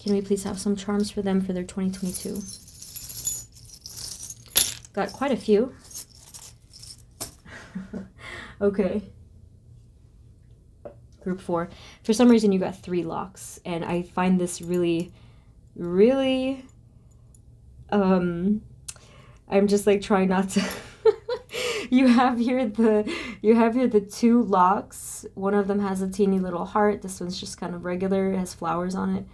Can we please have some charms for them for their 2022? Got quite a few. Okay. Group 4. For some reason, you got 3 locks. And I find this really, really... I'm just like trying not to... You have here the 2 locks. One of them has a teeny little heart. This one's just kind of regular. It has flowers on it.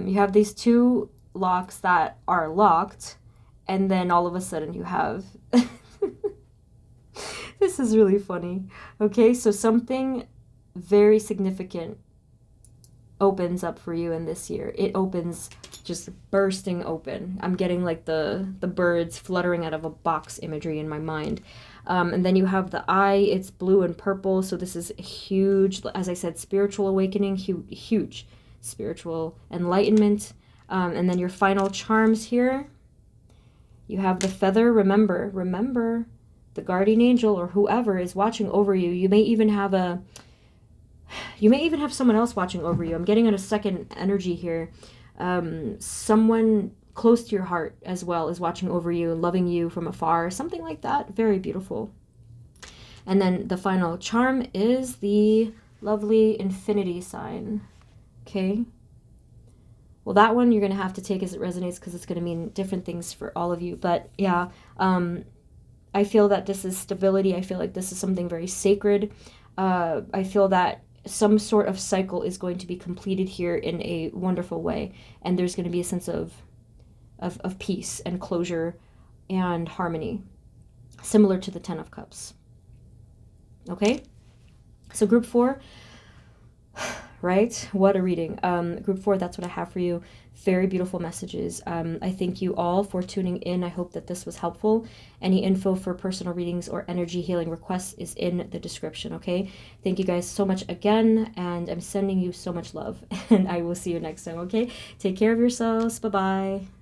You have these 2 locks that are locked, and then all of a sudden you have... This is really funny. Okay, so something very significant opens up for you in this year. It opens just bursting open. I'm getting like the birds fluttering out of a box imagery in my mind. And then you have the eye. It's blue and purple, so this is huge. As I said, spiritual awakening, huge. Spiritual enlightenment. And then your final charms here, you have the feather. Remember the guardian angel or whoever is watching over you. You may even have a You may even have someone else watching over you. I'm getting on a second energy here. Someone close to your heart as well is watching over you, loving you from afar, something like that. Very beautiful. And then the final charm is the lovely infinity sign. Okay. Well, that one you're going to have to take as it resonates because it's going to mean different things for all of you. But yeah, I feel that this is stability. I feel like this is something very sacred. I feel that some sort of cycle is going to be completed here in a wonderful way. And there's going to be a sense of peace and closure and harmony, similar to the Ten of Cups. Okay? So group 4, right? What a reading. Group 4, that's what I have for you. Very beautiful messages. I thank you all for tuning in. I hope that this was helpful. Any info for personal readings or energy healing requests is in the description, okay? Thank you guys so much again, and I'm sending you so much love, and I will see you next time, okay? Take care of yourselves. Bye-bye.